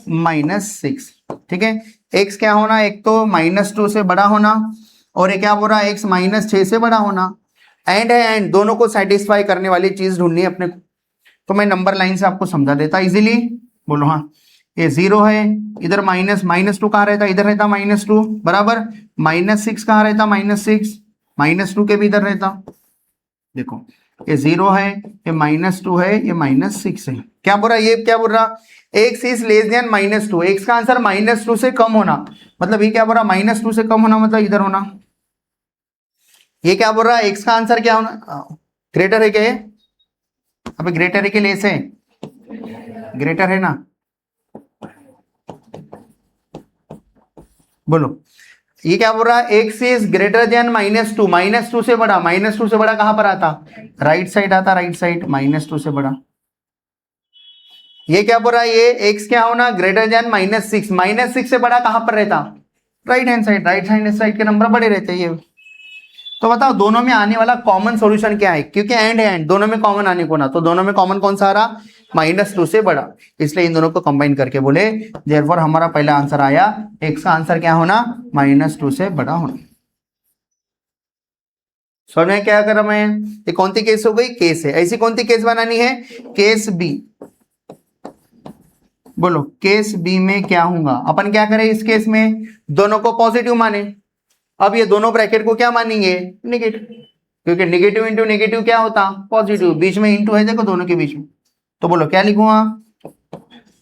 -6। ठीक है, x क्या होना? एक तो -2 से बड़ा होना और ये क्या बोल रहा है? x -6 से बड़ा होना। एंड है, एंड दोनों को सेटिस्फाई करने वाली चीज ढूंढनी है अपने को। तो मैं नंबर लाइन से आपको समझा देता इजीली। बोलो, हाँ, ये 0 है, इधर -2 कहाँ रहता? इधर रहता -2 बराबर। -6 कहाँ रहता? -6, -2 के भी इधर रहता। देखो, ये 0 है, ये -2 है, ये -6 है। क्या बोल रहा है? ये क्या बोल रहा? x is less then -2, x का आंसर -2 से कम होना, मतलब ये क्या बोल रहा? -2 से कम होना मतलब इधर होना। ये क्या बोल रहा है? x का आंसर क्या होना? ग्रेटर है क्या? अबे ग्रेटर है कि लेस है? ग्रेटर है ना। बोलो, ये क्या बोल रहा है? x इज ग्रेटर देन -2, -2 से बड़ा, -2 से बड़ा कहां पर आता? राइट साइड आता, राइट साइड, -2 से बड़ा। ये क्या बोल रहा है? ये x क्या होना? ग्रेटर देन -6, -6 से बड़ा कहां पर रहता? Right hand side, right hand side के नंबर बड़े रहते हैं ये। तो बताओ दोनों में आने वाला कॉमन सॉल्यूशन क्या है? क्योंकि एंड है, एंड दोनों में कॉमन आने को ना, तो दोनों में कॉमन कौन सा आ रहा? -2 से बड़ा, इसलिए इन दोनों को कंबाइन करके बोले देयरफॉर हमारा पहला आंसर आया x का आंसर क्या होना? -2 से बड़ा होना। समझ में क्या कर रहा मैं? ये कौन सी केस हो गई? केस है। ऐसी कौन सी केस बनानी है? Case b. बोलो, केस बी में क्या होगा? अपन क्या करें इस केस में? दोनों को पॉजिटिव माने। अब ये दोनों ब्रैकेट को क्या मानेंगे? नेगेटिव, क्योंकि नेगेटिव इंटू नेगेटिव क्या होता? पॉजिटिव। बीच में इंटू है, देखो दोनों के बीच में। तो बोलो क्या लिखूंगा?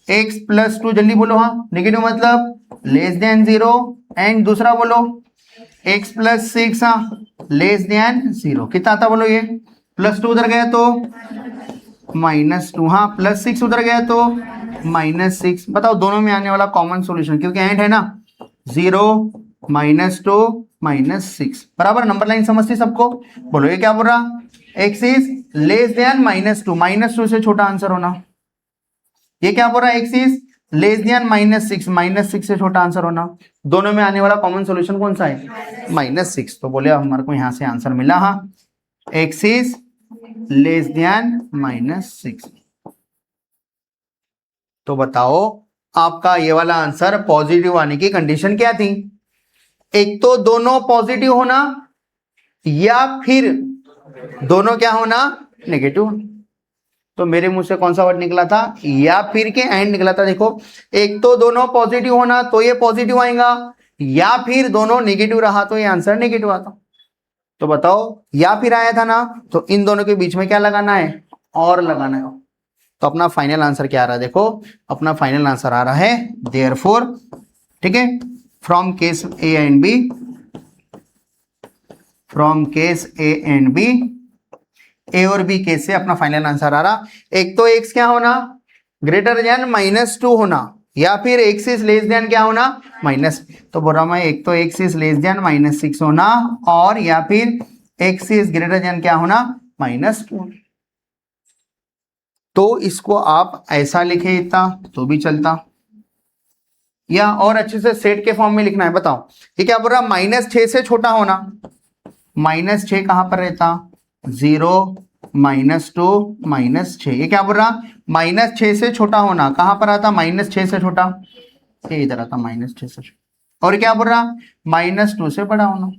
x प्लस 2, जल्दी बोलो। हाँ, नेगेटिव मतलब लेस देन 0, एंड दूसरा बोलो x प्लस 6 लेस देन 0। कितना आता बोलो? ये +2 उधर गया तो -2, हाँ, +6 उधर गया तो -6। बताओ दोनों में आने वाला कॉमन सॉल्यूशन, क्योंकि एंड है ना, 0 -2 -6 बराबर। नंबर लाइन समझती सबको? बोलो, ये क्या बोल रहा? x इज लेस देन -2, -2 से छोटा आंसर होना। ये क्या बोल रहा है? x इज लेस देन -6, -6 से छोटा आंसर होना। दोनों में आने वाला कॉमन सॉल्यूशन कौन सा है? -6। तो बोले हमारे को यहां से आंसर मिला। हाँ, x इज लेस देन -6। तो बताओ आपका ये वाला आंसर पॉजिटिव आने की कंडीशन क्या थी? एक तो दोनों पॉजिटिव होना, या फिर दोनों क्या होना? नेगेटिव। तो मेरे मुंह से कौन सा वर्ड निकला था? या फिर के एंड निकला था। देखो, एक तो दोनों पॉजिटिव होना तो ये पॉजिटिव आएगा, या फिर दोनों नेगेटिव रहा तो ये आंसर नेगेटिव आता। तो बताओ, या फिर आया था ना, तो इन दोनों के बीच में क्या लगाना है? और लगाना है। तो अपना फाइनल आंसर क्या आ रहा है? देखो, अपना फाइनल आंसर आ रहा है देयरफॉर, ठीक है, from case a and b, from case a and b, a और बी केस से अपना फाइनल आंसर आ रहा। एक तो x क्या होना? ग्रेटर देन -2 होना, या फिर x इज लेस देन क्या होना? माइनस। तो बोल रहा मैं, एक तो x इज लेस देन -6 होना, और या फिर x इज ग्रेटर देन क्या होना? -2। तो इसको आप ऐसा लिखे इतना तो भी चलता, या और अच्छे से सेट के फॉर्म में लिखना है? बताओ ये क्या बोल रहा, -6 से छोटा होना। -6 कहां पर रहता, 0 -2 -6, ये क्या बोल रहा, -6 से छोटा होना कहां पर आता, -6 से छोटा, ये इधर आता -6 से छोटा। और क्या बोल रहा, -2 से बड़ा होना,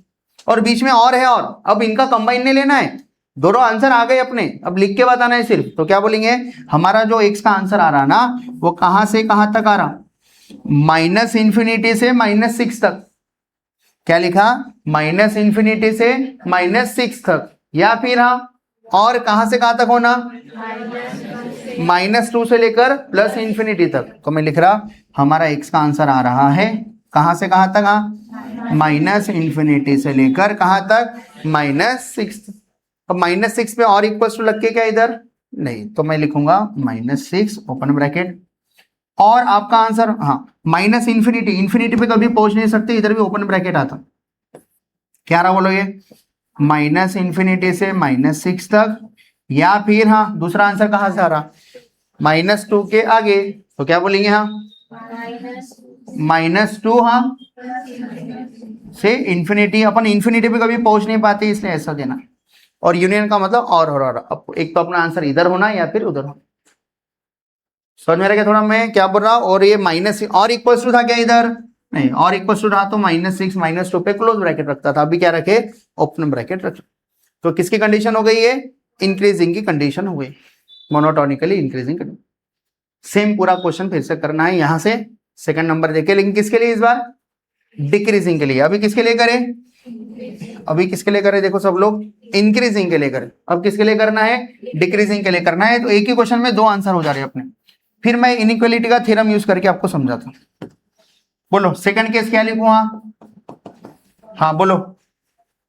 और बीच में और है, और अब इनका कंबाइन नहीं लेना है, दोनों आंसर आ गए अपने, अब लिख के बताना है सिर्फ। तो क्या बोलेंगे, हमारा जो x का आंसर आ रहा ना, वो कहां से कहां तक आ रहा, -∞ से -6 तक। क्या लिखा, -∞ से -6 तक, या फिर हाँ, और कहां से कहां तक होना, -2 से लेकर +∞ तक। तो मैं लिख रहा, हमारा x का आंसर आ रहा है कहां से कहां तक, -∞ से लेकर कहां तक, -6। अब -6 पे और इक्वल्स टू लग के क्या इधर नहीं, तो मैं लिखूंगा -6 ओपन ब्रैकेट, और आपका आंसर हाँ -∞ पे कभी पहुंच नहीं सकते, इधर भी ओपन ब्रैकेट आता। क्या रहा बोलोगे, -∞ से -6 तक, या फिर हाँ दूसरा आंसर कहां से आ रहा, -2 के आगे, तो क्या बोलेंगे, हाँ -2 हाँ से इन्फिनिटी, अपन इन्फिनिटी पे कभी पहुंच नहीं पाते, इसलिए ऐसा देना। और यूनियन का मतलब और हो रहा, अब एक तो अपना आंसर इधर होना या फिर उधर होना। समझ में आ गया थोड़ा मैं क्या बोल रहा हूं। और ये माइनस और इक्वल टू था क्या इधर, नहीं, और इक्वल टू रहा तो -6 -2 पे क्लोज ब्रैकेट रखता था, अभी क्या रखे, ओपन ब्रैकेट रखे। तो किसकी कंडीशन हो गई है, इंक्रीजिंग की कंडीशन हो गई, मोनोटोनिकली इंक्रीजिंग। सेम पूरा क्वेश्चन फिर से करना है यहां से, सेकंड नंबर देखे, लेकिन किसके लिए इस बार, डिक्रीजिंग के लिए। अभी किसके लिए करें, अभी किसके लिए करें, देखो सब लोग इंक्रीजिंग के लिए करें, अब किसके लिए करना है, डिक्रीजिंग के लिए करना है। तो एक ही क्वेश्चन में दो आंसर हो जा रहे हैं अपने। फिर मैं इनइक्वालिटी का थ्योरम यूज करके आपको समझाता हूं। बोलो सेकंड केस क्या लिखूं, हाँ बोलो,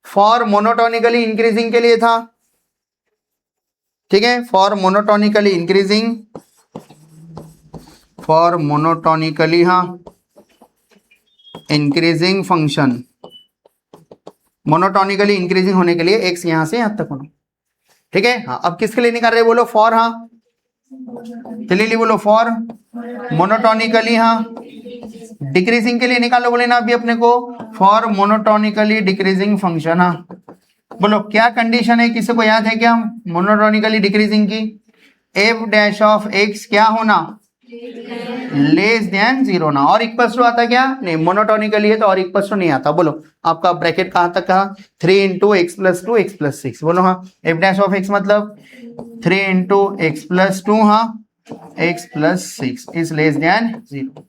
फॉर मोनोटोनिकली इंक्रीजिंग के लिए था, ठीक है, for monotonically increasing, for monotonically हाँ इंक्रीजिंग फंक्शन, मोनोटोनिकली इंक्रीजिंग होने के लिए एक्स यहां से यहां तक होना, ठीक है। हाँ अब किसके लिए निकाल रहे, बोलो फॉर, हाँ चलिए बोलो फॉर मोनोटोनिकली हाँ डिक्रीजिंग के लिए निकालो, बोले ना अभी अपने को, फॉर मोनोटोनिकली डिक्रीजिंग फंक्शन। हाँ बोलो क्या कंडीशन है, किसी को याद है क्या मोनोटोनिकली डिक्रीजिंग की, एफ डैश ऑफ एक्स क्या होना, लेस देन 0 ना, और इक्वल्स टू आता क्या नहीं, मोनोटोनिकली है तो और इक्वल्स टू नहीं आता। बोलो आपका ब्रैकेट कहां तक कहा, 3 × x + 2 x + 6। बोलो हाँ, एफ डैश ऑफ एक्स मतलब 3 × x + 2 हाँ x + 6 इज लेस देन 0।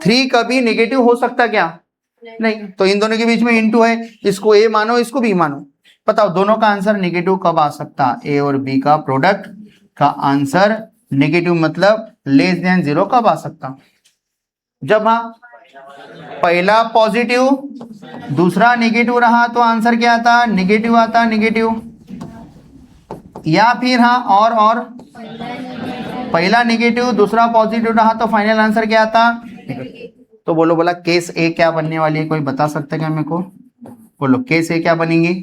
3 कभी नेगेटिव हो सकता क्या, नहीं, तो इन दोनों के बीच में इंटू है, इसको ए मानो इसको बी मानो। बताओ दोनों का आंसर नेगेटिव कब आ सकता, ए और बी का प्रोडक्ट का आंसर नेगेटिव मतलब लेस देन 0 कब आ सकता, जब हाँ पहला पॉजिटिव दूसरा नेगेटिव रहा तो आंसर क्या आता, नेगेटिव आता, नेगेटिव, या फिर हाँ और पहला नेगेटिव दूसरा पॉजिटिव रहा तो फाइनल आंसर क्या आता। तो बोलो बोला केस ए क्या बनने वाली है, कोई बता सकता है क्या मेरे को, बोलो केस ए क्या बनेंगी,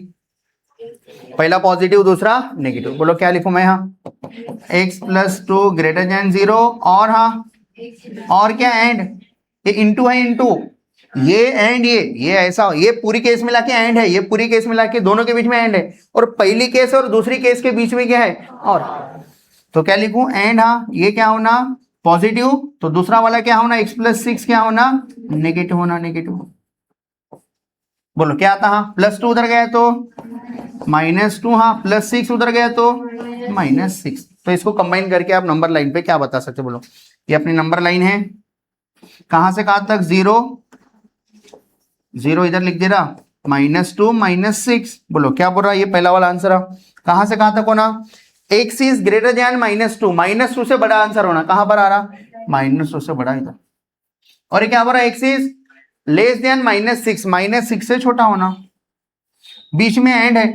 पहला पॉजिटिव दूसरा नेगेटिव। बोलो क्या लिखूं मैं, हाँ x + 2 > 0, और हाँ और क्या एंड, ये इंटू है, इंटू ये एंड ये ऐसा, ये पूरी केस मिला के एंड है, ये पूरी केस मिला के दोनों के बीच में एंड है, और पहली केस और दूसरी केस के बीच में क्या है और, तो क्या लिखूं एंड, हाँ ये क्या होना पॉजिटिव, तो दूसरा वाला क्या होना x + 6 क्या होना नेगेटिव होना, नेगेटिव। बोलो क्या आता, हाँ +2 उधर गया तो -2, हाँ +6 उधर गया तो -6। तो इसको कंबाइन करके आप नंबर लाइन पे क्या बता सकते, बोलो ये अपनी नंबर लाइन है, कहां से कहां तक 0 0 इधर लिख दे रहा, -2 -6। बोलो क्या बोल रहा है, ये पहला वाला आंसर है, कहां से कहां तक होना, x इज ग्रेटर देन -2, -2 से बड़ा आंसर होना, कहां पर आ रहा -2 से बड़ा इधर, और ये क्या बोल रहा है x इज लेस देन -6, -6 से छोटा होना, बीच में एंड है,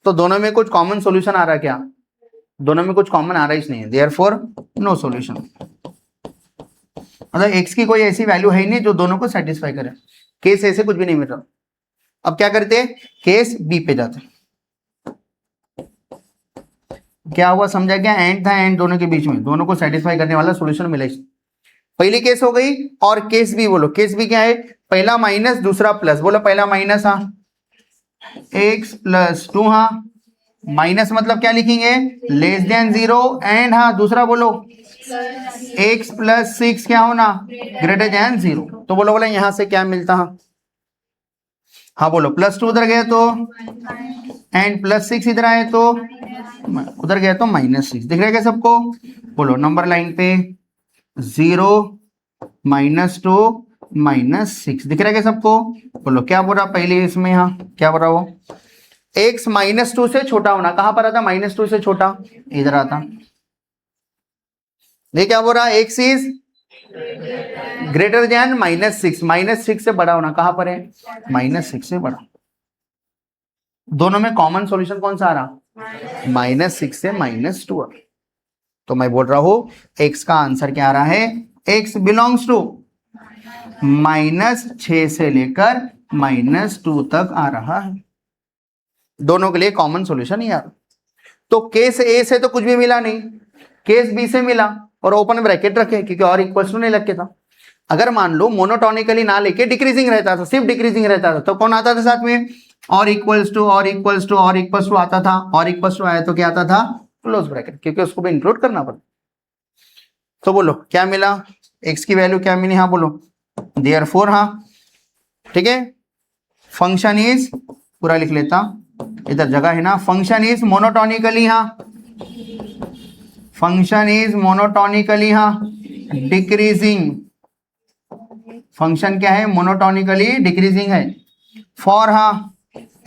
तो दोनों में कुछ कॉमन सॉल्यूशन आ रहा है क्या, दोनों में कुछ कॉमन आ रहा ही नहीं है, देयरफॉर नो सॉल्यूशन। मतलब x की कोई ऐसी वैल्यू है ही नहीं जो दोनों को सेटिस्फाई करे, केस ऐसे कुछ भी नहीं मिल रहा। अब क्या करते, केस बी पे जाते, क्या हुआ समझा क्या, एंड था, एंड दोनों के बीच में दोनों को सेटिस्फाई करने वाला सॉल्यूशन मिला, पहली केस हो गई। और केस बी बोलो, केस बी क्या है, पहला माइनस दूसरा प्लस, बोलो पहला माइनस, हाँ x प्लस 2, हाँ माइनस मतलब क्या लिखेंगे, लेस देन 0, एंड हाँ दूसरा बोलो x प्लस 6 क्या होना, ग्रेटर देन 0। तो बोलो बोलो यहां से क्या मिलता, हाँ बोलो +2 उधर गया तो एंड +6 इधर आए तो उधर गया तो -6, दिख रहा है क्या सबको। बोलो नंबर लाइन पे 0 -2 -6 दिख रहा है क्या सबको। बोलो क्या बोल रहा पहले इसमें, हाँ क्या बोल रहा वो, x -2 से छोटा होना, कहां पर आता -2 से छोटा, इधर आता। ये क्या बोल रहा, x इज ग्रेटर देन -6, -6 से बड़ा होना, कहां पर है -6 से बड़ा। दोनों में कॉमन सॉल्यूशन कौन सा आ रहा, -6 से -2। तो मैं बोल रहा हूं x का आंसर क्या आ रहा है, x बिलोंग्स टू -6 से लेकर -2 तक आ रहा है। दोनों के लिए कॉमन सॉल्यूशन यार। तो केस ए से तो कुछ भी मिला नहीं, केस बी से मिला और ओपन ब्रैकेट रखे क्योंकि और इक्वल्स टू नहीं लग के था। अगर मान लो मोनोटोनिकली ना लेके डिक्रीजिंग रहता था, सिर्फ डिक्रीजिंग रहता था, तो कौन आता था साथ में, और इक्वल्स टू और इक्वल्स टू और इक्वल्स टू आता था, और इक्वल्स टू आया तो क्या आता था, क्लोज ब्रैकेट, क्योंकि उसको भी इंक्लूड करना पड़ता। तो बोलो क्या मिला, x की वैल्यू क्या मिली, हाँ बोलो देयरफॉर, हाँ ठीक है, फंक्शन इज, पूरा लिख लेता इधर जगह है ना, फंक्शन इज मोनोटोनिकली, हाँ फंक्शन इज मोनोटोनिकली, हाँ डिक्रीजिंग, फंक्शन क्या है, मोनोटोनिकली डिक्रीजिंग है। फॉर, हाँ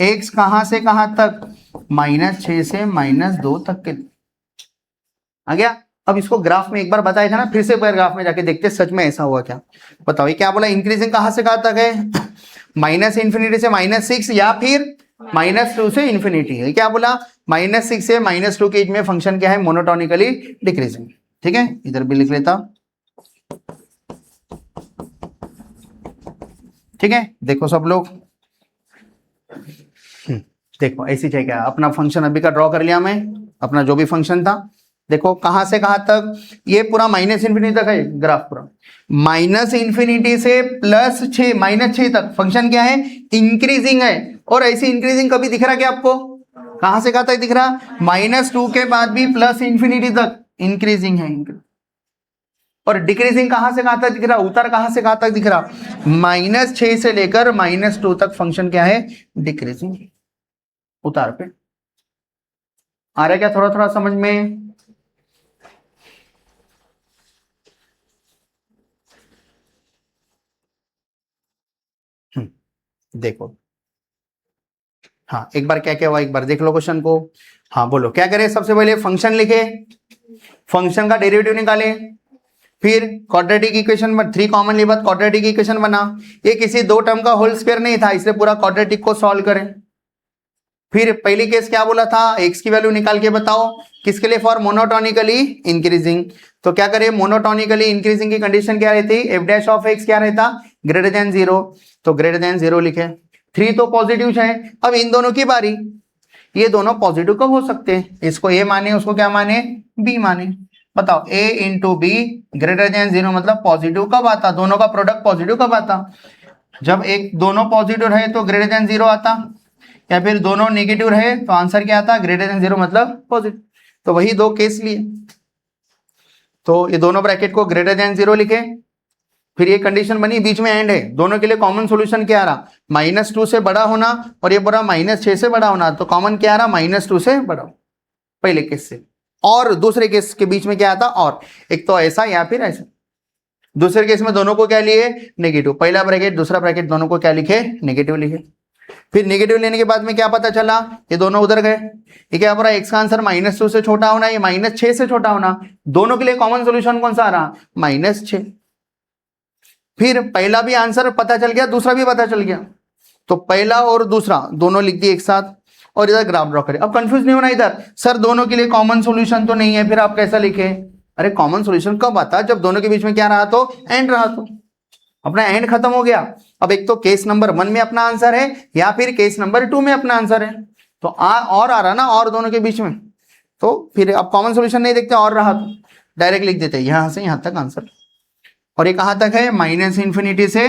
x कहां से कहां तक, -6 से -2 तक के आ गया। अब इसको ग्राफ में एक बार बताया था ना, फिर से एक बार ग्राफ में जाके देखते सच में ऐसा हुआ क्या। बताओ ये क्या बोला, इंक्रीजिंग कहां से कहां तक है, -∞ से -6 या फिर -2 से इन्फिनिटी है। क्या बोला, -6 से -2 के बीच में फंक्शन क्या है, मोनोटोनिकली डिक्रीजिंग। ठीक है, इधर भी लिख लेता। ठीक है, देखो सब लोग, देखो ऐसी चाहिए क्या, अपना फंक्शन अभी का ड्रॉ कर लिया मैं, अपना जो भी फंक्शन था। देखो कहां से कहां तक, ये पूरा -∞ तक है ग्राफ, पूरा -∞ से +6 -6 तक फंक्शन क्या है, इंक्रीजिंग है। और ऐसी इंक्रीजिंग कभी दिख रहा क्या आपको, कहां से कहां तक दिख रहा, -2 के बाद भी +∞ तक इंक्रीजिंग है। और डिक्रीजिंग कहां से कहां तक दिख रहा, उतार कहां से कहां तक दिख रहा, -6 से लेकर -2 तक फंक्शन क्या है, डिक्रीजिंग, उतार पे। आ रहा है क्या थोड़ा थोड़ा समझ में। देखो हाँ एक बार क्या क्या हुआ, एक बार देख लो क्वेश्चन को। हाँ बोलो क्या करें, सबसे पहले फंक्शन लिखे, फंक्शन का डेरिवेटिव निकाले, फिर क्वाड्रेटिक इक्वेशन में 3 कॉमन ली बात, क्वाड्रेटिक इक्वेशन बना। ये किसी 2 टर्म का होल स्क्वायर नहीं था, इसलिए पूरा क्वाड्रेटिक को सॉल्व करें। फिर पहली केस क्या बोला था, x की वैल्यू निकाल के बताओ, किसके लिए, फॉर मोनोटोनिकली इंक्रीजिंग। तो क्या करें, मोनोटोनिकली इंक्रीजिंग की कंडीशन क्या रहती, f' क्या रहता, ग्रेटर देन 0, तो ग्रेटर देन 0 लिखे। 3 तो पॉजिटिव है, अब इन दोनों की बारी, ये दोनों पॉजिटिव कब हो सकते हैं, इसको a माने, उसको क्या माने, b माने। बताओ a into be greater than 0 मतलब पॉजिटिव कब आता, दोनों का प्रोडक्ट पॉजिटिव कब आता, जब एक दोनों पॉजिटिव रहे तो ग्रेटर देन 0 आता, या फिर दोनों नेगेटिव रहे तो आंसर क्या आता, ग्रेटर देन 0 मतलब पॉजिटिव। तो वही 2 केस लिए, तो ये दोनों ब्रैकेट को ग्रेटर देन 0 लिखे। फिर ये कंडीशन बनी, बीच में एंड है, दोनों के लिए कॉमन सॉल्यूशन क्या आ रहा, -2 से बड़ा होना, और ये पूरा -6 से बड़ा होना, तो कॉमन क्या आ रहा, -2 से बड़ा, पहले केस से। और दूसरे केस के बीच में क्या आता, और एक तो ऐसा या फिर ऐसा। दूसरे केस में दोनों को क्या लिए, नेगेटिव, पहला ब्रैकेट दूसरा ब्रैकेट दोनों को क्या लिखे, नेगेटिव लिखे। फिर नेगेटिव लेने के बाद में क्या पता चला, ये दोनों उधर गए। ये क्या बोला, x का आंसर -2 से छोटा होना, ये -6 से छोटा होना, दोनों के लिए कॉमन सॉल्यूशन कौन सा आ रहा, -6। फिर पहला भी आंसर पता चल गया, दूसरा भी पता चल गया, तो पहला और दूसरा दोनों लिख दिए एक साथ, और इधर ग्राफ ड्रॉ करें। अब कंफ्यूज नहीं होना इधर, सर दोनों के लिए कॉमन सॉल्यूशन तो नहीं है, फिर आप कैसा लिखे, अरे कॉमन सॉल्यूशन कब आता, जब दोनों के बीच में क्या रहा, तो एंड रहा, तो अपना एंड खत्म हो गया। अब एक तो केस नंबर 1 में अपना आंसर है, या फिर केस नंबर 2 में अपना आंसर है, तो और आ रहा ना, और दोनों के बीच में, तो फिर अब कॉमन सॉल्यूशन नहीं देखते, और रहा तो डायरेक्ट लिख देते यहां से यहां तक आंसर। और ये कहां तक है, माइनस इन्फिनिटी से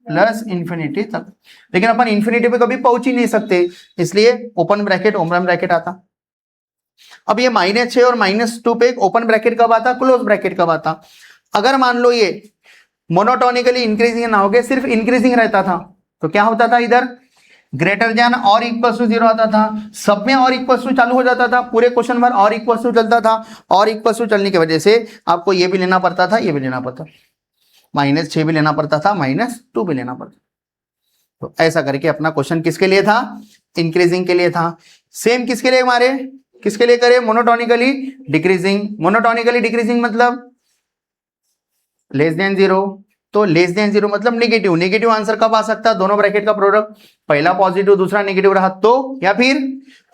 प्लस इन्फिनिटी तक। लेकिन अपन इन्फिनिटी पे कभी पहुंच ही नहीं सकते, इसलिए ओपन ब्रैकेट ओपन ब्रैकेट आता। अब ये -6 और -2 पे ओपन ब्रैकेट कब आता, क्लोज ब्रैकेट कब आता। अगर मान लो ये मोनोटोनिकली इंक्रीजिंग ना हो गए, सिर्फ इंक्रीजिंग रहता था, तो क्या होता था, इधर ग्रेटर देन और इक्वल टू 0 आता था, सब में और इक्वल टू चालू हो जाता था, पूरे क्वेश्चन भर और इक्वल टू चलता था। और इक्वल टू चलने की वजह से आपको ये भी लेना पड़ता था, ये भी लेना पड़ता, -6 भी लेना पड़ता था, -2 भी लेना पड़ता। तो ऐसा करके अपना क्वेश्चन किसके लिए था, इंक्रीजिंग के लिए था। सेम किसके लिए हमारे, किसके लिए करे, मोनोटोनिकली डिक्रीजिंग। मोनोटोनिकली डिक्रीजिंग मतलब लेस देन 0, तो लेस देन 0 मतलब नेगेटिव। नेगेटिव आंसर कब आ सकता है, दोनों ब्रैकेट का प्रोडक्ट, पहला पॉजिटिव दूसरा नेगेटिव रहा तो, या फिर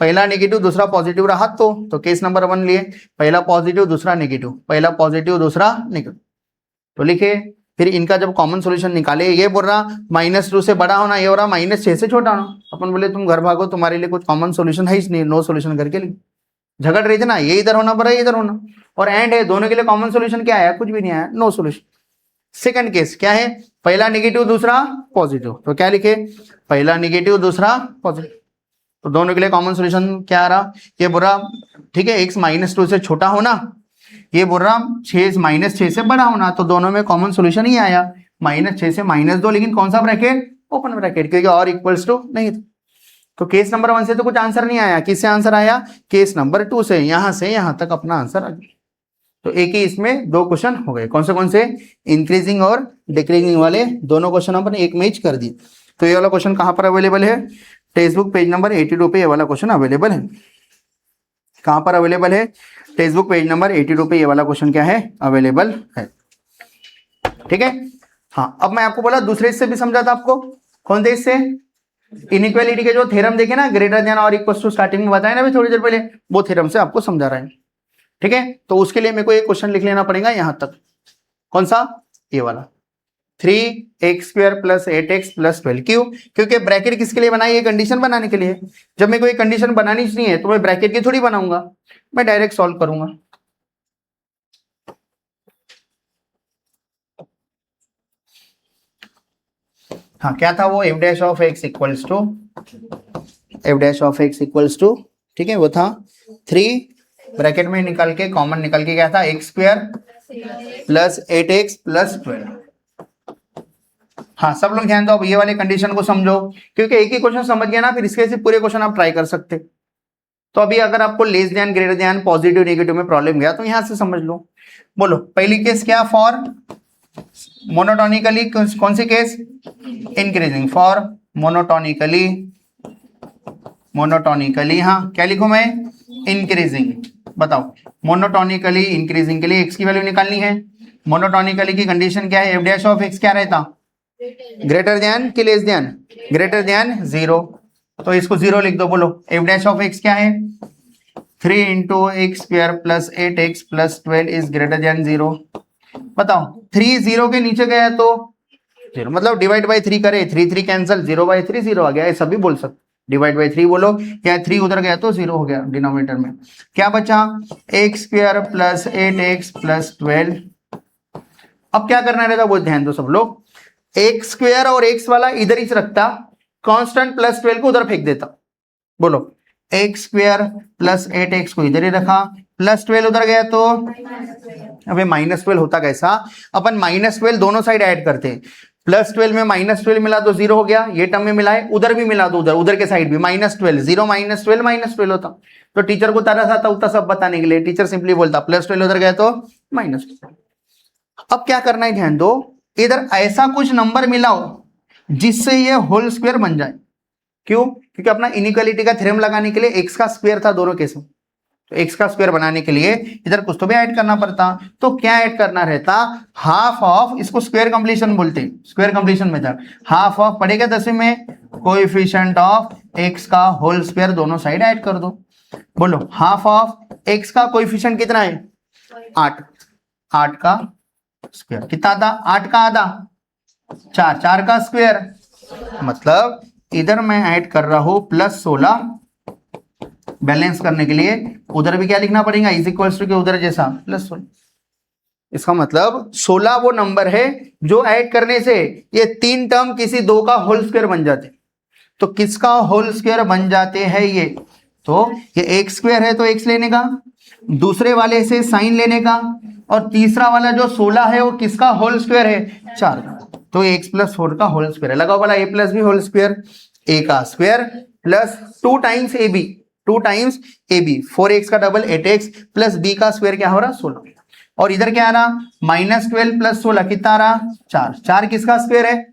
पहला नेगेटिव दूसरा पॉजिटिव रहा तो केस नंबर 1 लिए, पहला पॉजिटिव दूसरा नेगेटिव, पहला पॉजिटिव दूसरा नेगेटिव, तो लिखे। फिर इनका जब कॉमन सॉल्यूशन निकाले, ये बोल रहा -2 से बड़ा होना, ये हो रहा -6 से छोटा होना। अपन बोले तुम घर भागो, तुम्हारे लिए कुछ कॉमन सॉल्यूशन है ही नहीं, नो सॉल्यूशन करके लिख, झगड़ रही थी ना, ये इधर होना पड़ा, ये इधर होना, और एंड है, दोनों के लिए कॉमन सॉल्यूशन क्या आया, कुछ भी नहीं आया, नो सॉल्यूशन। सेकंड केस क्या है, पहला नेगेटिव दूसरा पॉजिटिव, तो क्या लिखे, पहला नेगेटिव दूसरा पॉजिटिव, तो दोनों के लिए कॉमन सॉल्यूशन क्या आ रहा, ये बोल रहा ठीक है x -2 से छोटा होना, ये बोल रहा -6 से बड़ा होना, तो दोनों में कॉमन सॉल्यूशन ही आया, -6 से -2, लेकिन कौन सा ब्रैकेट, ओपन ब्रैकेट, क्योंकि और इक्वल्स टू नहीं था। तो केस नंबर 1 से तो कुछ आंसर नहीं आया, किससे आंसर आया, केस नंबर 2 से यहां तक अपना आंसर आ गया। तो एक ही इसमें 2 क्वेश्चन हो गए, कौन से इंक्रीजिंग और डिक्रीजिंग वाले दोनों क्वेश्चन अपन एक में ही कर दिए। तो ये वाला क्वेश्चन कहां पर अवेलेबल है, टेक्स्ट बुक पेज नंबर 82 पे ये वाला क्वेश्चन अवेलेबल है। कहां पर अवेलेबल है, टेक्स्ट बुक पेज नंबर 82 पे ये वाला क्वेश्चन क्या है, अवेलेबल है। ठीक है, हाँ। अब मैं आपको बोला दूसरे इससे भी समझा था आपको, कौन से इससे, इनइक्वालिटी के जो थ्योरम देखे ना, ग्रेटर देन और इक्वल टू, स्टार्टिंग में बताया ना अभी थोड़ी देर पहले, वो थ्योरम से आपको समझा रहा है। ठीक है, तो उसके लिए मेरे को एक क्वेश्चन लिख लेना पड़ेगा यहां तक, कौन सा, ये वाला, 3x² + 8x + 12, क्यों, क्योंकि ब्रैकेट किसके लिए बनाई, ये कंडीशन बनाने के लिए। जब मेरे को ये कंडीशन बनानी नहीं है तो मैं ब्रैकेट की थोड़ी बनाऊंगा, मैं डायरेक्ट सॉल्व करूंगा। हाँ, क्या था वो, f' of x equals to, ठीक है, वो था 3 ब्रैकेट में निकाल के, कॉमन निकाल के क्या था, x² + 8x + 12। हाँ, सब लोग ध्यान दो, अब ये वाले कंडीशन को समझो, क्योंकि एक ही क्वेश्चन समझ गया ना, फिर इसके से पूरे क्वेश्चन आप ट्राई कर सकते। तो अभी अगर आपको less than, greater than, positive negative में प्रॉब्लम गया तो यहां से समझ लो। बोलो, पहली केस क्या, फॉर मोनोटोनिकली, कौन सी केस, इंक्रीजिंग, फॉर मोनोटोनिकली, हाँ क्या लिखूं मैं, इंक्रीजिंग। बताओ, मोनोटोनिकली इंक्रीजिंग के लिए x की वैल्यू निकालनी है। मोनोटोनिकली की कंडीशन क्या है, f' ऑफ x क्या रहता, ग्रेटर देन कि लेस देन, ग्रेटर देन 0, तो इसको 0 लिख दो। बोलो, f' ऑफ x क्या है, 3 × x² + 8x + 12 is greater then 0। बताओ, 3 0 के नीचे गया तो 0, मतलब डिवाइड बाई 3 करे, 3 3 कैंसिल, 0/3 0 आ गया, ऐसा भी बोल सकते, डिवाइड बाई 3 बोलो, या 3 उधर गया तो 0 हो गया डिनोमिनेटर में। क्या बचा, x² + 8x + 12। अब क्या करना रहता, वो ध्यान दो सब लोग, x² और x वाला इधर ही रखता, कांस्टेंट +12 को उधर फेंक देता। बोलो, x² + 8x को इधर ही रखा, +12 उधर गया तो, अबे -12 होता कैसा, अपन -12 दोनों साइड ऐड करते हैं, +12 में -12 मिला तो 0 हो गया, ये टर्म में मिला है, उधर भी मिला तो उधर के साइड भी -12, 0 -12 होता। तो टीचर को तरस आता उतना सब बताने के लिए, टीचर सिंपली बोलता +12 उधर गया तो -12। अब क्या करना है, ध्यान दो, इधर ऐसा कुछ नंबर मिलाओ जिससे ये होल स्क्वायर बन जाए। क्यों, क्योंकि अपना इनइक्वालिटी का थ्योरम लगाने के लिए x का स्क्वायर था दोनों केस में, तो x का स्क्वायर बनाने के लिए इधर कुछ तो भी ऐड करना पड़ता। तो क्या ऐड करना रहता, हाफ ऑफ, इसको स्क्वायर कंप्लीशन बोलते हैं, square completion method, half of पढ़ेगा 10वीं में, कोएफिशिएंट ऑफ x का होल स्क्वायर दोनों साइड ऐड कर दो। बोलो, हाफ ऑफ x का कोएफिशिएंट कितना है, 8, 8 का स्क्वायर कितना था, 8 का आधा 4, 4 का स्क्वायर, मतलब इधर मैं ऐड कर रहा हूं +16, बैलेंस करने के लिए उधर भी क्या लिखना पड़ेगा, इज इक्वल्स टू के उधर जैसा +16। इसका मतलब 16 वो नंबर है जो ऐड करने से ये 3 टर्म किसी 2 का होल स्क्वायर बन जाते। तो किसका होल स्क्वायर बन जाते हैं ये? तो ये एक्स स्क्वायर है तो एक्स लेने का, दूसरे वाले से साइन लेने का, और तीसरा वाला जो 16 है वो किसका होल स्क्वायर है? 4 का। तो एक्स प्लस 4 का होल स्क्वायर है। लगाओ वाला a plus b whole square, a का square plus 2 times a b, 2 times a b, 4x का डबल 8x प्लस बी का स्क्वायर क्या हो रहा? 16। और इधर क्या आ रहा? -12 प्लस 16 कितना आ रहा? 4। 4 किसका स्क्वायर है?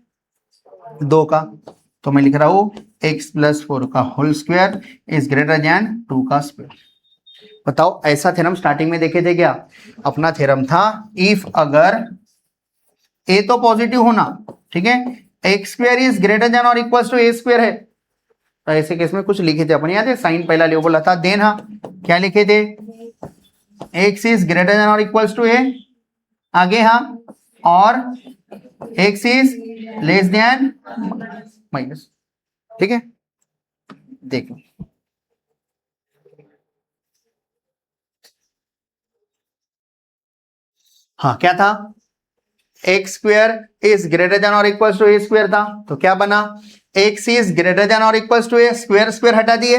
2 का। तो मैं लिख रहा हूं x प्लस 4 का whole square is greater than 2 का स्क्वायर। बताओ ऐसा थ्योरम स्टार्टिंग में देखे थे क्या? अपना थ्योरम था इफ अगर a तो पॉजिटिव होना, ठीक है, x square is greater than और इक्वल टू ए स्क्वायर है, तो ऐसे केस में कुछ लिखे थे अपन, याद है? साइन पहला ले बोला था, देन हाँ क्या लिखे थे? एक्स इज ग्रेटर देन और इक्वल टू ए, आगे हाँ, और x is less than minus, ठीक है। देखो हाँ क्या था? X square is greater than और इक्वल टू ए स्क्वायर था, तो क्या बना? एक्स इज ग्रेटर देन और equal to a, square square हटा दिए,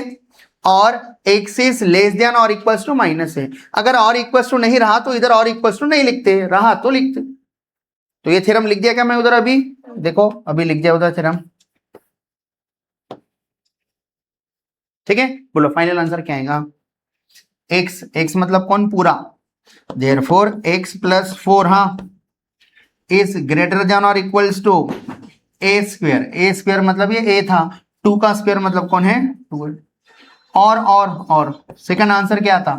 और एक्स इज लेस देन और इक्वल टू माइनस है। अगर और इक्वल टू नहीं रहा तो इधर और इक्वल टू नहीं लिखते, रहा तो लिखते। तो ये थ्योरम लिख दिया क्या मैं उधर? अभी देखो, अभी लिख दिया उधर थ्योरम, ठीक है। बोलो फाइनल आंसर क्या आएगा? एक्स, एक्स मतलब कौन? पूरा। देयरफॉर एक्स प्लस 4 हाँ इज ग्रेटर देन और equals to a square. A square मतलब ये ए था, 2 का स्क्वायर मतलब कौन है? 2। और सेकंड आंसर क्या था?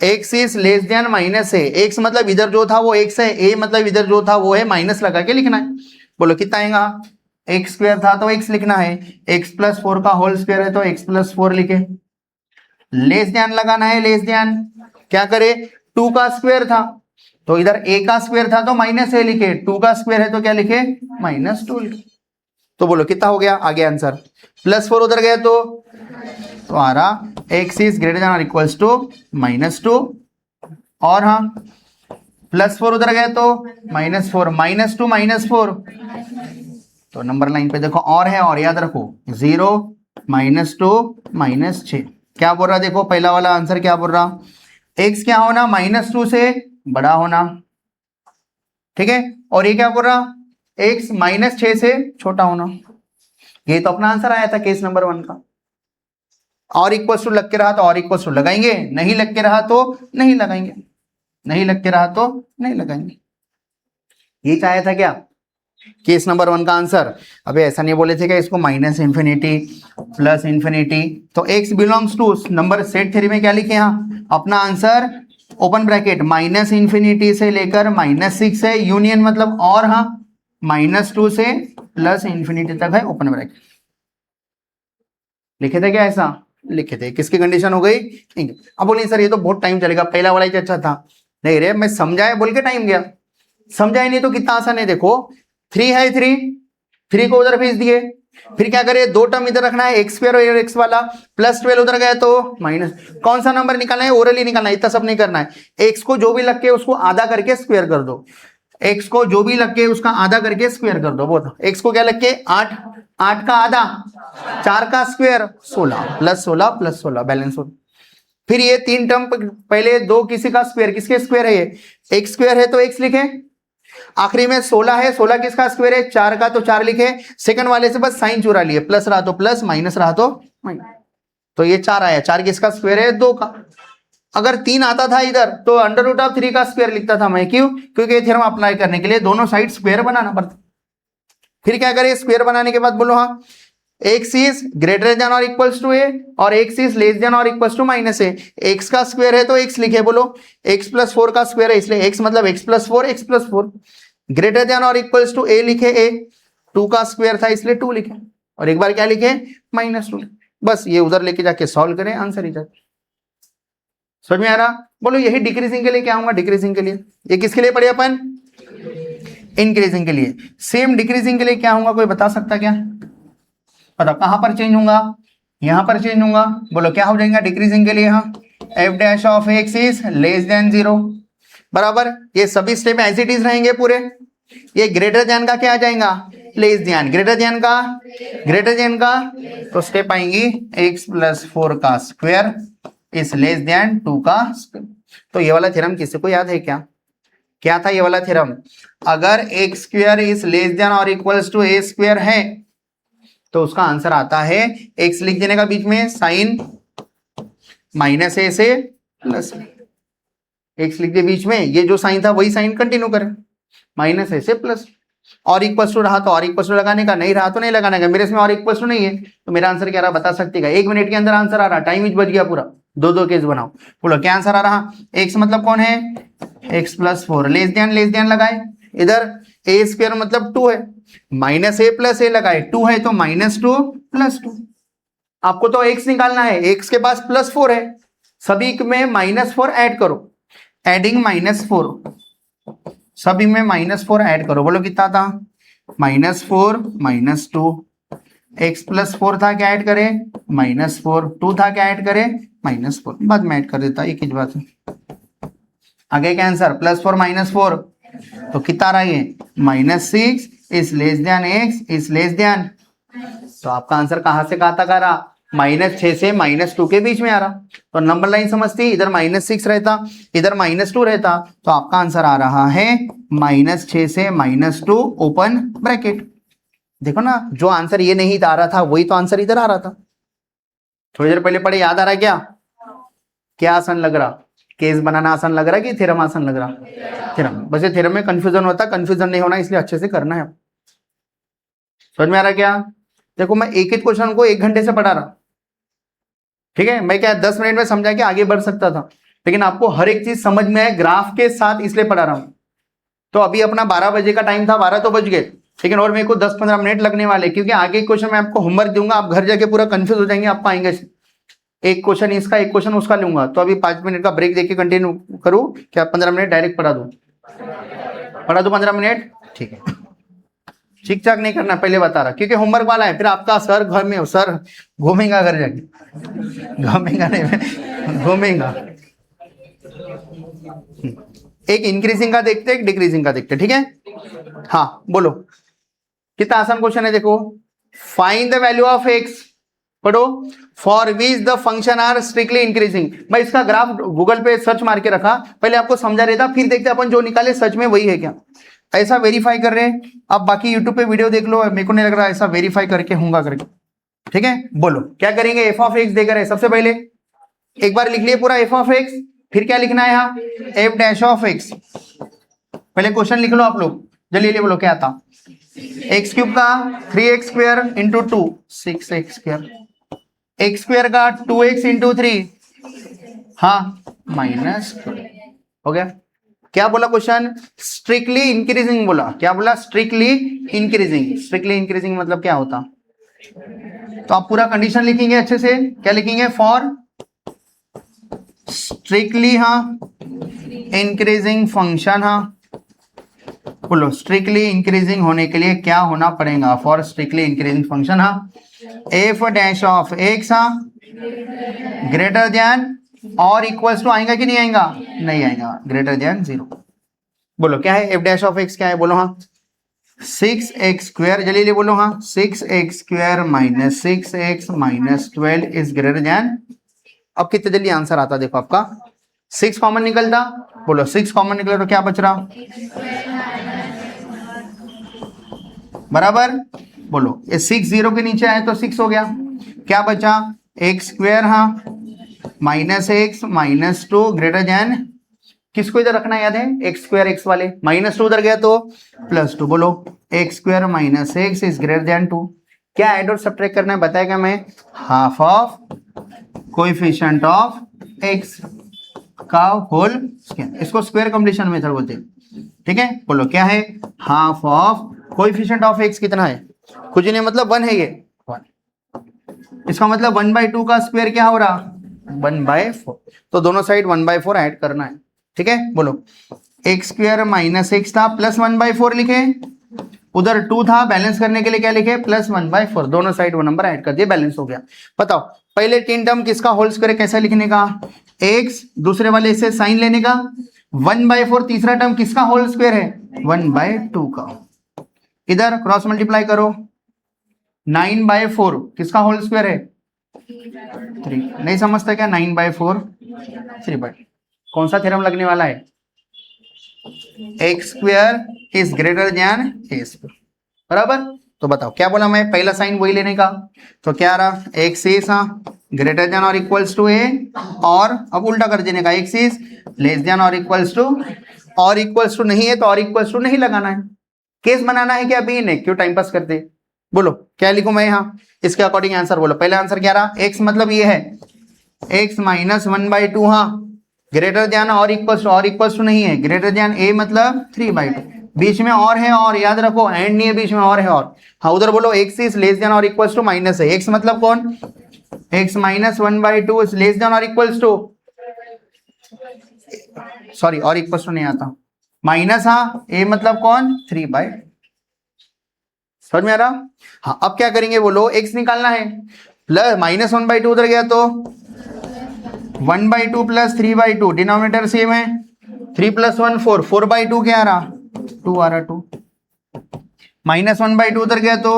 X is less than minus है। एक्स मतलब इधर जो था वो एक्स है, ए मतलब इधर जो था वो है, माइनस लगा के लिखना है। बोलो कितना आएगा? एक्स स्क्वायर था तो एक्स लिखना है, एक्स प्लस 4 का होल स्क्वायर है तो एक्स प्लस 4 लिखे। लेस देन लगाना है, लेस देन क्या करे? 2 का स्क्वायर था तो इधर a का स्क्वायर था तो माइनस ए लिखे, 2 का स्क्वायर है तो क्या लिखे? -2 लिखे। तो बोलो कितना हो गया आगे आंसर? +4 उधर गया तो आ रहा x इज ग्रेटर देन और इक्वल्स टू -2, और हाँ +4 उधर गया तो -4, -2 -4। तो नंबर लाइन पे देखो और है, और याद रखो 0 -2 -6 क्या बोल रहा? देखो पहला वाला आंसर क्या बोल रहा? x क्या होना? -2 से बड़ा होना, ठीक है। और ये क्या बोल रहा? x -6 से छोटा होना। ये तो अपना आंसर आया था केस नंबर 1 का। और इक्वल टू लग के रहा तो और इक्वल टू लगाएंगे, नहीं लग के रहा तो नहीं लगाएंगे, नहीं लग के रहा तो नहीं लगाएंगे। ये चाहे था क्या केस नंबर 1 का आंसर? अबे ऐसा नहीं बोले थे क्या इसको -इंफिनिटी +इंफिनिटी? तो x belongs to number set theory में क्या लिखे यहाँ? अपना आंसर ओपन ब्रैकेट -इंफिनिटी से लेकर -6 है, यूनियन मतलब और हाँ -2 से +इंफिनिटी तक है, ओपन ब्रैकेट। लिखे थे क्या ऐसा? लिखे थे। किसकी कंडीशन हो गई? अब बोलिए सर ये तो बहुत टाइम चलेगा, पहला वाला ही अच्छा था। नहीं रे, मैं समझाया बोल के टाइम गया, समझाया नहीं तो कितना आसान है। देखो 3 है, 3 को उधर भेज दिए, फिर क्या करे? 2 टर्म इधर रखना है, एक्स स्क्वायर और एक्स वाला, +12 उधर गया तो माइनस। कौन सा नंबर निकालना है? ओरली निकालना है, इतना सब नहीं करना है। एक्स को जो भी लग के उसको आधा करके स्क्वायर कर दो, एक्स को जो भी लग के उसका आधा करके स्क्वायर कर दो। वो एक्स को क्या लग के? 8, 8 का आधा 4 का स्क्वायर 16 +16 +16 बैलेंस हो। फिर ये 3 टर्म पहले 2 किसी का स्क्वायर, किसके स्क्वायर है? ये एक्स स्क्वायर है तो एक्स लिखे, आखिरी में 16 है, 16 किसका स्क्वायर है? 4 का, तो 4 लिखे। सेकंड वाले से बस साइन चुरा लिए, प्लस रहा तो प्लस, माइनस रहा तो माइनस। तो ये 4 आया, 4 किसका स्क्वायर है? 2 का। अगर 3 आता था इधर तो √3 का स्क्वायर लिखता था मैं, क्यों? क्योंकि ये थ्योरम अप्लाई करने के लिए दोनों साइड स्क्वायर बनाना पड़ता। फिर क्या करें? स्क्वायर बनाने के बाद बोलो हाँ एक्स इज ग्रेटर देन और इक्वल्स टू ए, और एक्स इज लेस देन और equals to minus a. X का स्क्वायर है तो एक्स लिखे, बोलो एक्स प्लस 4 का स्क्वायर है इसलिए एक्स मतलब x plus 4, x plus 4। Greater than और इक्वल्स टू ए लिखे, ए 2 का स्क्वायर था इसलिए 2 लिखे, और एक बार क्या लिखे? -2। बस ये उधर लेके जाके सॉल्व करें, आंसर ही जाता। समझ में आ रहा? बोलो यही डिक्रीजिंग के लिए क्या होगा? डिक्रीजिंग के लिए ये किसके लिए पढ़े अपन? इंक्रीजिंग के लिए। सेम डिक्रीजिंग के लिए क्या होगा? कोई बता सकता क्या? बताओ कहां पर चेंज होगा? यहां पर चेंज होगा। बोलो क्या हो जाएगा डिक्रीजिंग के लिए? हाँ f' of x is less then 0, बराबर। ये सभी स्टेप एज इट इज रहेंगे पूरे। ये ग्रेटर देन का क्या आ जाएगा, लेस देन, ग्रेटर देन का तो स्टेप आएंगी x+4 का स्क्वायर इज लेस देन 2 का स्क्वायर। तो ये वाला थ्योरम किसी को याद है क्या, क्या था ये वाला थ्योरम? अगर x square is less than और इक्वल्स टू a स्क्वायर है तो उसका आंसर आता है, x लिख देने का बीच में साइन -a से प्लस, x लिख दे बीच में, ये जो साइन था वही साइन कंटिन्यू करें, -a से प्लस, और इक्वल्स टू रहा तो और इक्वल्स टू लगाने का, नहीं रहा तो नहीं लगाने का। मेरे इसमें और इक्वल्स टू नहीं है तो मेरा आंसर क्या रहा बता सकते हैं? 1 मिनट के अंदर आंसर आ रहा, टाइम ही बच गया पूरा। दो केस बनाओ, बोलो क्या आंसर आ रहा? x मतलब कौन है, x+4, लेस देन लगाए, इधर a स्क्वायर मतलब 2 है, -a + a लगाए, 2 है तो -2 + 2। आपको तो x निकालना है, x के पास +4 है, सभी में -4 ऐड करो, एडिंग -4, सभी में -4 ऐड करो, बोलो कितना था, -4 -2, x+4 था क्या ऐड करें, -4, 2 था क्या ऐड करें, -4, बाद में ऐड कर देता, एक ही बात है। आगे क्या आंसर, +4 -4 तो कितना आ रहा है, -6 is less then x is less then, तो आपका आंसर कहां से कहां तक आ रहा, -6 से -2 के बीच में आ रहा। तो नंबर लाइन समझती, इधर -6 रहता, इधर -2 रहता, तो आपका आंसर आ रहा है -6 से -2 ओपन ब्रैकेट। देखो ना, जो आंसर ये नहीं आ रहा था वही तो आंसर इधर आ रहा था। थोड़ी देर पहले पढ़े, याद आ रहा है क्या? क्या आसान लग रहा, केस बनाना आसान लग रहा है कि थ्योरम आसान लग रहा? थ्योरम। बस ये थ्योरम में कंफ्यूजन होता, कंफ्यूजन नहीं होना इसलिए अच्छे से करना है। समझ में आ रहा क्या? देखो मैं एक एक क्वेश्चन को 1 घंटे से पढ़ा रहा, ठीक है, मैं क्या 10 मिनट में समझा के आगे बढ़ सकता था, लेकिन आपको हर एक चीज समझ में आए ग्राफ के साथ, इसलिए पढ़ा रहा हूं। तो अभी अपना 12 बजे का टाइम था, 12 तो बज गए, लेकिन और मेरे को 10-15 मिनट लगने वाले, क्योंकि आगे क्वेश्चन मैं आपको होमवर्क दूंगा, आप घर जाके पूरा कंफ्यूज हो जाएंगे, आपको आएंगे एक क्वेश्चन इसका एक क्वेश्चन उसका लूंगा। तो अभी 5 मिनट का ब्रेक देके कंटिन्यू करूं क्या, 15 मिनट डायरेक्ट पढ़ा दूं 15 मिनट, ठीक है। ठीक ठाक नहीं करना, पहले बता रहा, क्योंकि होमवर्क वाला है, फिर आपका सर घर में, सर घूमेगा घर जाके, घूमेगा नहीं, घूमेगा। एक इंक्रीजिंग का देखते, एक डिक्रीजिंग का देखते, ठीक है। हाँ बोलो, कितना आसान क्वेश्चन है, देखो, find the value of x, पढ़ो, for which the function are strictly increasing. मैं इसका ग्राफ गूगल पे सर्च मार के रखा, पहले आपको समझा रहा था, फिर देखते अपन जो निकाले सच में वही है क्या, ऐसा वेरीफाई कर रहे हैं। अब बाकी यूट्यूब पे वीडियो देख लो, मेरे को नहीं लग रहा ऐसा वेरीफाई करके होगा करके, ठीक है। बोलो क्या करेंगे, एफ ऑफ एक्स देकर, सबसे पहले एक बार लिख लिए पूरा एफ ऑफ एक्स, फिर क्या लिखना है यहाँ, एफ डैश ऑफ एक्स। पहले क्वेश्चन लिख लो आप लोग जल्दी, बोलो क्या था, x³ का 3x² इंटू 2 6x², x² का 2x इंटू 3, हाँ माइनस, हो गया। क्या बोला क्वेश्चन, स्ट्रिक्टली इंक्रीजिंग बोला, क्या बोला, स्ट्रिक्टली इंक्रीजिंग। स्ट्रिक्टली इंक्रीजिंग मतलब क्या होता, तो आप पूरा कंडीशन लिखेंगे अच्छे से, क्या लिखेंगे, फॉर स्ट्रिक्टली हाँ इंक्रीजिंग फंक्शन, हाँ बोलो, स्ट्रिक्टली इंक्रीजिंग होने के लिए क्या होना पड़ेगा, फॉर स्ट्रिक्टली इंक्रीजिंग फंक्शन, हाँ एफ डैश ऑफ एक्स, हाँ ग्रेटर देन और इक्वल्स टू आएगा कि नहीं आएगा, नहीं आएगा, ग्रेटर देन 0। बोलो क्या है, एफ डैश ऑफ एक्स क्या है, बोलो हाँ 6x², जल्दी बोलो हाँ 6x² minus 6x minus 12 is greater then. अब कितने जल्दी आंसर आता, देखो आपका 6 कॉमन निकलता, बोलो 6 कॉमन निकला तो क्या बच रहा, बराबर, बोलो ये 6 0 के नीचे आए तो 6 हो गया, क्या बचा, x² हाँ -x -2 ग्रेटर देन, किसको इधर रखना याद है, x² x वाले, -2 उधर गया तो +2, बोलो x² minus x is greater than 2। क्या ऐड और सब्ट्रैक्ट करना है बताएगा, मैं half of coefficient of x का होल स्क्वायर, इसको स्क्वायर कंप्लीशन मेथड बोलते हैं, ठीक है। बोलो क्या है, half of coefficient of x कितना है, कुछ नहीं, मतलब 1 है ये 1, इसका मतलब 1/2 का स्क्वायर क्या हो रहा, 1/4, तो दोनों साइड 1/4 ऐड करना है, ठीक है। बोलो x² माइनस x था प्लस 1/4 लिखे, उधर 2 था, बैलेंस करने के लिए क्या लिखे, प्लस 1/4, दोनों साइड वो नंबर ऐड कर दिए, बैलेंस हो गया। बताओ पहले 3 टर्म किसका होल स्क्वायर कैसा लिखने का, x, दूसरे वाले से साइन लेने का, 1/4 तीसरा टर्म किसका होल स्क्वायर है? 1/2 का। इधर क्रॉस मल्टीप्लाई करो, 9/4 किसका होल स्क्वायर है? 3। नहीं समझते क्या? 9/4 3/2। कौन सा थ्योरम लगने वाला है? X square is greater then A square, बराबर। तो बताओ क्या बोला मैं? पहला साइन वही लेने का, तो क्या रहा? एक्स इज ग्रेटर देन और इक्वल्स टू ए, और अब उल्टा कर देने का, एक्स इज लेस देन और इक्वल्स टू, और इक्वल्स टू नहीं है तो और इक्वल्स टू नहीं लगाना है। केस बनाना है क्या? बी ने, क्यों टाइम पास करते? बोलो क्या लिखूं मैं यहाँ? इसके अकॉर्डिंग आंसर बोलो। पहला आंसर क्या रहा? एक्स मतलब ये है एक्स माइनस 1/2, हाँ ग्रेटर देन और इक्वल्स टू नहीं है, ग्रेटर देन ए मतलब 3/2। बीच में और है, और याद रखो एंड नहीं है, बीच में और है और। हाँ उधर बोलो एक्स इज लेस देन और इक्वल्स टू माइनस है, एक्स मतलब कौन? X minus 1/2 is less than और इक्वल्स टू, सॉरी और इक्वल्स टू नहीं आता, माइनस, हाँ ए मतलब कौन? 3/2। समझ में आ रहा? हाँ अब क्या करेंगे बोलो? एक्स निकालना है, प्लस माइनस 1/2 उधर गया तो 1/2 प्लस 3/2, डिनोमिनेटर सेम है, 3 + 1 4, 4/2 क्या आ रहा? 2 आ रहा, 2। माइनस 1/2 उधर गया तो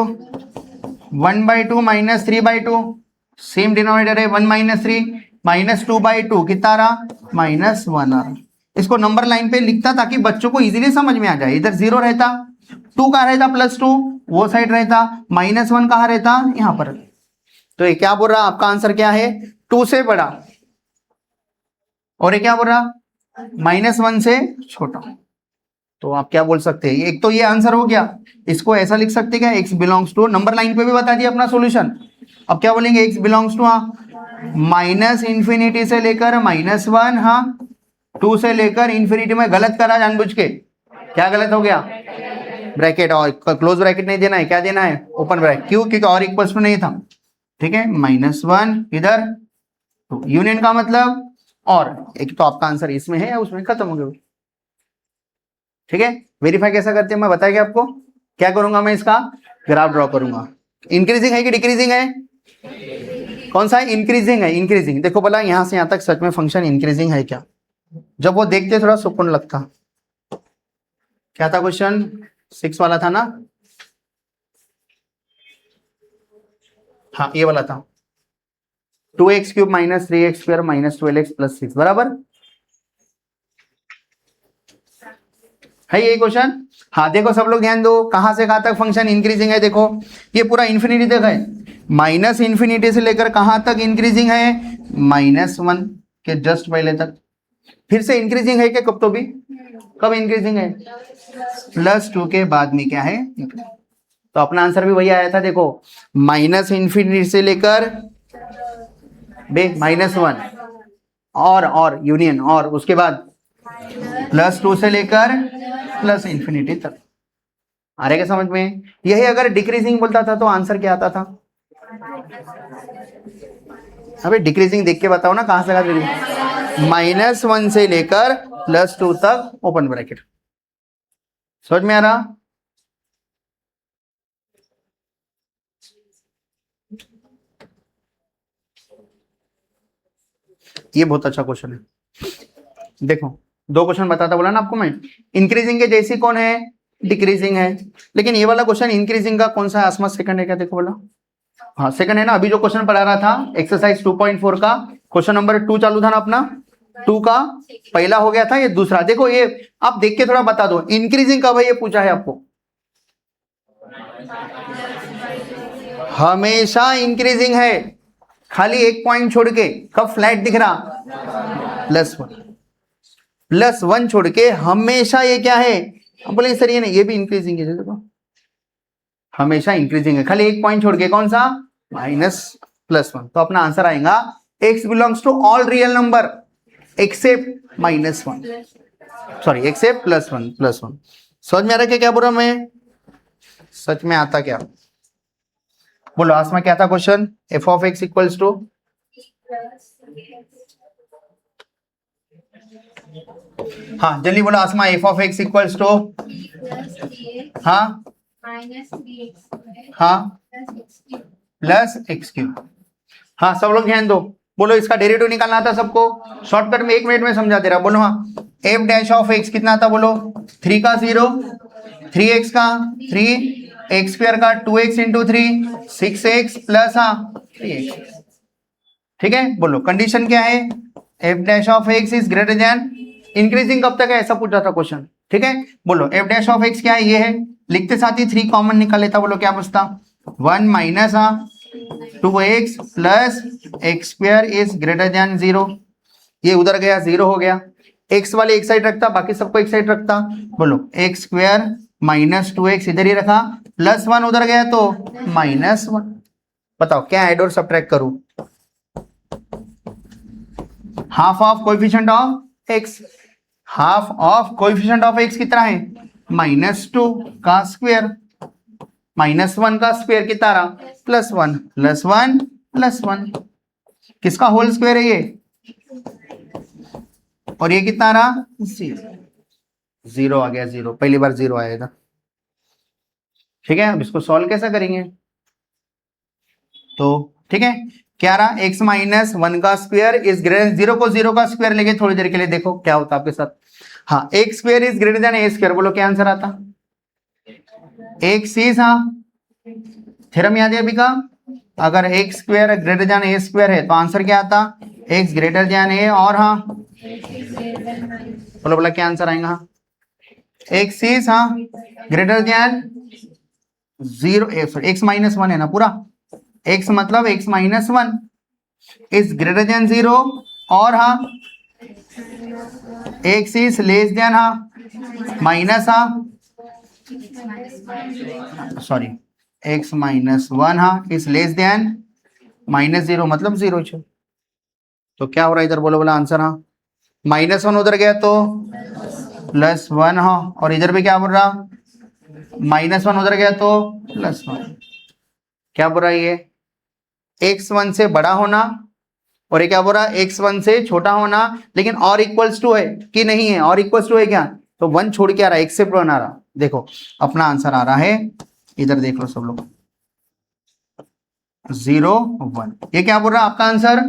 1/2 माइनस 3/2, सेम डिनोमिनेटर है, 1 - 3 माइनस 2/2 कितना आ रहा? -1 आ रहा। इसको नंबर लाइन पे लिखता ताकि बच्चों को इजीली समझ में आ जाए। इधर 0 रहता, 2 कहाँ रहता? +2 वो साइड रहता, -1 कहाँ रहता? यहाँ पर। तो ये क्या बोल रहा? आपका आंसर क्या है? 2 से बड़ा, और ये क्या बोल रहा? -1 से छोटा। तो आप क्या बोल सकते हैं? एक तो ये आंसर हो गया, इसको ऐसा लिख सकते क्या? x belongs to, number line पे भी बता दिया अपना सॉल्यूशन। अब क्या बोलेंगे? x बिलोंग्स टू -∞ से लेकर -1, हाँ 2 से लेकर इन्फिनिटी में। गलत करा जानबूझ के, क्या गलत हो गया? ब्रैकेट, और क्लोज ब्रैकेट नहीं देना है, क्या देना है? Open bracket. क्यों? क्योंकि और इक्वल्स टू नहीं था, ठीक है। -1 इधर, तो यूनियन का मतलब और, एक तो आपका आंसर इसमें है या उसमें, खत्म हो गया, ठीक है। वेरीफाई कैसा करते हैं मैं बताया क्या आपको? क्या करूंगा मैं? इसका ग्राफ ड्रॉ करूंगा। इंक्रीजिंग है कि डिक्रीजिंग है? कौन सा है? इंक्रीजिंग है। इंक्रीजिंग देखो भला यहां से यहां तक सच में फंक्शन इंक्रीजिंग है क्या? जब वो देखते थोड़ा सुकून लगता। क्या था क्वेश्चन? 6 वाला था ना? हाँ ये वाला था, 2x³ - 3x² - 12x + 6, बराबर है ये क्वेश्चन। हाँ देखो सब लोग ध्यान दो, कहां से कहां तक फंक्शन इंक्रीजिंग है? देखो ये पूरा इन्फिनिटी तक है, -∞ से लेकर कहां तक इंक्रीजिंग है? -1 के जस्ट पहले तक। फिर से इंक्रीजिंग है क्या? कब तो भी, कब इंक्रीजिंग है? +2 के बाद में क्या है? तो अपना आंसर भी वही आया था, देखो -∞ से लेकर -1 और यूनियन, और उसके बाद +2 से लेकर +∞ तक। आ रहे क्या समझ में? यही अगर डिक्रीजिंग बोलता था तो आंसर क्या आता था? अबे डिक्रीजिंग देख के बताओ ना, कहां से कहां? -1 से लेकर +2 तक ओपन ब्रैकेट। समझ में आ रहा? ये बहुत अच्छा क्वेश्चन है। देखो 2 क्वेश्चन बताता बोला ना आपको मैं, इंक्रीजिंग के जैसी कौन है? डिक्रीजिंग है। लेकिन ये वाला क्वेश्चन इंक्रीजिंग का कौन सा? आसपास सेकंड है क्या? देखो बोला, हाँ सेकंड है ना। अभी जो क्वेश्चन पढ़ा रहा था एक्सरसाइज 2.4 का, क्वेश्चन नंबर 2 चालू था ना अपना, 2 का पहला हो गया था, ये दूसरा। देखो ये आप देख के थोड़ा बता दो, इंक्रीजिंग कब है ये पूछा है आपको। हमेशा इंक्रीजिंग है, खाली एक पॉइंट छोड़ के। कब फ्लैट दिख रहा? +1 छोड़ के हमेशा ये क्या है? हम बोले सर ये नहीं, ये भी इंक्रीजिंग है, देखो हमेशा इंक्रीजिंग है, खाली एक पॉइंट छोड़ के। कौन सा? -+1। तो अपना आंसर आएगा x belongs to all real number except -1, sorry except +1। समझ में आ रहा है क्या बोल रहा मैं? सच में आता क्या? बोलो आसमा क्या था क्वेश्चन? f(x) इक्वल्स टू, हाँ जल्दी बोलो आसमा, f(x) इक्वल्स टू, हाँ हाँ +x³। हाँ सब लोग ध्यान दो, बोलो इसका डेरिवेटिव निकालना था सबको, शॉर्टकट में 1 मिनट में समझा दे रहा। बोलो हाँ, एफ डैश ऑफ एक्स कितना था बोलो, 3 का 0, 3x का 3, एक्स स्क्वायर का 2x into 3, 6x plus 3x। ठीक है, बोलो कंडीशन क्या है, F dash of x is greater then, increasing कब तक है ऐसा पूछा था क्वेश्चन। ठीक है, बोलो एफ डैश ऑफ एक्स क्या है, ये है, लिखते साथ ही 3 कॉमन निकाल लेता, बोलो क्या बचता, 1 minus 2x plus x square is greater then 0, ये उधर गया 0 हो गया, x वाले एक साइड रखता, बाकी सबको एक साइड रखता, बोलो एक्स स्क्वायर माइनस 2x इधर ही रखा, प्लस 1 उधर गया तो -1। बताओ क्या ऐड और सब्ट्रैक्ट करूं, half of coefficient of x, half of coefficient of x कितना है, -2 का स्क्वायर, -1 का स्क्वायर कितना रहा, +1 +1 +1, किसका होल स्क्वायर है ये, और ये कितना रहा, 0 आ गया, 0 पहली बार 0 आएगा। ठीक है, अब इसको सॉल्व कैसे करेंगे, तो ठीक है क्या रहा, x माइनस 1 का स्क्वायर इज ग्रेटर, 0 को 0 का स्क्वायर लेके थोड़ी देर के लिए देखो क्या होता है आपके साथ। हाँ, x square is greater then A square, बोलो क्या आंसर आता, एक्स इज, थ्योरम याद है अभी का, अगर एक्स स्क्वायर ग्रेटर देन ए स्क्वायर है तो आंसर क्या आता, एक्स ग्रेटर देन ए, और बोलो बोला क्या आंसर आएगा, x is greater then 0, x minus 1 है ना पूरा, x मतलब x minus 1 is greater then 0, और x is less than minus sorry x minus 1 is less then -0 मतलब 0। तो क्या हो रहा है इधर, बोलो बोला आंसर, -1 उधर गया तो +1, और इधर भी क्या बोल रहा, -1 उधर गया तो +1, क्या बोल रहा है ये, x1 से बड़ा होना, और ये क्या बोल रहा है x1 से छोटा होना, लेकिन और इक्वल्स टू है कि नहीं है, और इक्वल्स टू है क्या, तो 1 छोड़ के आ रहा है, एक्सेप्ट बना रहा, देखो अपना आंसर आ रहा है, इधर देख लो सब लोग, 0 1, ये क्या बोल रहा है आपका आंसर,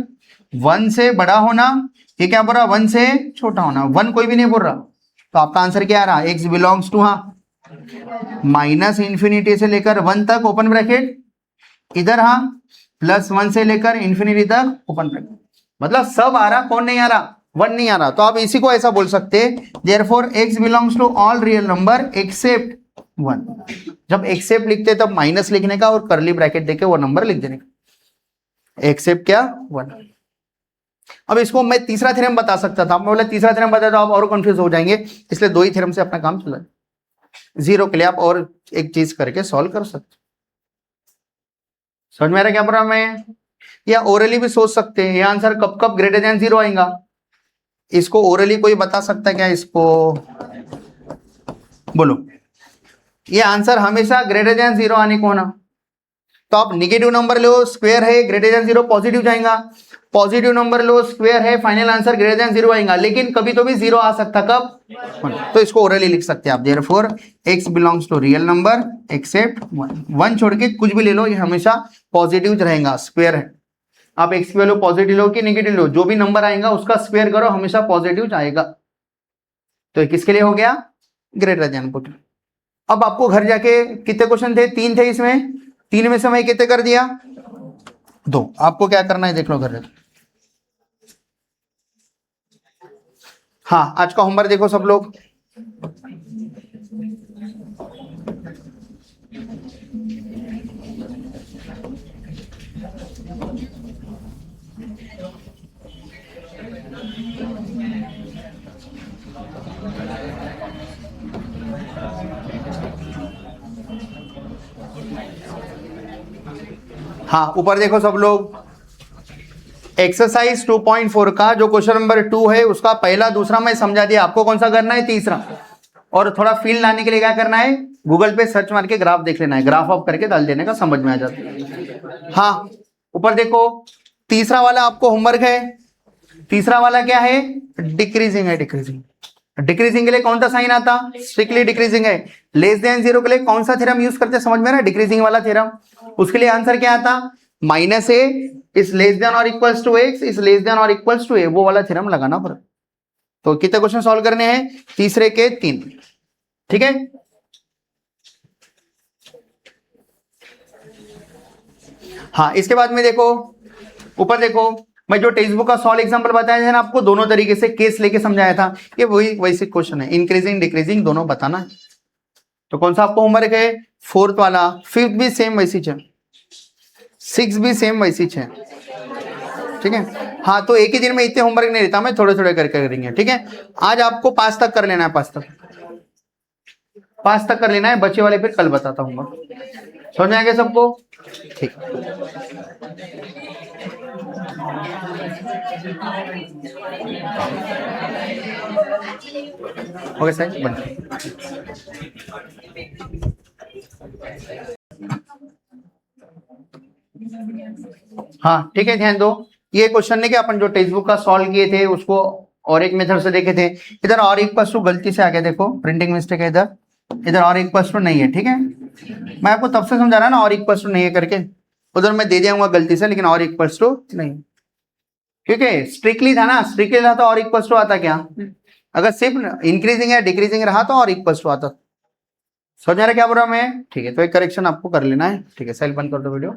1 से बड़ा होना, ये क्या बोल रहा, 1 से छोटा होना, 1 कोई भी नहीं बोल रहा, तो आपका आंसर क्या आ रहा, x बिलोंग्स टू -इंफिनिटी से लेकर 1 तक ओपन ब्रैकेट, इधर +1 से लेकर इंफिनिटी तक ओपन ब्रैकेट, मतलब सब आ रहा, कौन नहीं आ रहा, 1 नहीं आ रहा, तो आप इसी को ऐसा बोल सकते, therefore x belongs to all real number except 1, जब एक्सेप्ट लिखते तब माइनस लिखने का और करली ब्रैकेट देके वो नंबर लिख देने का, एक्सेप्ट क्या 1। अब इसको मैं तीसरा थ्योरम बता सकता था, मैं बोला तीसरा थ्योरम बता तो आप और कंफ्यूज हो जाएंगे, इसलिए 2 ही थ्योरम से अपना काम चला, 0 के लिए आप और एक चीज करके सॉल्व कर सकते, समझ में आ रहा क्या प्रॉब्लम है, या ओरली भी सोच सकते हैं, ये आंसर कब कब ग्रेटर देन 0 आएगा, इसको ओरली कोई बता सकता है क्या, इसको बोलो, ये आंसर हमेशा ग्रेटर देन 0 आने को होना, तो आप नेगेटिव नंबर लो, स्क्वायर है ग्रेटर देन 0 पॉजिटिव जाएगा, पॉजिटिव नंबर लो, स्क्वायर है, फाइनल आंसर ग्रेटर देन 0 आएगा, लेकिन कभी तो भी 0 आ सकता, कब, तो इसको ओरली लिख सकते हैं आप, therefore x belongs to real number except 1 छोड़ के कुछ भी ले लो, ये हमेशा पॉजिटिव रहेगा, स्क्वायर है, आप x लो पॉजिटिव लो कि नेगेटिव लो, जो भी नंबर आएगा उसका स्क्वायर करो, हमेशा पॉजिटिव जाएगा, तो किसके लिए हो गया, ग्रेटर देन पुट। अब आपको घर जाके कितने क्वेश्चन थे, 3 थे इसमें, 3 में से मैं कितने कर दिया, 2, आपको क्या करना है देख लो घर जाके। हाँ, आज का होमवर्क देखो सब लोग, हाँ ऊपर देखो सब लोग, एक्सरसाइज 2.4 का जो क्वेश्चन नंबर 2 है उसका पहला दूसरा मैं समझा दिया, आपको कौन सा करना है, तीसरा, और थोड़ा फील लाने के लिए क्या करना है, गूगल पे सर्च मार के ग्राफ देख लेना है, ग्राफ ऑफ करके डाल देने का, समझ में आ जाता है। हाँ ऊपर देखो, तीसरा वाला आपको होमवर्क है, तीसरा वाला क्या है, डिक्रीजिंग है, डिक्रीजिंग के लिए कौन सा साइन आता, स्ट्रिक्टली डिक्रीजिंग है, लेस देन 0 के लिए कौन सा थ्योरम यूज करते हैं, समझ में आ रहा है, डिक्रीजिंग वाला थ्योरम, उसके लिए आंसर क्या आता, -a इज लेस देन और equals to x is less than और इक्वल्स टू a, वो वाला थ्योरम लगाना पड़ेगा। तो कितने क्वेश्चन सॉल्व करने हैं, तीसरे के 3, ठीक है। हाँ, इसके बाद में देखो ऊपर देखो, मैं जो टेक्स्ट बुक का सॉल्व एग्जांपल बताया था ना आपको, दोनों तरीके से केस लेके समझाया था, ये वही वैसे क्वेश्चन है, इंक्रीजिंग डिक्रीजिंग दोनों बताना है। तो कौन सा आपको होमवर्क है, 4th वाला, 5th भी सेम वैसी है, 6 भी सेम वैसी है, ठीक है। हाँ, तो एक ही दिन में इतने होमवर्क नहीं देता मैं, थोड़े थोड़े करके करेंगे, ठीक है। आज आपको 5 तक कर लेना है, 5 तक कर लेना है, बच्चे वाले फिर कल बताता हूँ। समझ में आ गया सबको, ठीक। ओके सर, बंद। हाँ ठीक है, ध्यान दो, ये क्वेश्चन ने कि अपन जो टेक्स्ट बुक का सॉल्व किए थे उसको और एक मेथड से देखे थे। इधर और इक्वल्स टू गलती से आ गया, देखो प्रिंटिंग मिस्टेक है इधर, इधर और इक्वल्स टू नहीं है, ठीक है। मैं आपको तब से समझा रहा ना और इक्वल्स टू नहीं है करके, उधर मैं दे दिया गलती से, लेकिन और इक्वल्स टू नहीं, क्योंकि स्ट्रिक्टली था ना, स्ट्रिक्टली था तो और इक्वल्स टू आता क्या, अगर सिर्फ इंक्रीजिंग या डिक्रीजिंग रहा तो और इक्वल्स टू आता। समझ आ रहा क्या बोल रहा मैं, ठीक है। तो एक करेक्शन आपको कर लेना है, ठीक है। सेल बंद कर दो वीडियो।